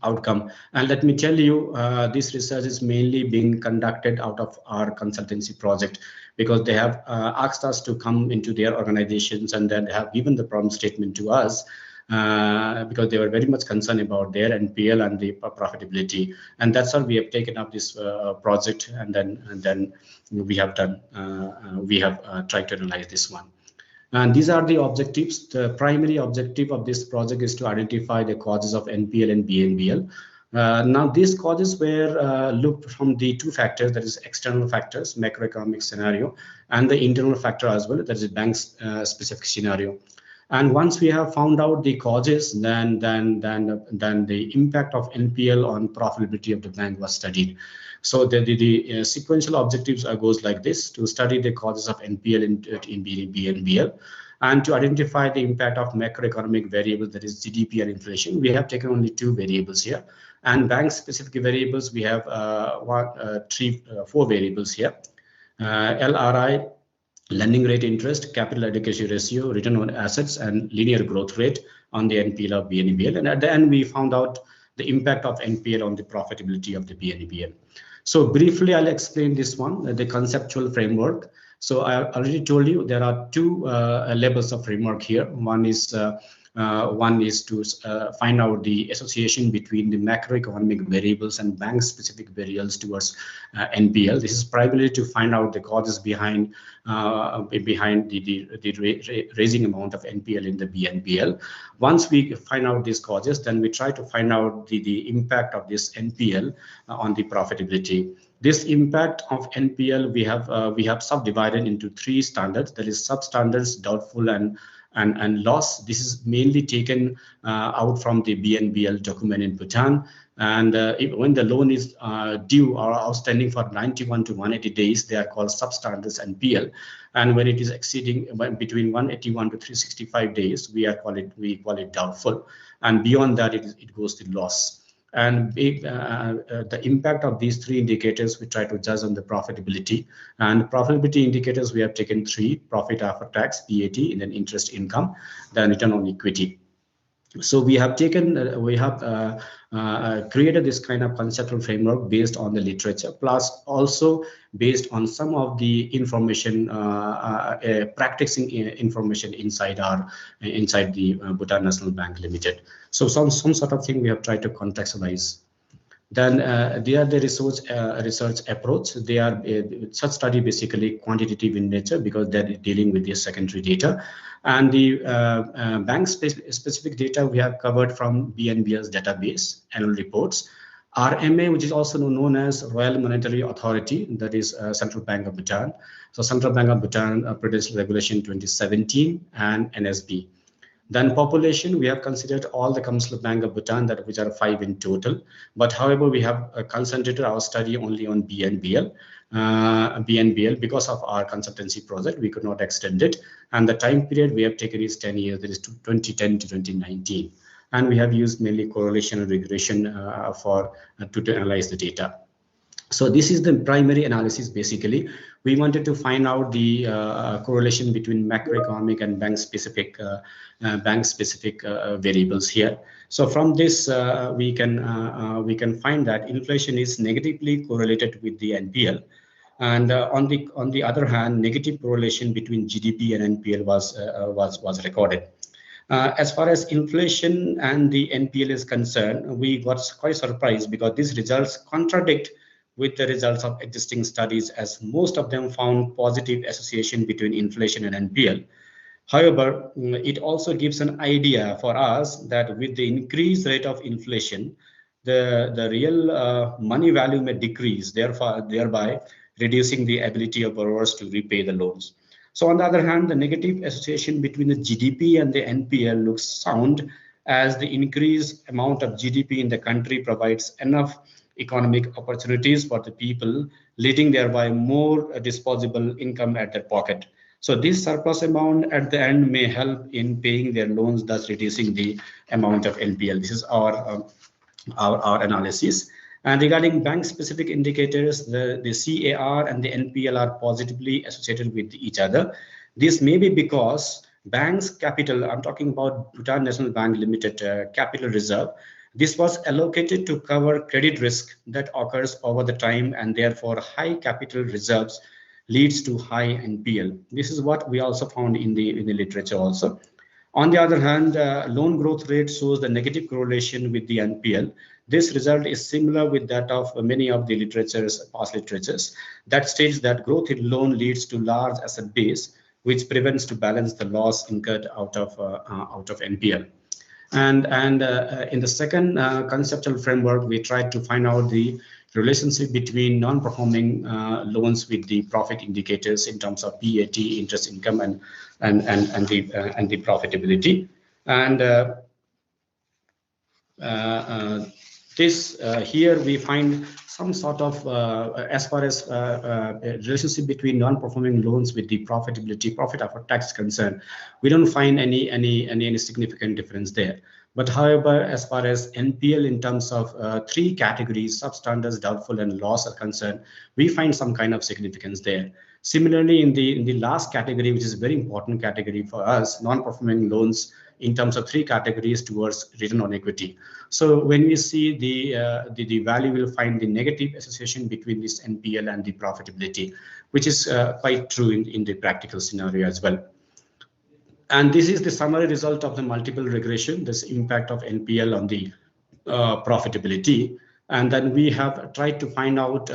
And let me tell you, this research is mainly being conducted out of our consultancy project, because they have asked us to come into their organizations, and then they have given the problem statement to us, because they were very much concerned about their NPL and the profitability. And that's how we have taken up this project, and then we have tried to analyze this one. And these are the objectives. The primary objective of this project is to identify the causes of NPL and BNBL. Now, these causes were looked from the two factors, that is external factors, macroeconomic scenario, and the internal factor as well, that is bank's specific scenario. And once we have found out the causes, then the impact of NPL on profitability of the bank was studied. So the sequential objectives goes like this: to study the causes of NPL in BNBL, and to identify the impact of macroeconomic variables, that is GDP and inflation. We have taken only two variables here, and bank-specific variables we have four variables here: LRI, lending rate interest, capital adequacy ratio, return on assets, and linear growth rate on the NPL of BNBL. And at the end, we found out the impact of NPL on the profitability of the BNBL. So briefly, I'll explain this one, the conceptual framework. So I already told you there are two levels of framework here. One is to find out the association between the macroeconomic variables and bank-specific variables towards NPL. This is primarily to find out the causes behind the raising amount of NPL in the BNPL. Once we find out these causes, then we try to find out the impact of this NPL on the profitability. This impact of NPL we have subdivided into three standards, that is substandards, doubtful, and loss. This is mainly taken out from the BNBL document in Bhutan. And when the loan is due or outstanding for 91 to 180 days, they are called substandards NPL. And when it is exceeding between 181 to 365 days, we call it doubtful. And beyond that, it goes to loss. And the impact of these three indicators we try to judge on the profitability. And profitability indicators we have taken three: profit after tax, PAT, and then interest income, then return on equity. So we have created this kind of conceptual framework based on the literature, plus also based on some of the information, practicing information inside the Bhutan National Bank Limited. So some sort of thing we have tried to contextualize. Then they are the research approach. They are such study basically quantitative in nature because they're dealing with the secondary data. And the bank specific data we have covered from BNB's database annual reports. RMA, which is also known as Royal Monetary Authority, that is Central Bank of Bhutan. So Central Bank of Bhutan produced regulation 2017 and NSB. Then population, we have considered all the Commercial Bank of Bhutan, which are 5 in total. But however, we have concentrated our study only on BNBL. BNBL, because of our consultancy project, we could not extend it. And the time period we have taken is 10 years, that is 2010 to 2019. And we have used mainly correlation and regression to analyze the data. So this is the primary analysis. Basically, we wanted to find out the correlation between macroeconomic and bank-specific variables here. So from this, we can find that inflation is negatively correlated with the NPL, and on the other hand, negative correlation between GDP and NPL was recorded. As far as inflation and the NPL is concerned, we got quite surprised because these results contradict with the results of existing studies, as most of them found positive association between inflation and NPL. However, it also gives an idea for us that with the increased rate of inflation, the real money value may decrease, thereby reducing the ability of borrowers to repay the loans. So on the other hand, the negative association between the GDP and the NPL looks sound, as the increased amount of GDP in the country provides enough economic opportunities for the people, leading thereby more disposable income at their pocket. So this surplus amount at the end may help in paying their loans, thus reducing the amount of NPL. This is our analysis. And regarding bank-specific indicators, the CAR and the NPL are positively associated with each other. This may be because bank's capital, I'm talking about Bhutan National Bank Limited capital reserve, this was allocated to cover credit risk that occurs over the time, and therefore high capital reserves leads to high NPL. This is what we also found in the literature also. On the other hand, loan growth rate shows the negative correlation with the NPL. This result is similar with that of many of the past literatures that states that growth in loan leads to large asset base, which prevents to balance the loss incurred out of NPL. And in the second conceptual framework, we tried to find out the relationship between non-performing loans with the profit indicators in terms of PAT, interest income, and the profitability. And here we find some sort of as far as relationship between non-performing loans with the profitability, profit after tax concerned, we don't find any significant difference there. But however, as far as NPL in terms of 3 categories, substandards, doubtful, and loss are concerned, we find some kind of significance there. Similarly, in the last category, which is a very important category for us, non-performing loans in terms of 3 categories towards return on equity. So when we see the value, we'll find the negative association between this NPL and the profitability, which is quite true in the practical scenario as well. And this is the summary result of the multiple regression, this impact of NPL on the profitability. And then we have tried to find out,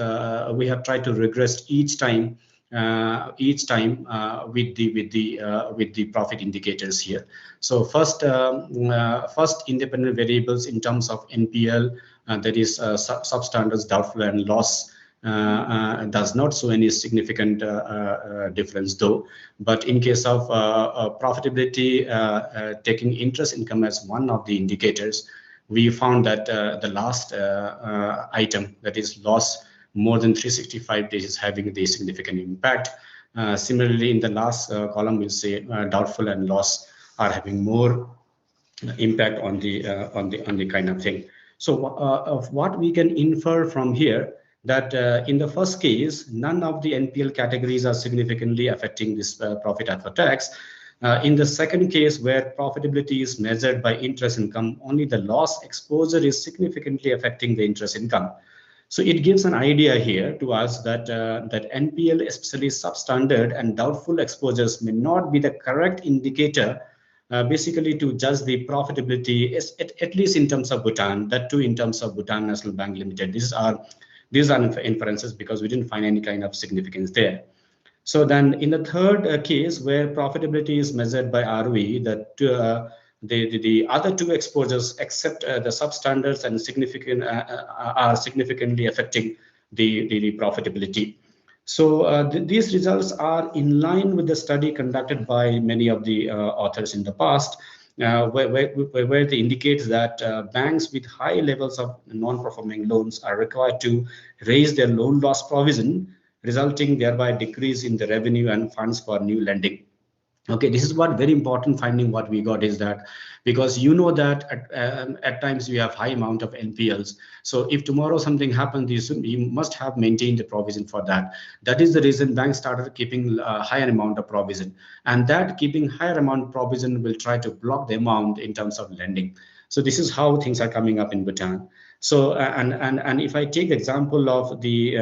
we have tried to regress each time with the profit indicators here. So first independent variables in terms of NPL, that is substandards, doubtful, and loss, does not show any significant difference though. But in case of profitability, taking interest income as one of the indicators, we found that the last item, that is loss more than 365 days, is having the significant impact. Similarly, in the last column, we'll say doubtful and loss are having more impact on the kind of thing. So of what we can infer from here, that in the first case, none of the NPL categories are significantly affecting this profit after tax. In the second case, where profitability is measured by interest income, only the loss exposure is significantly affecting the interest income. So it gives an idea here to us that NPL, especially substandard and doubtful exposures, may not be the correct indicator basically to judge the profitability, at least in terms of Bhutan, that too in terms of Bhutan National Bank Limited. These are inferences because we didn't find any kind of significance there. So then in the third case where profitability is measured by ROE, that the other two exposures except the substandards and significant are significantly affecting the profitability. So these results are in line with the study conducted by many of the authors in the past, where they indicate that banks with high levels of non-performing loans are required to raise their loan loss provision, resulting thereby decrease in the revenue and funds for new lending. Okay, this is what very important finding what we got is that, because you know that at times we have high amount of NPLs. So if tomorrow something happens, you must have maintained the provision for that. That is the reason banks started keeping a higher amount of provision, and that keeping higher amount of provision will try to block the amount in terms of lending. So this is how things are coming up in Bhutan. So and if I take the example of the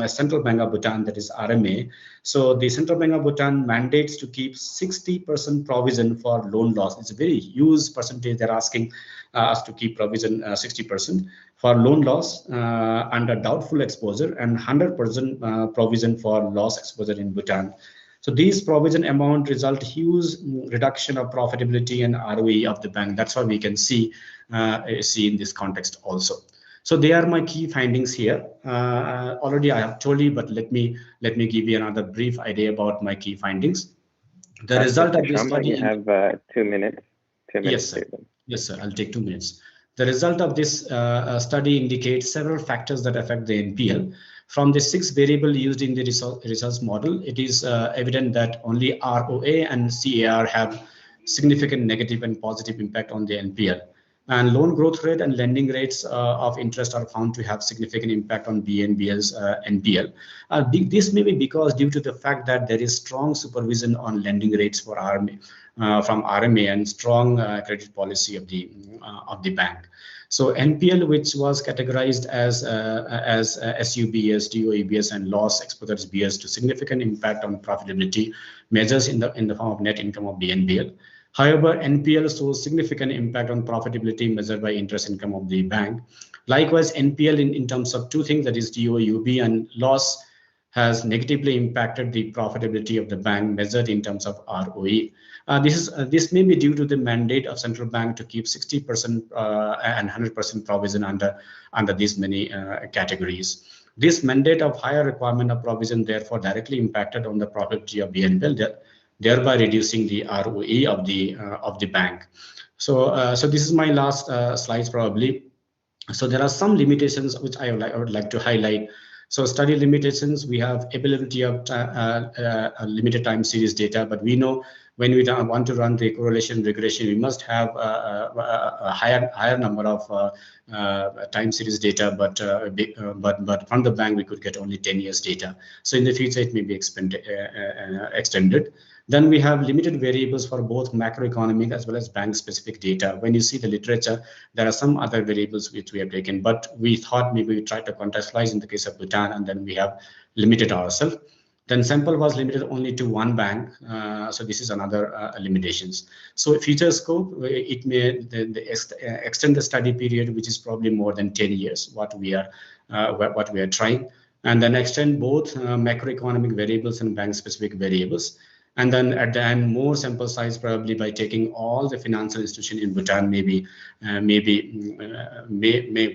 Central Bank of Bhutan, that is RMA. So the Central Bank of Bhutan mandates to keep 60% provision for loan loss. It's a very huge percentage. They're asking us to keep provision 60% for loan loss under doubtful exposure, and 100% provision for loss exposure in Bhutan. So these provision amount result huge reduction of profitability and ROE of the bank. That's what we can see in this context also. So they are my key findings here. Already I have told you, but let me give you another brief idea about my key findings. The result of this study. You have 2 minutes. 2 minutes. Yes, sir. Yes, sir. I'll take 2 minutes. The result of this study indicates several factors that affect the NPL. From the 6 variables used in the results model, it is evident that only ROA and CAR have significant negative and positive impact on the NPL. And loan growth rate and lending rates of interest are found to have significant impact on BNBL's NPL. This may be because due to the fact that there is strong supervision on lending rates for from RMA and strong credit policy of the bank. So NPL, which was categorized as SUBS, DOEBS, and loss exposures BS, to significant impact on profitability measures in the form of net income of BNBL. However, NPL shows significant impact on profitability measured by interest income of the bank. Likewise, NPL in terms of two things, that is DOUB and loss, has negatively impacted the profitability of the bank measured in terms of ROE. This may be due to the mandate of central bank to keep 60% and 100% provision under these many categories. This mandate of higher requirement of provision therefore directly impacted on the profitability of BNPL, thereby reducing the ROE of the bank. So this is my last slides probably. So there are some limitations which I would like to highlight. So study limitations, we have availability of limited time series data, but we know when we want to run the correlation regression, we must have a higher number of time series data, but from the bank we could get only 10 years data. So in the future it may be extended. Then we have limited variables for both macroeconomic as well as bank specific data. When you see the literature, there are some other variables which we have taken, but we thought maybe we try to contextualize in the case of Bhutan, and then we have limited ourselves. Then sample was limited only to one bank. So this is another limitations. So future scope, it may extend the study period, which is probably more than 10 years, what we are trying. And then extend both macroeconomic variables and bank specific variables. And then at the end, more sample size probably by taking all the financial institution in Bhutan, maybe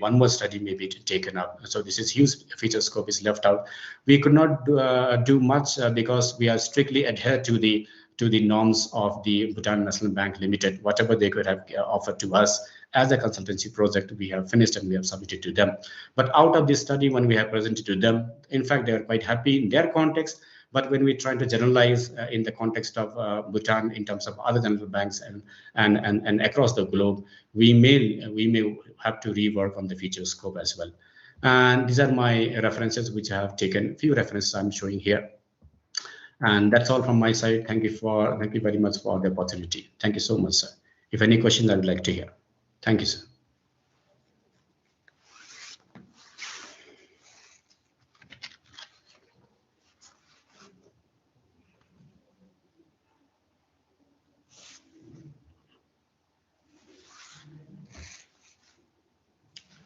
one more study may be taken up. So this is huge feature scope is left out. We could not do much because we are strictly adhere to the norms of the Bhutan National Bank Limited. Whatever they could have offered to us as a consultancy project, we have finished and we have submitted to them. But out of this study, when we have presented to them, in fact, they are quite happy in their context. But when we try to generalize in the context of Bhutan in terms of other central banks and across the globe, we may have to rework on the feature scope as well. And these are my references which I have taken. Few references I'm showing here. And that's all from my side. Thank you very much for the opportunity. Thank you so much, sir. If any questions, I would like to hear. Thank you, sir.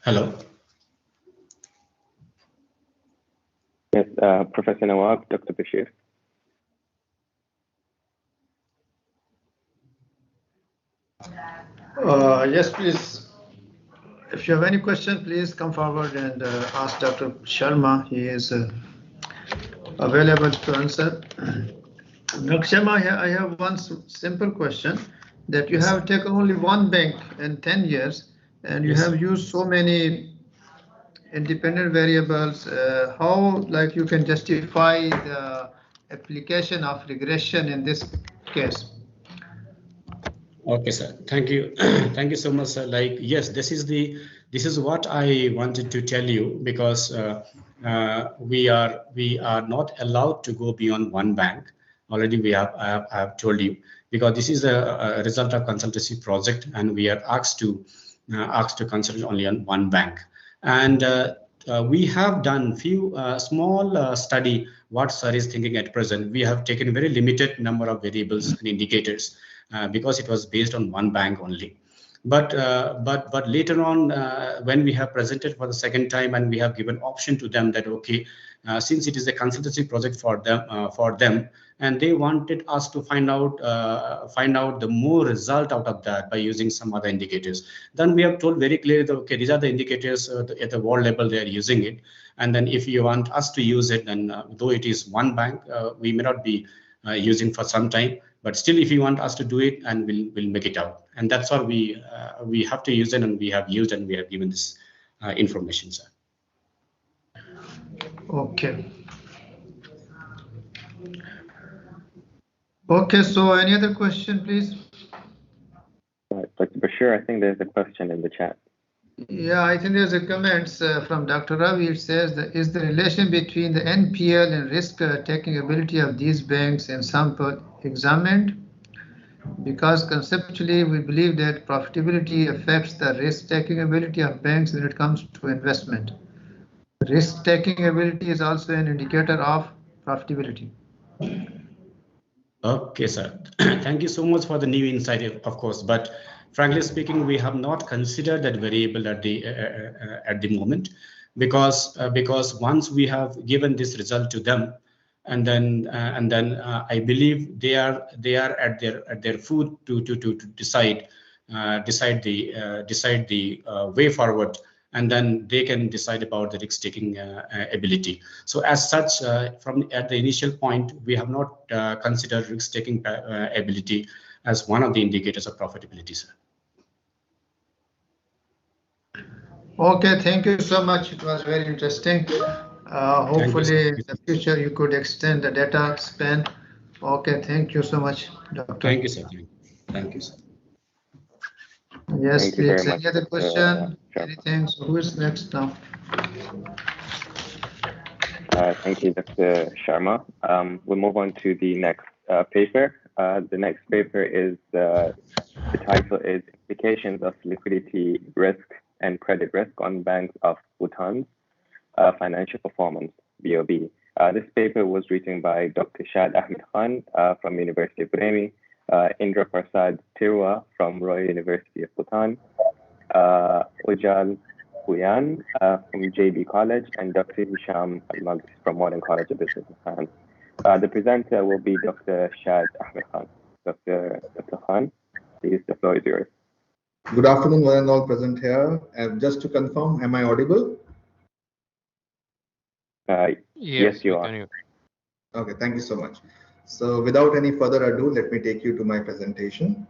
Hello. Yes, Professor Nawab, Dr. Bashir. Yes, please. If you have any question, please come forward and ask Dr. Sharma. He is available to answer. Dr. Sharma, I have one simple question, that you have taken only one bank in 10 years and you have used so many independent variables. How you can justify the application of regression in this case? Okay, sir. Thank you. Thank you so much, sir. Yes, this is what I wanted to tell you, because we are not allowed to go beyond one bank. Already I have told you, because this is a result of consultancy project, and we are asked to concentrate only on one bank. And we have done few small study what sir is thinking at present. We have taken very limited number of variables and indicators, because it was based on one bank only. But later on, when we have presented for the second time and we have given option to them that okay, since it is a consultancy project for them, and they wanted us to find out the more result out of that by using some other indicators, then we have told very clearly that okay, these are the indicators at the world level they are using it, and then if you want us to use it, then though it is one bank, we may not be using for some time, but still if you want us to do it, and we'll make it out. And that's what we have to use it, and we have used, and we have given this information, sir. Okay. Okay, so any other question, please? Dr. Bashir, I think there's a question in the chat. Yeah, I think there's a comment from Dr. Ravi. It says that is the relation between the NPL and risk-taking ability of these banks and sample examined? Because conceptually, we believe that profitability affects the risk-taking ability of banks when it comes to investment. Risk-taking ability is also an indicator of profitability. Okay, sir. Thank you so much for the new insight, of course. But frankly speaking, we have not considered that variable at the moment, because once we have given this result to them, and then I believe they are at their foot to decide the way forward, and then they can decide about the risk-taking ability. So as such, at the initial point, we have not considered risk-taking ability as one of the indicators of profitability, sir. Okay, thank you so much. It was very interesting. Hopefully in the future you could extend the data span. Okay, thank you so much, Doctor. Thank you, sir. Thank you, sir. Yes, Thank you very please. much, Any other question? Sharma. Anything? So who is next now? Thank you, Dr. Sharma. We'll move on to the next paper. The next paper is, the title is Implications of Liquidity Risk and Credit Risk on Banks of Bhutan's Financial Performance, BOB. This paper was written by Dr. Shad Ahmed Khan from University of Brahmi, Indra Prasad Tirua from Royal University of Bhutan, Ujjal Huyan from JB College, and Dr. Hisham Al-Magh from Modern College of Business and Finance. The presenter will be Dr. Shad Ahmed Khan. Dr. Khan, please, the floor is yours. Good afternoon, one and all present here. Just to confirm, am I audible? Yes, you are. Okay, thank you so much. So without any further ado, let me take you to my presentation.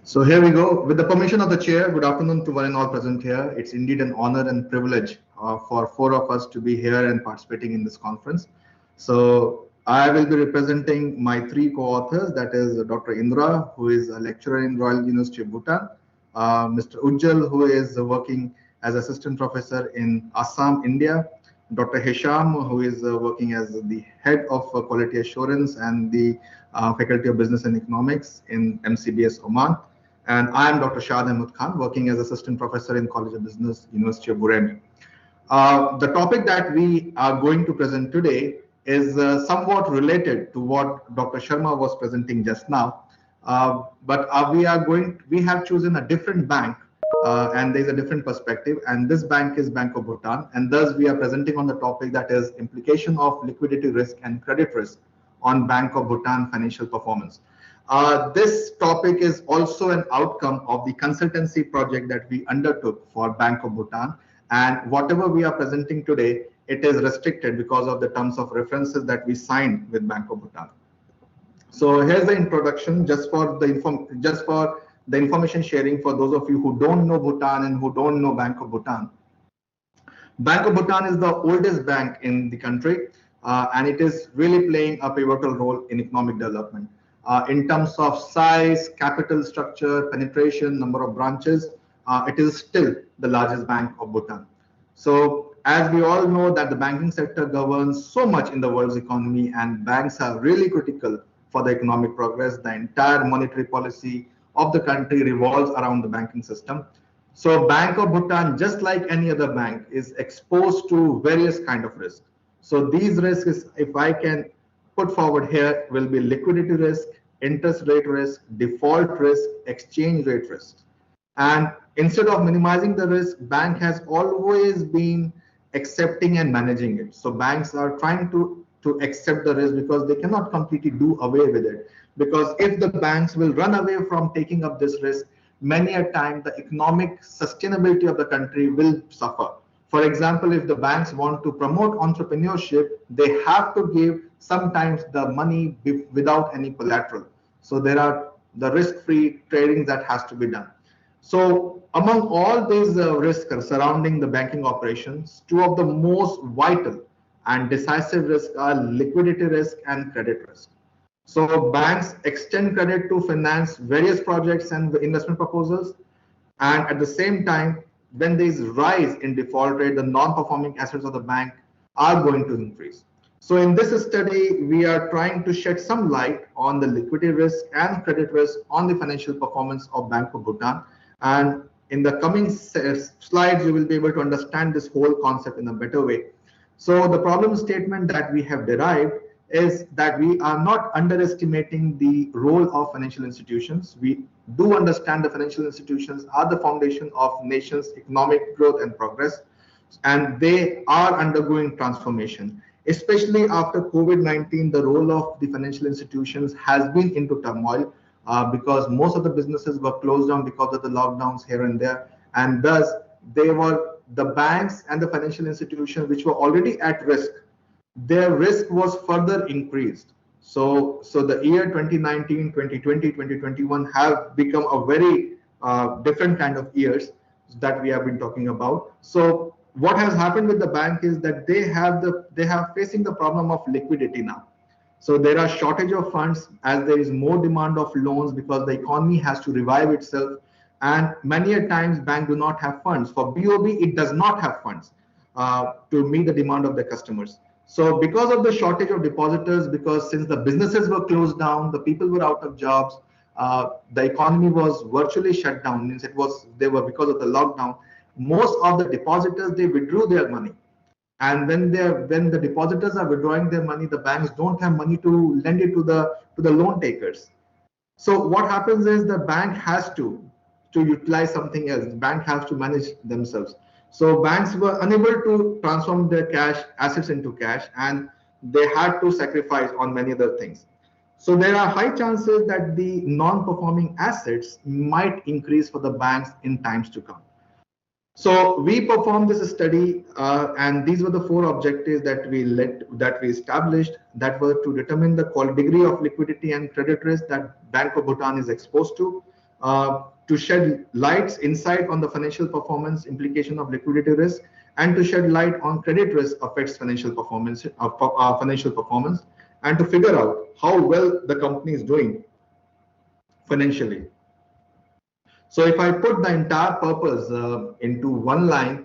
So here we go. With the permission of the chair, good afternoon to one and all present here. It's indeed an honor and privilege for four of us to be here and participating in this conference. So I will be representing my three co-authors, that is Dr. Indra, who is a lecturer in Royal University of Bhutan, Mr. Ujjal, who is working as assistant professor in Assam, India, Dr. Hisham, who is working as the head of quality assurance and the Faculty of Business and Economics in MCBS Oman. And I am Dr. Shad Ahmed Khan, working as assistant professor in College of Business, University of Burundi. The topic that we are going to present today is somewhat related to what Dr. Sharma was presenting just now. We have chosen a different bank and there's a different perspective, and this bank is Bank of Bhutan, and thus we are presenting on the topic that is implication of liquidity risk and credit risk on Bank of Bhutan financial performance. This topic is also an outcome of the consultancy project that we undertook for Bank of Bhutan, and whatever we are presenting today, it is restricted because of the terms of references that we signed with Bank of Bhutan. So here's the introduction, just for the information sharing for those of you who don't know Bhutan and who don't know Bank of Bhutan. Bank of Bhutan is the oldest bank in the country, and it is really playing a pivotal role in economic development. In terms of size, capital structure, penetration, number of branches, it is still the largest bank of Bhutan. So as we all know that the banking sector governs so much in the world's economy, and banks are really critical for the economic progress. The entire monetary policy of the country revolves around the banking system. So Bank of Bhutan, just like any other bank, is exposed to various kind of risks. So these risks, if I can put forward here, will be liquidity risk, interest rate risk, default risk, exchange rate risk. And instead of minimizing the risk, bank has always been accepting and managing it. So banks are trying to accept the risk because they cannot completely do away with it. Because if the banks will run away from taking up this risk, many a time the economic sustainability of the country will suffer. For example, if the banks want to promote entrepreneurship, they have to give sometimes the money without any collateral. So there are the risk-free trading that has to be done. So among all these risks surrounding the banking operations, two of the most vital and decisive risks are liquidity risk and credit risk. So banks extend credit to finance various projects and investment proposals, and at the same time, when there is rise in default rate, the non-performing assets of the bank are going to increase. So in this study, we are trying to shed some light on the liquidity risk and credit risk on the financial performance of Bank of Bhutan. And in the coming slides, you will be able to understand this whole concept in a better way. So the problem statement that we have derived is that we are not underestimating the role of financial institutions. We do understand the financial institutions are the foundation of nation's economic growth and progress, and they are undergoing transformation. Especially after COVID-19, the role of the financial institutions has been into turmoil because most of the businesses were closed down because of the lockdowns here and there, and thus the banks and the financial institutions which were already at risk, their risk was further increased. So the year 2019, 2020, 2021 have become a very different kind of years that we have been talking about. So what has happened with the bank is that they have facing the problem of liquidity now. So there are shortage of funds as there is more demand of loans because the economy has to revive itself, and many a times bank do not have funds. For BOB, it does not have funds to meet the demand of the customers. So because of the shortage of depositors, because since the businesses were closed down, the people were out of jobs, the economy was virtually shut down, means they were because of the lockdown, most of the depositors, they withdrew their money. And when the depositors are withdrawing their money, the banks don't have money to lend it to the loan takers. So what happens is the bank has to utilize something else. The bank has to manage themselves. So banks were unable to transform their cash assets into cash, and they had to sacrifice on many other things. So there are high chances that the non-performing assets might increase for the banks in times to come. So we performed this study, and these were the four objectives that we established, that were to determine the degree of liquidity and credit risk that Bank of Bhutan is exposed to shed insight on the financial performance implication of liquidity risk, and to shed light on credit risk affects financial performance, and to figure out how well the company is doing financially. So if I put the entire purpose into one line,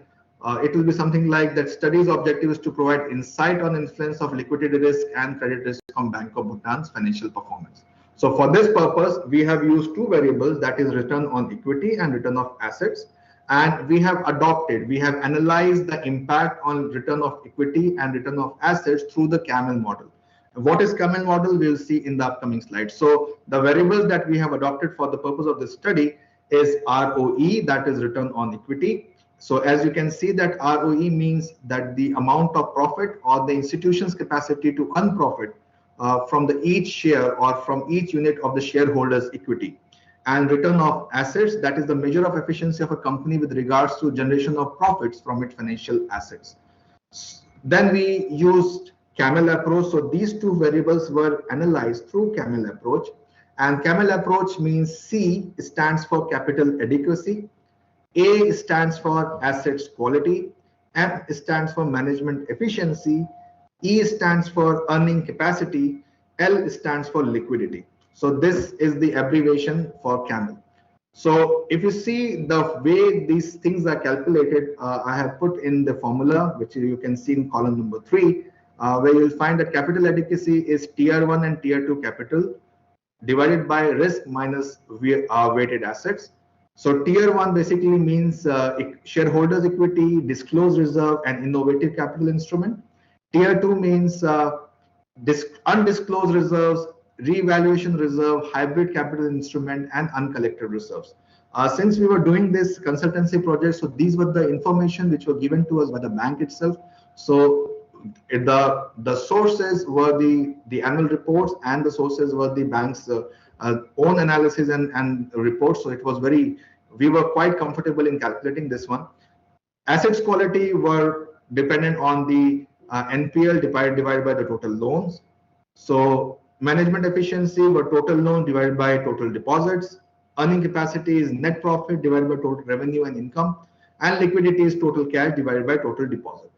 it will be something like that. Study's objective is to provide insight on influence of liquidity risk and credit risk on Bank of Bhutan's financial performance. So for this purpose, we have used two variables, that is return on equity and return of assets. And we have analyzed the impact on return of equity and return of assets through the camel model. What is camel model? We'll see in the upcoming slides. So the variables that we have adopted for the purpose of this study is ROE, that is return on equity. So as you can see, that ROE means that the amount of profit or the institution's capacity to earn profit from each share or from each unit of the shareholders' equity. And return of assets, that is the measure of efficiency of a company with regards to generation of profits from its financial assets. Then we used camel approach. So these two variables were analyzed through camel approach. And camel approach means C stands for capital adequacy, A stands for assets quality, M stands for management efficiency, E stands for earning capacity, L stands for liquidity. So this is the abbreviation for camel. So if you see the way these things are calculated, I have put in the formula, which you can see in column number 3, where you'll find that capital adequacy is tier 1 and tier 2 capital divided by risk minus weighted assets. So tier 1 basically means shareholders equity, disclosed reserve, and innovative capital instrument. Tier 2 means undisclosed reserves, revaluation reserve, hybrid capital instrument, and uncollected reserves. Since we were doing this consultancy project, so these were the information which were given to us by the bank itself. So the sources were the annual reports, and the sources were the bank's own analysis and reports. So it was we were quite comfortable in calculating this one. Assets quality were dependent on the NPL divided by the total loans. So management efficiency were total loan divided by total deposits. Earning capacity is net profit divided by total revenue and income. And liquidity is total cash divided by total deposit.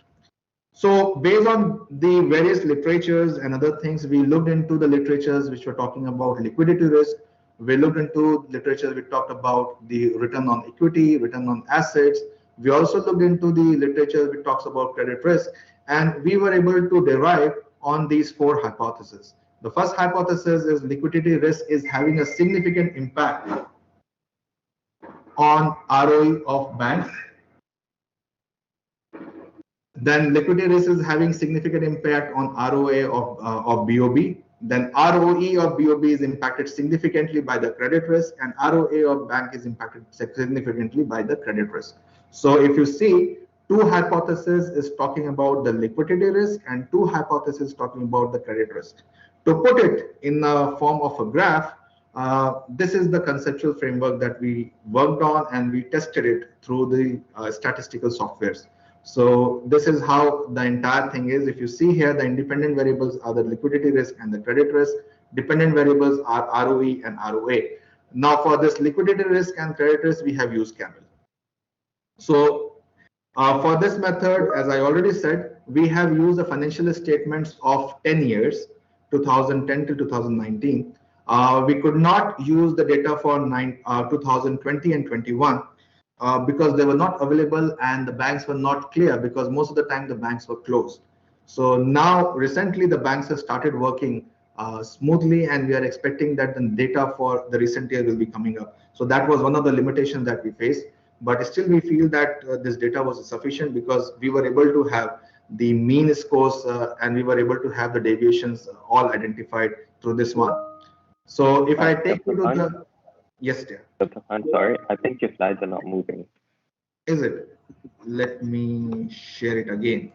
So based on the various literatures and other things, we looked into the literatures which were talking about liquidity risk. We looked into literature, we talked about the return on equity, return on assets. We also looked into the literature which talks about credit risk, and we were able to derive on these 4 hypotheses. The first hypothesis is liquidity risk is having a significant impact on ROE of banks. Then liquidity risk is having significant impact on ROA of BOB. Then ROE of BOB is impacted significantly by the credit risk, and ROA of bank is impacted significantly by the credit risk. So if you see, 2 hypotheses is talking about the liquidity risk and 2 hypotheses talking about the credit risk. To put it in the form of a graph, this is the conceptual framework that we worked on, and we tested it through the statistical softwares. So this is how the entire thing is. If you see here, the independent variables are the liquidity risk and the credit risk. Dependent variables are ROE and ROA. Now for this liquidity risk and credit risk, we have used camel. So for this method, as I already said, we have used the financial statements of 10 years, 2010 to 2019. We could not use the data for 2020 and 21. Because they were not available and the banks were not clear, because most of the time the banks were closed. So now recently the banks have started working smoothly, and we are expecting that the data for the recent year will be coming up. So that was one of the limitations that we faced, but still we feel that this data was sufficient, because we were able to have the mean scores and we were able to have the deviations all identified through this one. So if I take you to the yes, dear. I'm sorry, I think your slides are not moving. Is it? Let me share it again.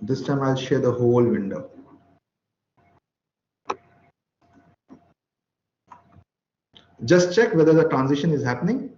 This time I'll share the whole window. Just check whether the transition is happening.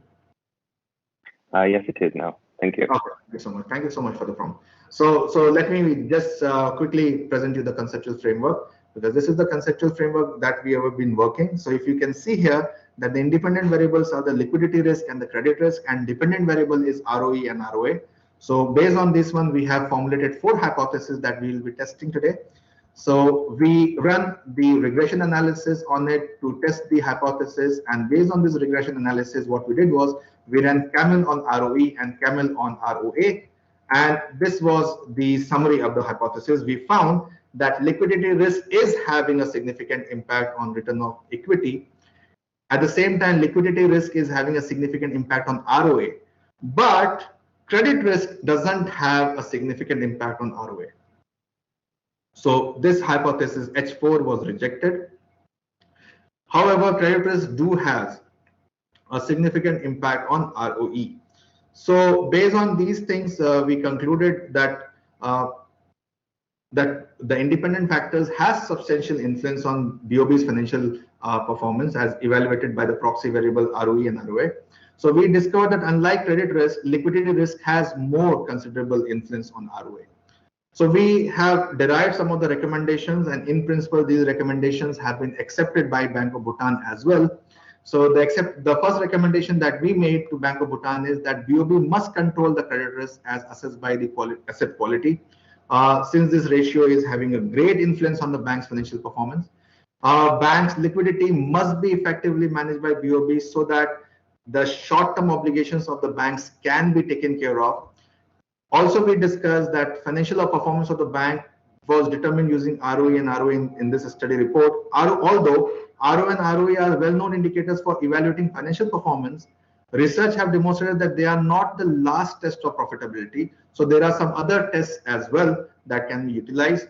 Yes, it is now. Thank you. Okay, thank you so much. Thank you so much for the prompt. So let me just quickly present you the conceptual framework, because this is the conceptual framework that we have been working. So if you can see here that the independent variables are the liquidity risk and the credit risk, and dependent variable is ROE and ROA. So based on this one, we have formulated 4 hypotheses that we will be testing today. So we run the regression analysis on it to test the hypothesis, and based on this regression analysis, what we did was we ran camel on ROE and camel on ROA, and this was the summary of the hypothesis. We found that liquidity risk is having a significant impact on return of equity. At the same time, liquidity risk is having a significant impact on ROA, but credit risk doesn't have a significant impact on ROA. So this hypothesis H4 was rejected. However, credit risk do has a significant impact on ROE. So based on these things, we concluded that that the independent factors has substantial influence on BOB's financial performance as evaluated by the proxy variable ROE and ROA. So we discovered that unlike credit risk, liquidity risk has more considerable influence on ROA. So we have derived some of the recommendations, and in principle, these recommendations have been accepted by Bank of Bhutan as well. So the first recommendation that we made to Bank of Bhutan is that BOB must control the credit risk as assessed by the asset quality, since this ratio is having a great influence on the bank's financial performance. Bank's liquidity must be effectively managed by BOB so that the short-term obligations of the banks can be taken care of. Also, we discussed that financial performance of the bank was determined using ROE and ROE in this study report. Although ROE and ROE are well-known indicators for evaluating financial performance, research have demonstrated that they are not the last test of profitability. So there are some other tests as well that can be utilized.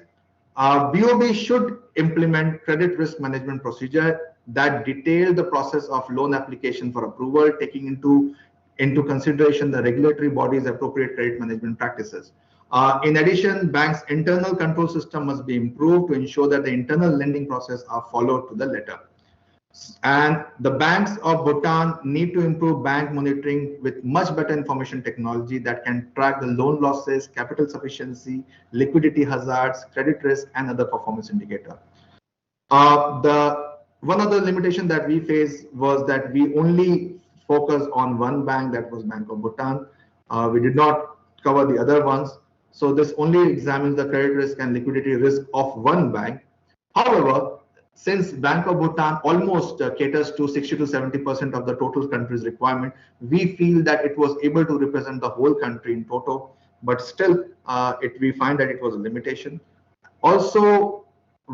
BOB should implement credit risk management procedure that detail the process of loan application for approval, taking into consideration the regulatory body's appropriate credit management practices. In addition, banks' internal control system must be improved to ensure that the internal lending process are followed to the letter. And the banks of Bhutan need to improve bank monitoring with much better information technology that can track the loan losses, capital sufficiency, liquidity hazards, credit risk, and other performance indicator. One other limitation that we faced was that we only focus on one bank, that was Bank of Bhutan. We did not cover the other ones. So this only examines the credit risk and liquidity risk of one bank. However, since Bank of Bhutan almost caters to 60 to 70% of the total country's requirement, we feel that it was able to represent the whole country in total, but still we find that it was a limitation. Also,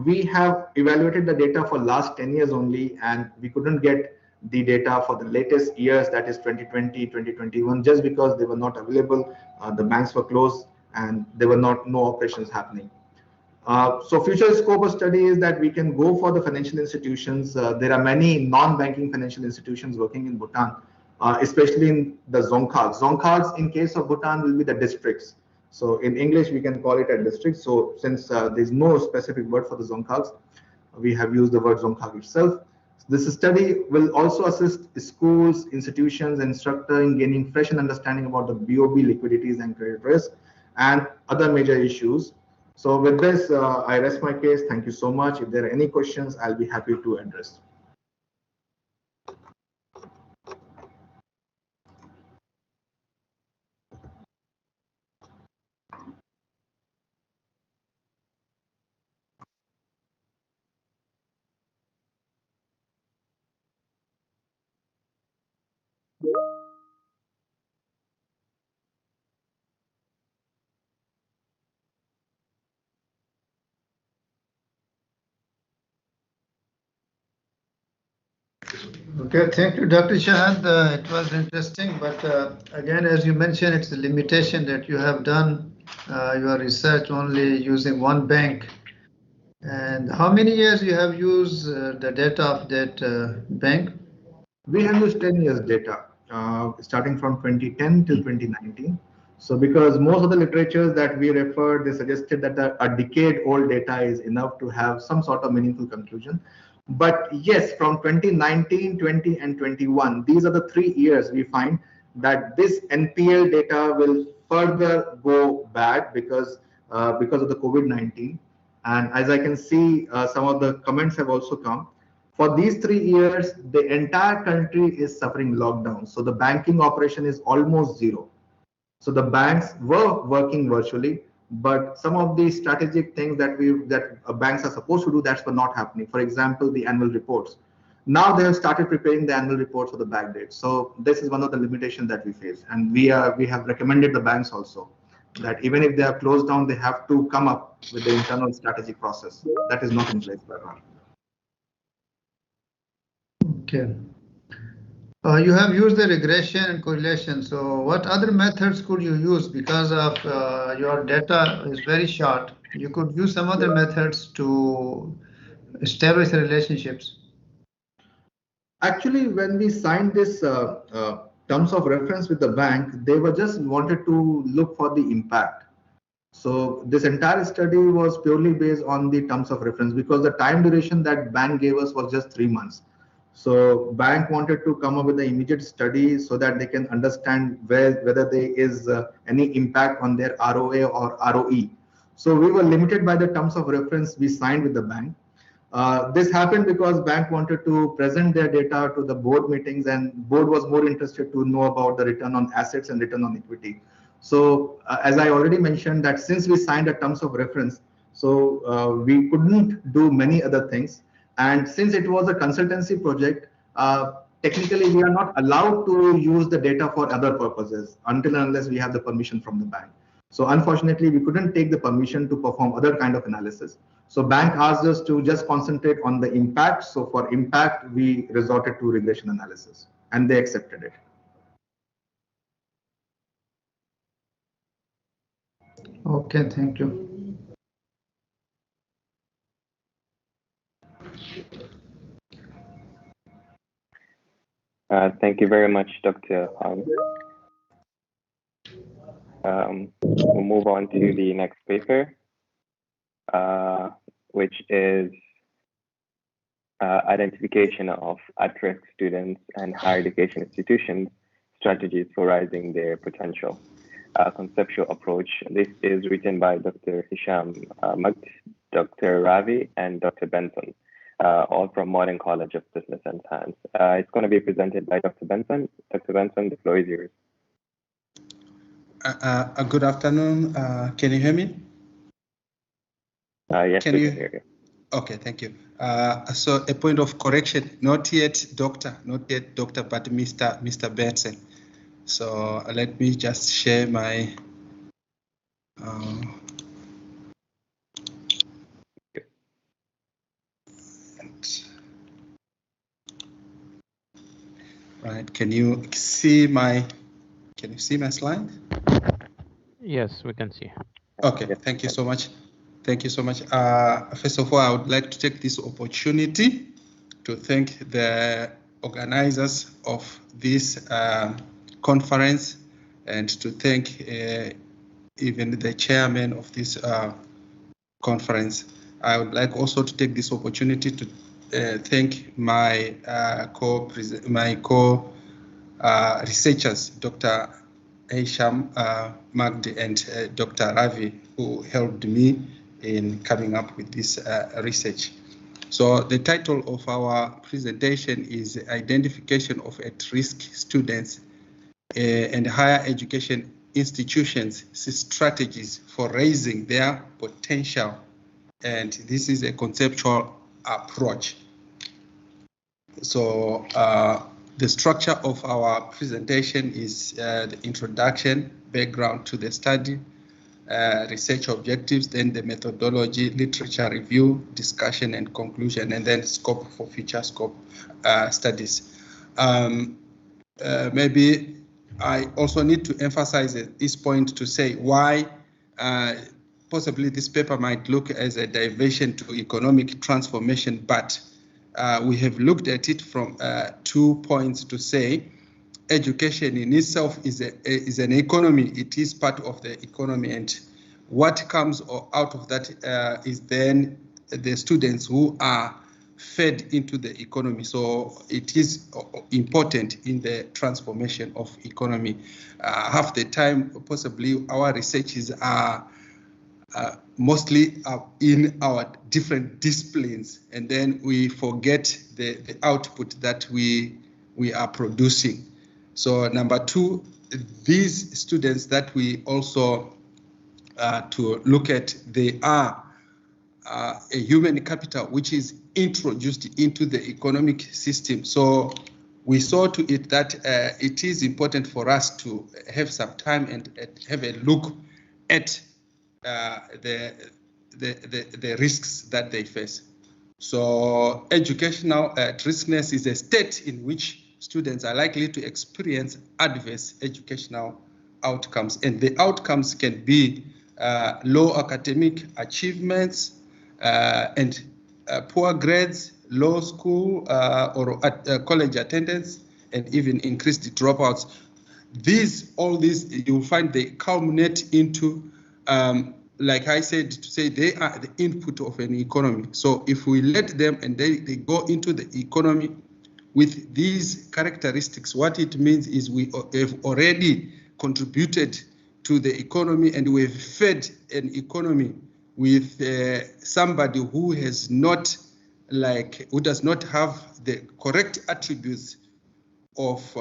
we have evaluated the data for last 10 years only, and we couldn't get the data for the latest years, that is 2020, 2021, just because they were not available. The banks were closed and there were no operations happening. So future scope of study is that we can go for the financial institutions. There are many non-banking financial institutions working in Bhutan, especially in the Dzongkhags. Dzongkhags in case of Bhutan will be the districts. So in English, we can call it a district. So since there's no specific word for the Dzongkhags, we have used the word Dzongkhag itself. This study will also assist schools, institutions, and instructors in gaining fresh understanding about the BOB liquidities and credit risk and other major issues. So with this, I rest my case. Thank you so much. If there are any questions, I'll be happy to address. Okay, thank you, Dr. Shahad. It was interesting, but again, as you mentioned, it's a limitation that you have done your research only using one bank. And how many years you have used the data of that bank? We have used 10 years data, starting from 2010 till 2019. So because most of the literatures that we referred, they suggested that a decade-old data is enough to have some sort of meaningful conclusion. But yes, from 2019, 20, and 21, these are the 3 years we find that this NPL data will further go bad because of the COVID-19. And as I can see, some of the comments have also come. For these 3 years, the entire country is suffering lockdown. So the banking operation is almost zero. So the banks were working virtually, but some of the strategic things that banks are supposed to do, that's not happening. For example, the annual reports. Now they have started preparing the annual reports for the back date. So this is one of the limitations that we face, and we have recommended the banks also that even if they are closed down, they have to come up with the internal strategy process. That is not in place right now. Okay. You have used the regression and correlation. So what other methods could you use? Because of your data is very short, you could use some other methods to establish the relationships. Actually, when we signed this terms of reference with the bank, they were just wanted to look for the impact. So this entire study was purely based on the terms of reference because the time duration that bank gave us was just 3 months. So bank wanted to come up with an immediate study so that they can understand whether there is any impact on their ROA or ROE. So we were limited by the terms of reference we signed with the bank. This happened because bank wanted to present their data to the board meetings, and board was more interested to know about the return on assets and return on equity. So as I already mentioned that since we signed a terms of reference, so we couldn't do many other things. And since it was a consultancy project, technically we are not allowed to use the data for other purposes until and unless we have the permission from the bank. So unfortunately, we couldn't take the permission to perform other kind of analysis. So bank asked us to just concentrate on the impact. So for impact, we resorted to regression analysis, and they accepted it. Okay, thank you. Thank you very much, Dr. Hong. We'll move on to the next paper, which is identification of at-risk students and higher education institutions, strategies for rising their potential. Conceptual approach. This is written by Dr. Hisham Magd, Dr. Ravi, and Dr. Benson, all from Modern College of Business and Science. It's going to be presented by Dr. Benson. Dr. Benson, the floor is yours. Good afternoon. Can you hear me? Yes, we can hear you. Okay, thank you. So a point of correction, not yet doctor, but Mr. Benson. So let me just share my right. Can you see my slide? Yes, we can see. Okay, thank you so much. Thank you so much. First of all, I would like to take this opportunity to thank the organizers of this conference and to thank even the chairman of this conference. I would like also to take this opportunity to thank my co-researchers, Dr. Hisham Magdi and Dr. Ravi, who helped me in coming up with this research. So the title of our presentation is Identification of at-risk students and higher education institutions, strategies for raising their potential. And this is a conceptual approach. So the structure of our presentation is the introduction, background to the study, research objectives, then the methodology, literature review, discussion and conclusion, and then scope for future scope studies. Maybe I also need to emphasize at this point to say why possibly this paper might look as a diversion to economic transformation, but we have looked at it from 2 points to say education in itself is an economy. It is part of the economy, and what comes out of that is then the students who are fed into the economy. So it is important in the transformation of economy. Half the time, possibly our researches are mostly in our different disciplines, and then we forget the output that we are producing. So number two, these students that we also to look at, they are a human capital which is introduced into the economic system. So we saw to it that it is important for us to have some time and have a look at the risks that they face. So educational at-riskness is a state in which students are likely to experience adverse educational outcomes, and the outcomes can be low academic achievements and poor grades, low school or college attendance, and even increased dropouts. All these, you'll find they culminate into, like I said, to say they are the input of an economy. So if we let them and they go into the economy with these characteristics, what it means is we have already contributed to the economy, and we've fed an economy with somebody who has not, who does not have the correct attributes of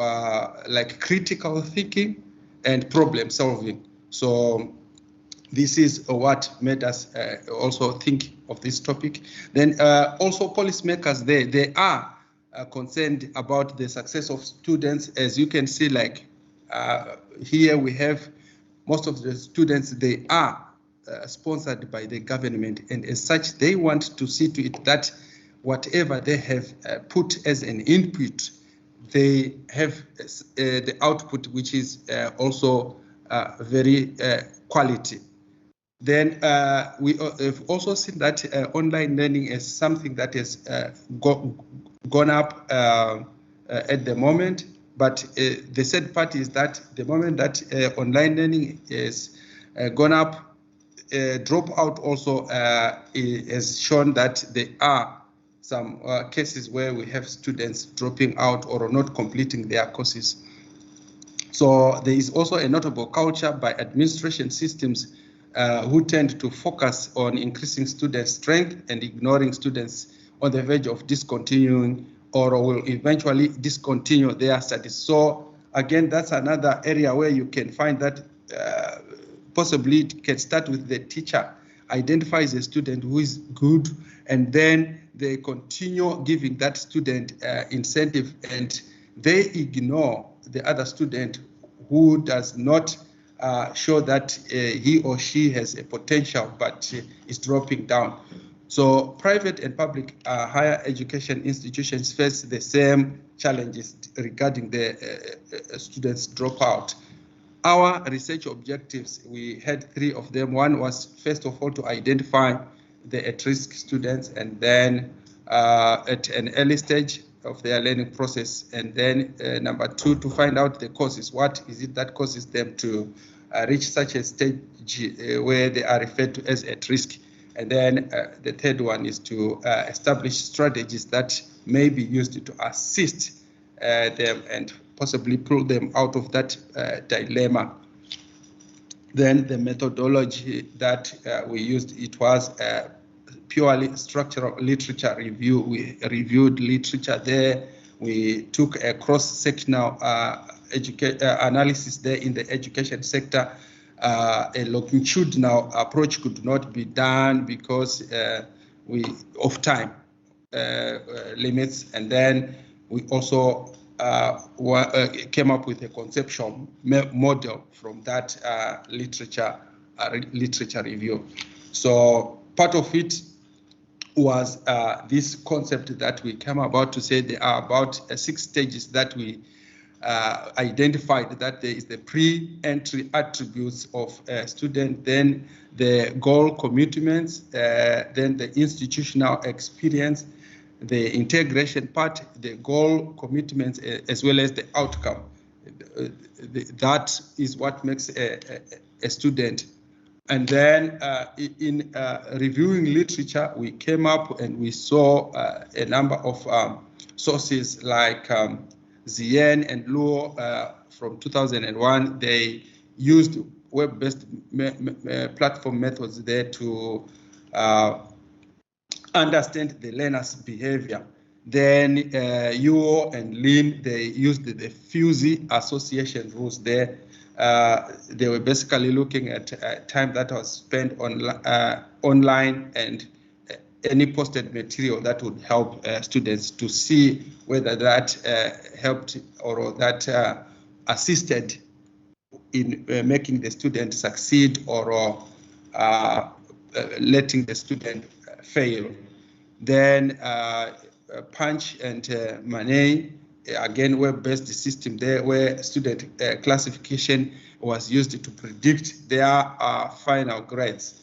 like critical thinking and problem solving. So this is what made us also think of this topic. Then also policymakers, they are concerned about the success of students. As you can see, like here we have most of the students, they are sponsored by the government, and as such, they want to see to it that whatever they have put as an input, they have the output, which is also very quality. Then we have also seen that online learning is something that has gone up at the moment. But the sad part is that the moment that online learning is gone up, dropout also has shown that there are some cases where we have students dropping out or not completing their courses. So there is also a notable culture by administration systems who tend to focus on increasing student strength and ignoring students on the verge of discontinuing or will eventually discontinue their studies. So again, that's another area where you can find that possibly it can start with the teacher identifies a student who is good, and then they continue giving that student incentive, and they ignore the other student who does not show that he or she has a potential but is dropping down. So private and public higher education institutions face the same challenges regarding the students dropout. Our research objectives, we had 3 of them. One was, first of all, to identify the at-risk students, and then at an early stage of their learning process. And then number 2, to find out the causes. What is it that causes them to reach such a stage where they are referred to as at risk? And then the third one is to establish strategies that may be used to assist them and possibly pull them out of that dilemma. Then the methodology that we used, it was purely structural literature review. We reviewed literature there. We took a cross-sectional analysis there in the education sector. A longitudinal approach could not be done because of time limits, and then we also came up with a conceptual model from that literature review. So part of it was this concept that we came about to say there are about 6 stages that we identified, that there is the pre-entry attributes of a student, then the goal commitments, then the institutional experience, the integration part, the goal commitments, as well as the outcome. That is what makes a student. And then in reviewing literature, we came up and we saw a number of sources like Zien and Luo from 2001. They used web-based platform methods there to understand the learner's behavior. Then Yuo and Lin, they used the FUSI association rules there. They were basically looking at time that was spent online and any posted material that would help students to see whether that helped or that assisted in making the student succeed or letting the student fail. Then Punch and Manet, again, web-based system there where student classification was used to predict their final grades.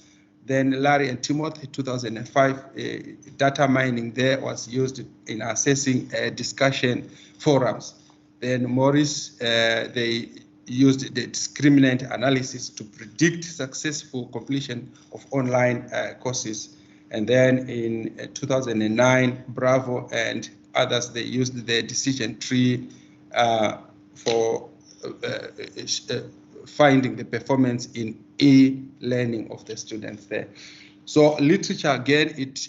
Then Larry and Timothy, 2005, data mining there was used in assessing discussion forums. Then Morris, they used the discriminant analysis to predict successful completion of online courses. And then in 2009, Bravo and others, they used the decision tree for finding the performance in e-learning of the students there. So literature, again, it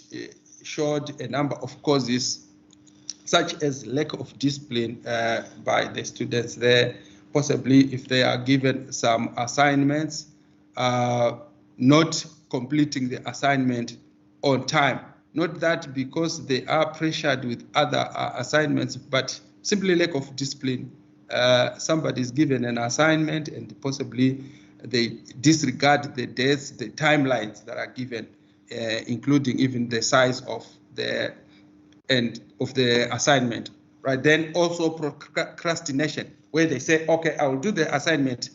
showed a number of causes, such as lack of discipline by the students there, possibly if they are given some assignments, not completing the assignment on time. Not that because they are pressured with other assignments, but simply lack of discipline. Somebody is given an assignment and possibly they disregard the dates, the timelines that are given, including even the size of the end of the assignment, right? Then also procrastination, where they say, okay, I will do the assignment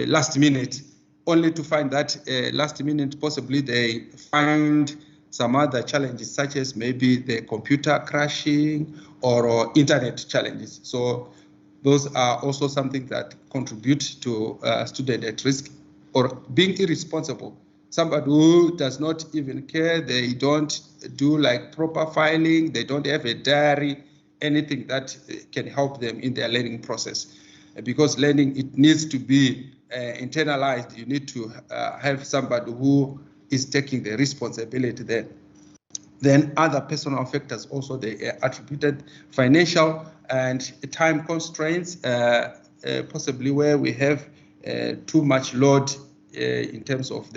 last minute, only to find that last minute possibly they find some other challenges, such as maybe the computer crashing or internet challenges. So those are also something that contribute to student at risk, or being irresponsible. Somebody who does not even care, they don't do like proper filing, they don't have a diary, anything that can help them in their learning process. Because learning, it needs to be internalized. You need to have somebody who is taking the responsibility there. Then other personal factors also, they attributed financial and time constraints, possibly where we have too much load in terms of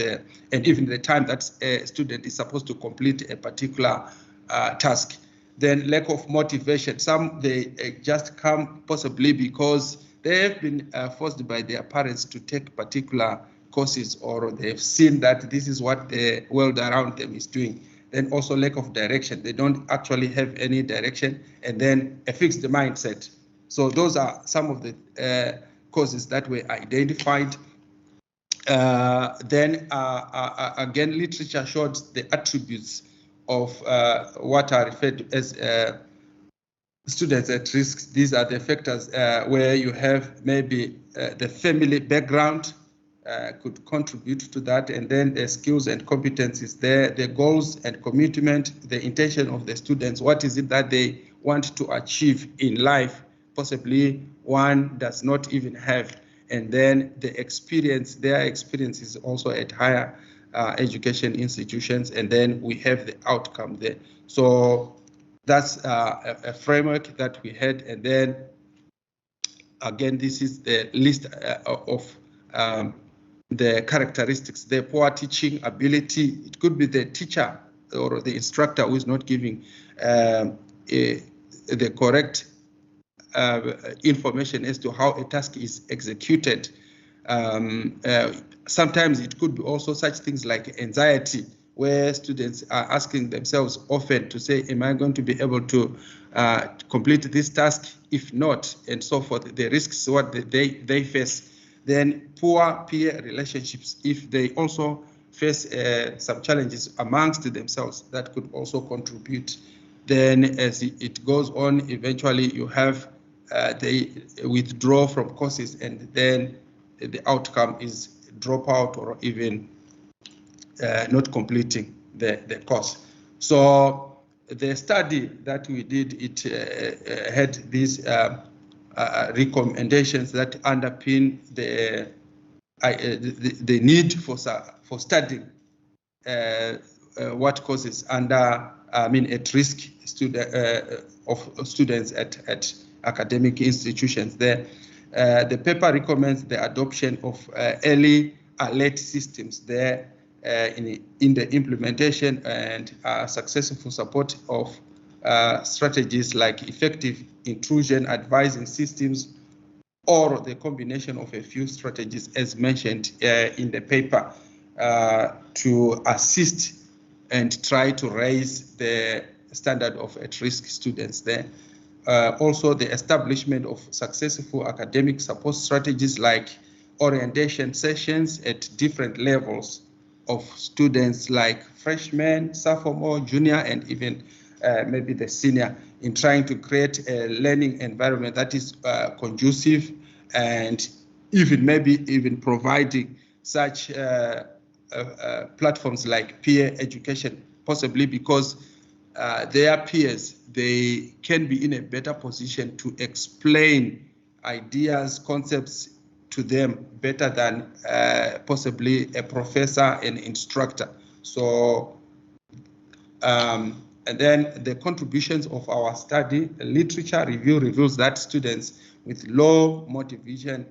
and even the time that a student is supposed to complete a particular task. Then lack of motivation. Some, they just come possibly because they have been forced by their parents to take particular courses, or they've seen that this is what the world around them is doing. Then also lack of direction. They don't actually have any direction, and then a fixed mindset. So those are some of the causes that were identified. Then again, literature showed the attributes of what are referred to as students at risk. These are the factors where you have maybe the family background could contribute to that, and then the skills and competencies there, the goals and commitment, the intention of the students, what is it that they want to achieve in life, possibly one does not even have, and then the experience, their experience is also at higher education institutions, and then we have the outcome there. So that's a framework that we had, and then again, this is the list of the characteristics. The poor teaching ability, it could be the teacher or the instructor who is not giving the correct information as to how a task is executed. Sometimes it could be also such things like anxiety, where students are asking themselves often to say, am I going to be able to complete this task? If not, and so forth, the risks what they face. Then poor peer relationships, if they also face some challenges amongst themselves, that could also contribute. Then as it goes on, eventually you have they withdraw from courses, and then the outcome is dropout or even not completing the course. So the study that we did, it had these recommendations that underpin the need for studying what causes at risk of students at academic institutions there. The paper recommends the adoption of early alert systems there in the implementation and successful support of strategies like effective intrusion advising systems, or the combination of a few strategies as mentioned in the paper to assist and try to raise the standard of at-risk students there. Also, the establishment of successful academic support strategies like orientation sessions at different levels of students like freshmen, sophomore, junior, and even maybe the senior, in trying to create a learning environment that is conducive, and even providing such platforms like peer education, possibly because their peers, they can be in a better position to explain ideas, concepts to them better than possibly a professor and instructor. So, and then the contributions of our study, literature review reveals that students with low motivation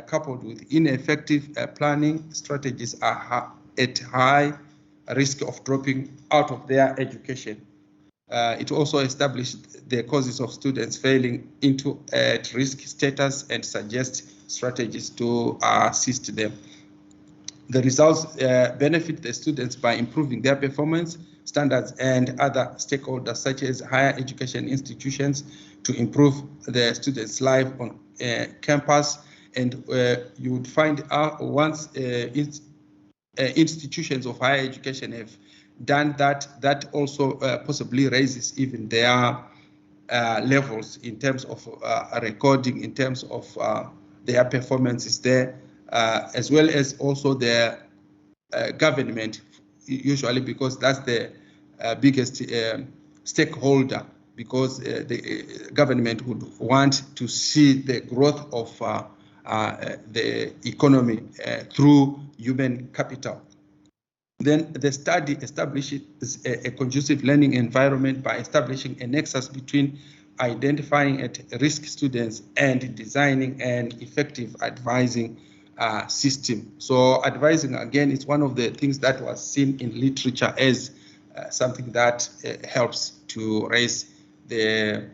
coupled with ineffective planning strategies are at high risk of dropping out of their education. It also established the causes of students failing into at-risk status and suggests strategies to assist them. The results benefit the students by improving their performance standards and other stakeholders, such as higher education institutions, to improve the students' life on campus. And you would find once institutions of higher education have done that, that also possibly raises even their levels in terms of recording, in terms of their performances there, as well as also their government, usually because that's the biggest stakeholder, because the government would want to see the growth of the economy through human capital. Then the study establishes a conducive learning environment by establishing a nexus between identifying at-risk students and designing an effective advising system. So advising, again, is one of the things that was seen in literature as something that helps to raise the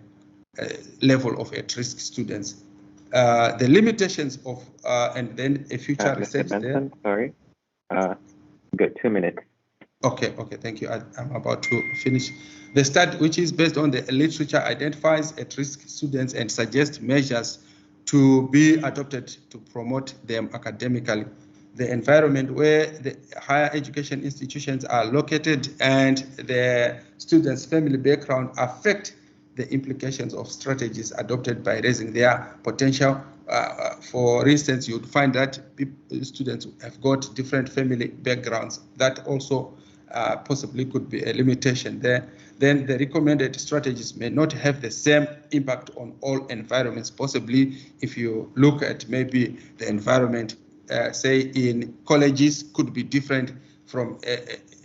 level of at-risk students. The limitations of, and then a future research Mr. Benson, there. sorry. Good, 2 minutes. Okay, thank you. I'm about to finish. The study, which is based on the literature, identifies at-risk students and suggests measures to be adopted to promote them academically. The environment where the higher education institutions are located and the students' family background affect the implications of strategies adopted by raising their potential. For instance, you'd find that students have got different family backgrounds. That also possibly could be a limitation there. Then the recommended strategies may not have the same impact on all environments. Possibly, if you look at maybe the environment, say in colleges, could be different from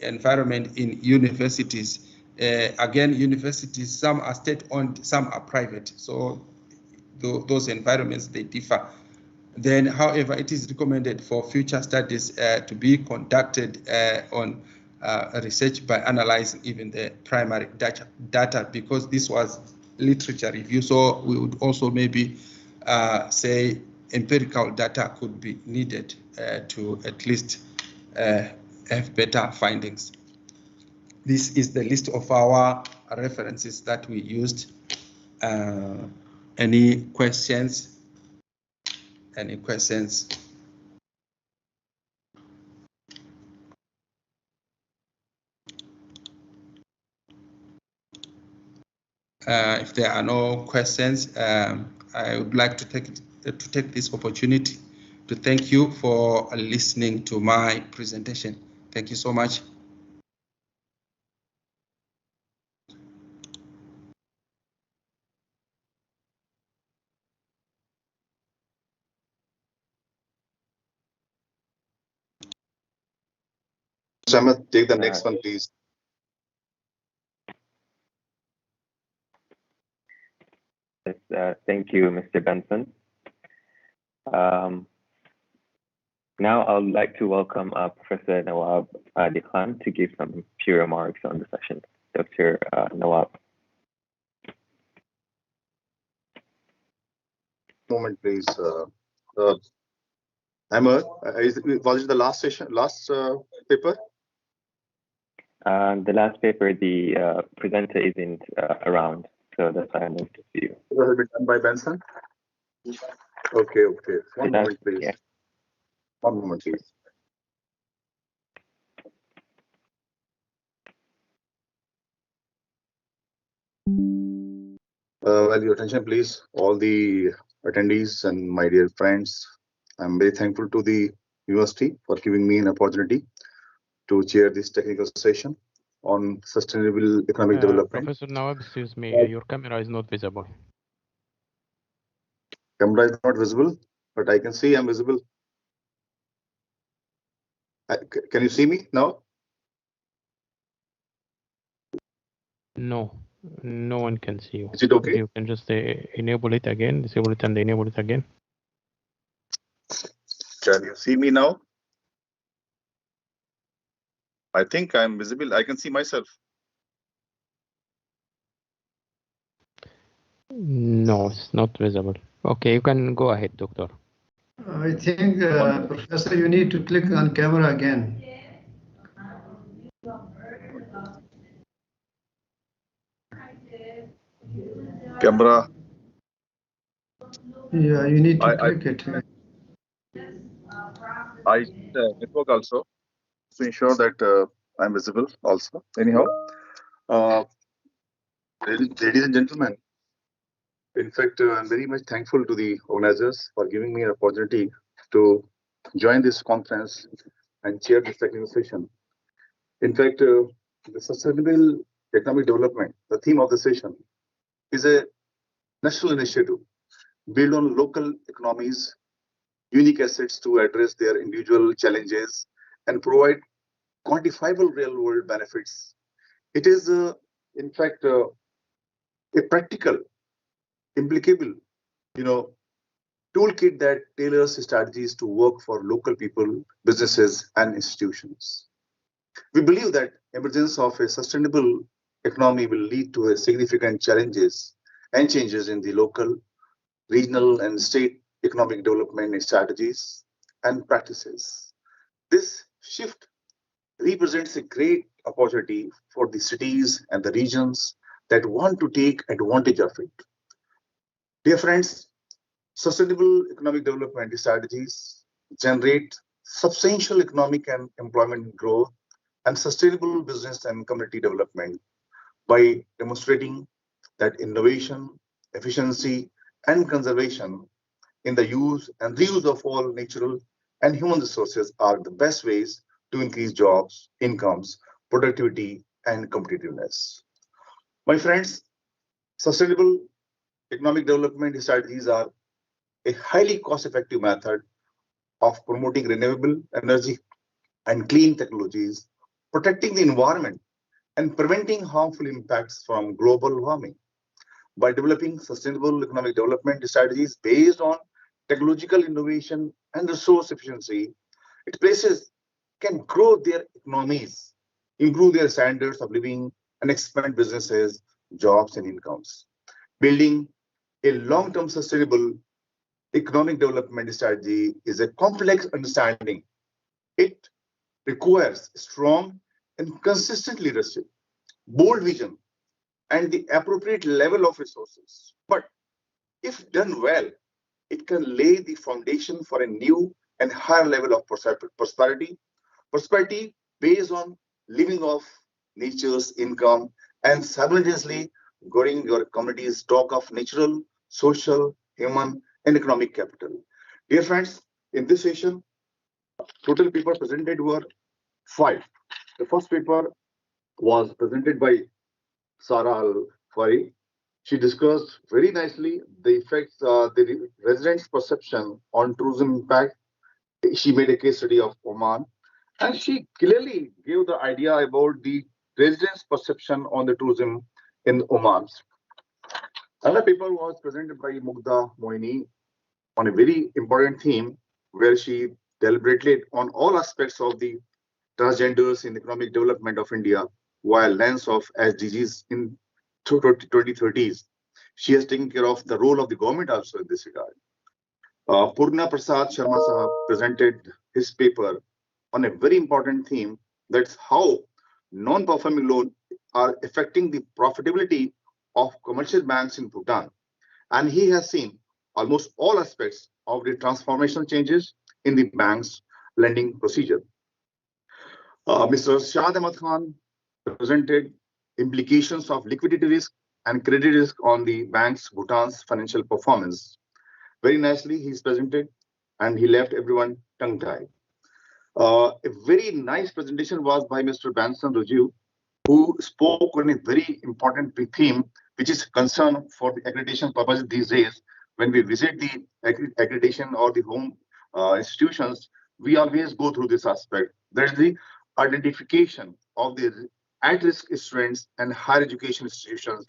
environment in universities. Again, universities, some are state-owned, some are private. So those environments, they differ. Then, however, it is recommended for future studies to be conducted on research by analyzing even the primary data, because this was literature review. So we would also maybe say empirical data could be needed to at least have better findings. This is the list of our references that we used. Any questions? Any questions? If there are no questions, I would like to take this opportunity to thank you for listening to my presentation. Thank you so much. Ahmed, take the next one, please. Yes, thank you, Mr. Benson. Now I would like to welcome Professor Nawab Khan to give some few remarks on the session. Dr. Nawab. moment, please. Amar, was it the last session, last paper? The last paper, the presenter isn't around, so that's why I moved to you. It will be done by Benson. Okay. One moment, please. Yeah. One moment, please. Well, your attention, please, all the attendees and my dear friends. I'm very thankful to the university for giving me an opportunity to chair this technical session on sustainable economic development. Professor Nawab, excuse me, your camera is not visible. Camera is not visible, but I can see I'm visible. Can you see me now? No, no one can see you. Is it okay? You can just enable it again, disable it and enable it again. Can you see me now? I think I'm visible. I can see myself. No, it's not visible. Okay, you can go ahead, doctor. I think, Professor, you need to click on camera again. Camera. Yeah, you need to click it. I network also to ensure that I'm visible also. Anyhow, ladies and gentlemen, in fact, I'm very much thankful to the organizers for giving me an opportunity to join this conference and chair this technical session. In fact, the sustainable economic development, the theme of the session, is a national initiative built on local economies, unique assets to address their individual challenges and provide quantifiable real-world benefits. It is, in fact, a practical, implicable, toolkit that tailors strategies to work for local people, businesses, and institutions. We believe that emergence of a sustainable economy will lead to a significant challenges and changes in the local, regional, and state economic development strategies and practices. This shift represents a great opportunity for the cities and the regions that want to take advantage of it. Dear friends, sustainable economic development strategies generate substantial economic and employment growth and sustainable business and community development by demonstrating that innovation, efficiency, and conservation in the use and reuse of all natural and human resources are the best ways to increase jobs, incomes, productivity, and competitiveness. My friends, sustainable economic development strategies are a highly cost-effective method of promoting renewable energy and clean technologies, protecting the environment, and preventing harmful impacts from global warming. By developing sustainable economic development strategies based on technological innovation and resource efficiency, its places can grow their economies, improve their standards of living, and expand businesses, jobs, and incomes. Building a long-term sustainable economic development strategy is a complex understanding. It requires strong and consistent leadership, bold vision, and the appropriate level of resources. But if done well, it can lay the foundation for a new and higher level of prosperity based on living off nature's income and simultaneously growing your community's stock of natural, social, human, and economic capital. Dear friends, in this session, total paper presented were 5. The first paper was presented by Sarah Al-Fari. She discussed very nicely the effects, the residents' perception on tourism impact. She made a case study of Oman, and she clearly gave the idea about the residents' perception on the tourism in Oman. Another paper was presented by Mugda Moini on a very important theme where she deliberated on all aspects of the transgenders in economic development of India via lens of SDGs in 2030s. She has taken care of the role of the government also in this regard. Purna Prasad Sharma Sahab presented his paper on a very important theme, that's how non-performing loans are affecting the profitability of commercial banks in Bhutan. And he has seen almost all aspects of the transformational changes in the bank's lending procedure. Mr. Shad Ahmad Khan presented implications of liquidity risk and credit risk on the bank's Bhutan's financial performance. Very nicely, he's presented, and he left everyone tongue-tied. A very nice presentation was by Mr. Bansan Rajiv, who spoke on a very important theme, which is concern for the accreditation purposes these days. When we visit the accreditation or the home institutions, we always go through this aspect. There's the identification of the at-risk students and higher education institutions,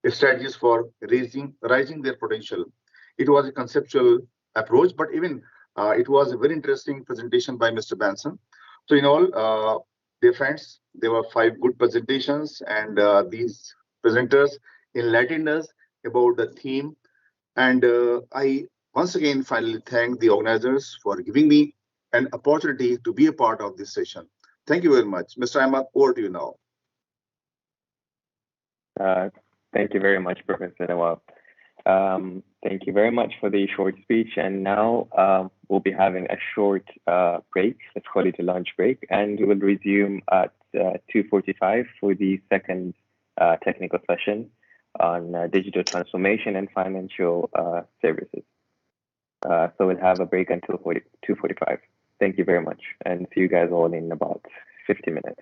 strategies for rising their potential. It was a conceptual approach, but even it was a very interesting presentation by Mr. Bansan. So in all, dear friends, there were 5 good presentations, and these presenters enlightened us about the theme. And I once again finally thank the organizers for giving me an opportunity to be a part of this session. Thank you very much. Mr. Ahmad, over to you now. Thank you very much, Professor Nawab. Thank you very much for the short speech. And now we'll be having a short break. Let's call it a lunch break. And we will resume at 2:45 for the second technical session on digital transformation and financial services. So we'll have a break until 2:45. Thank you very much. And see you guys all in about 50 minutes.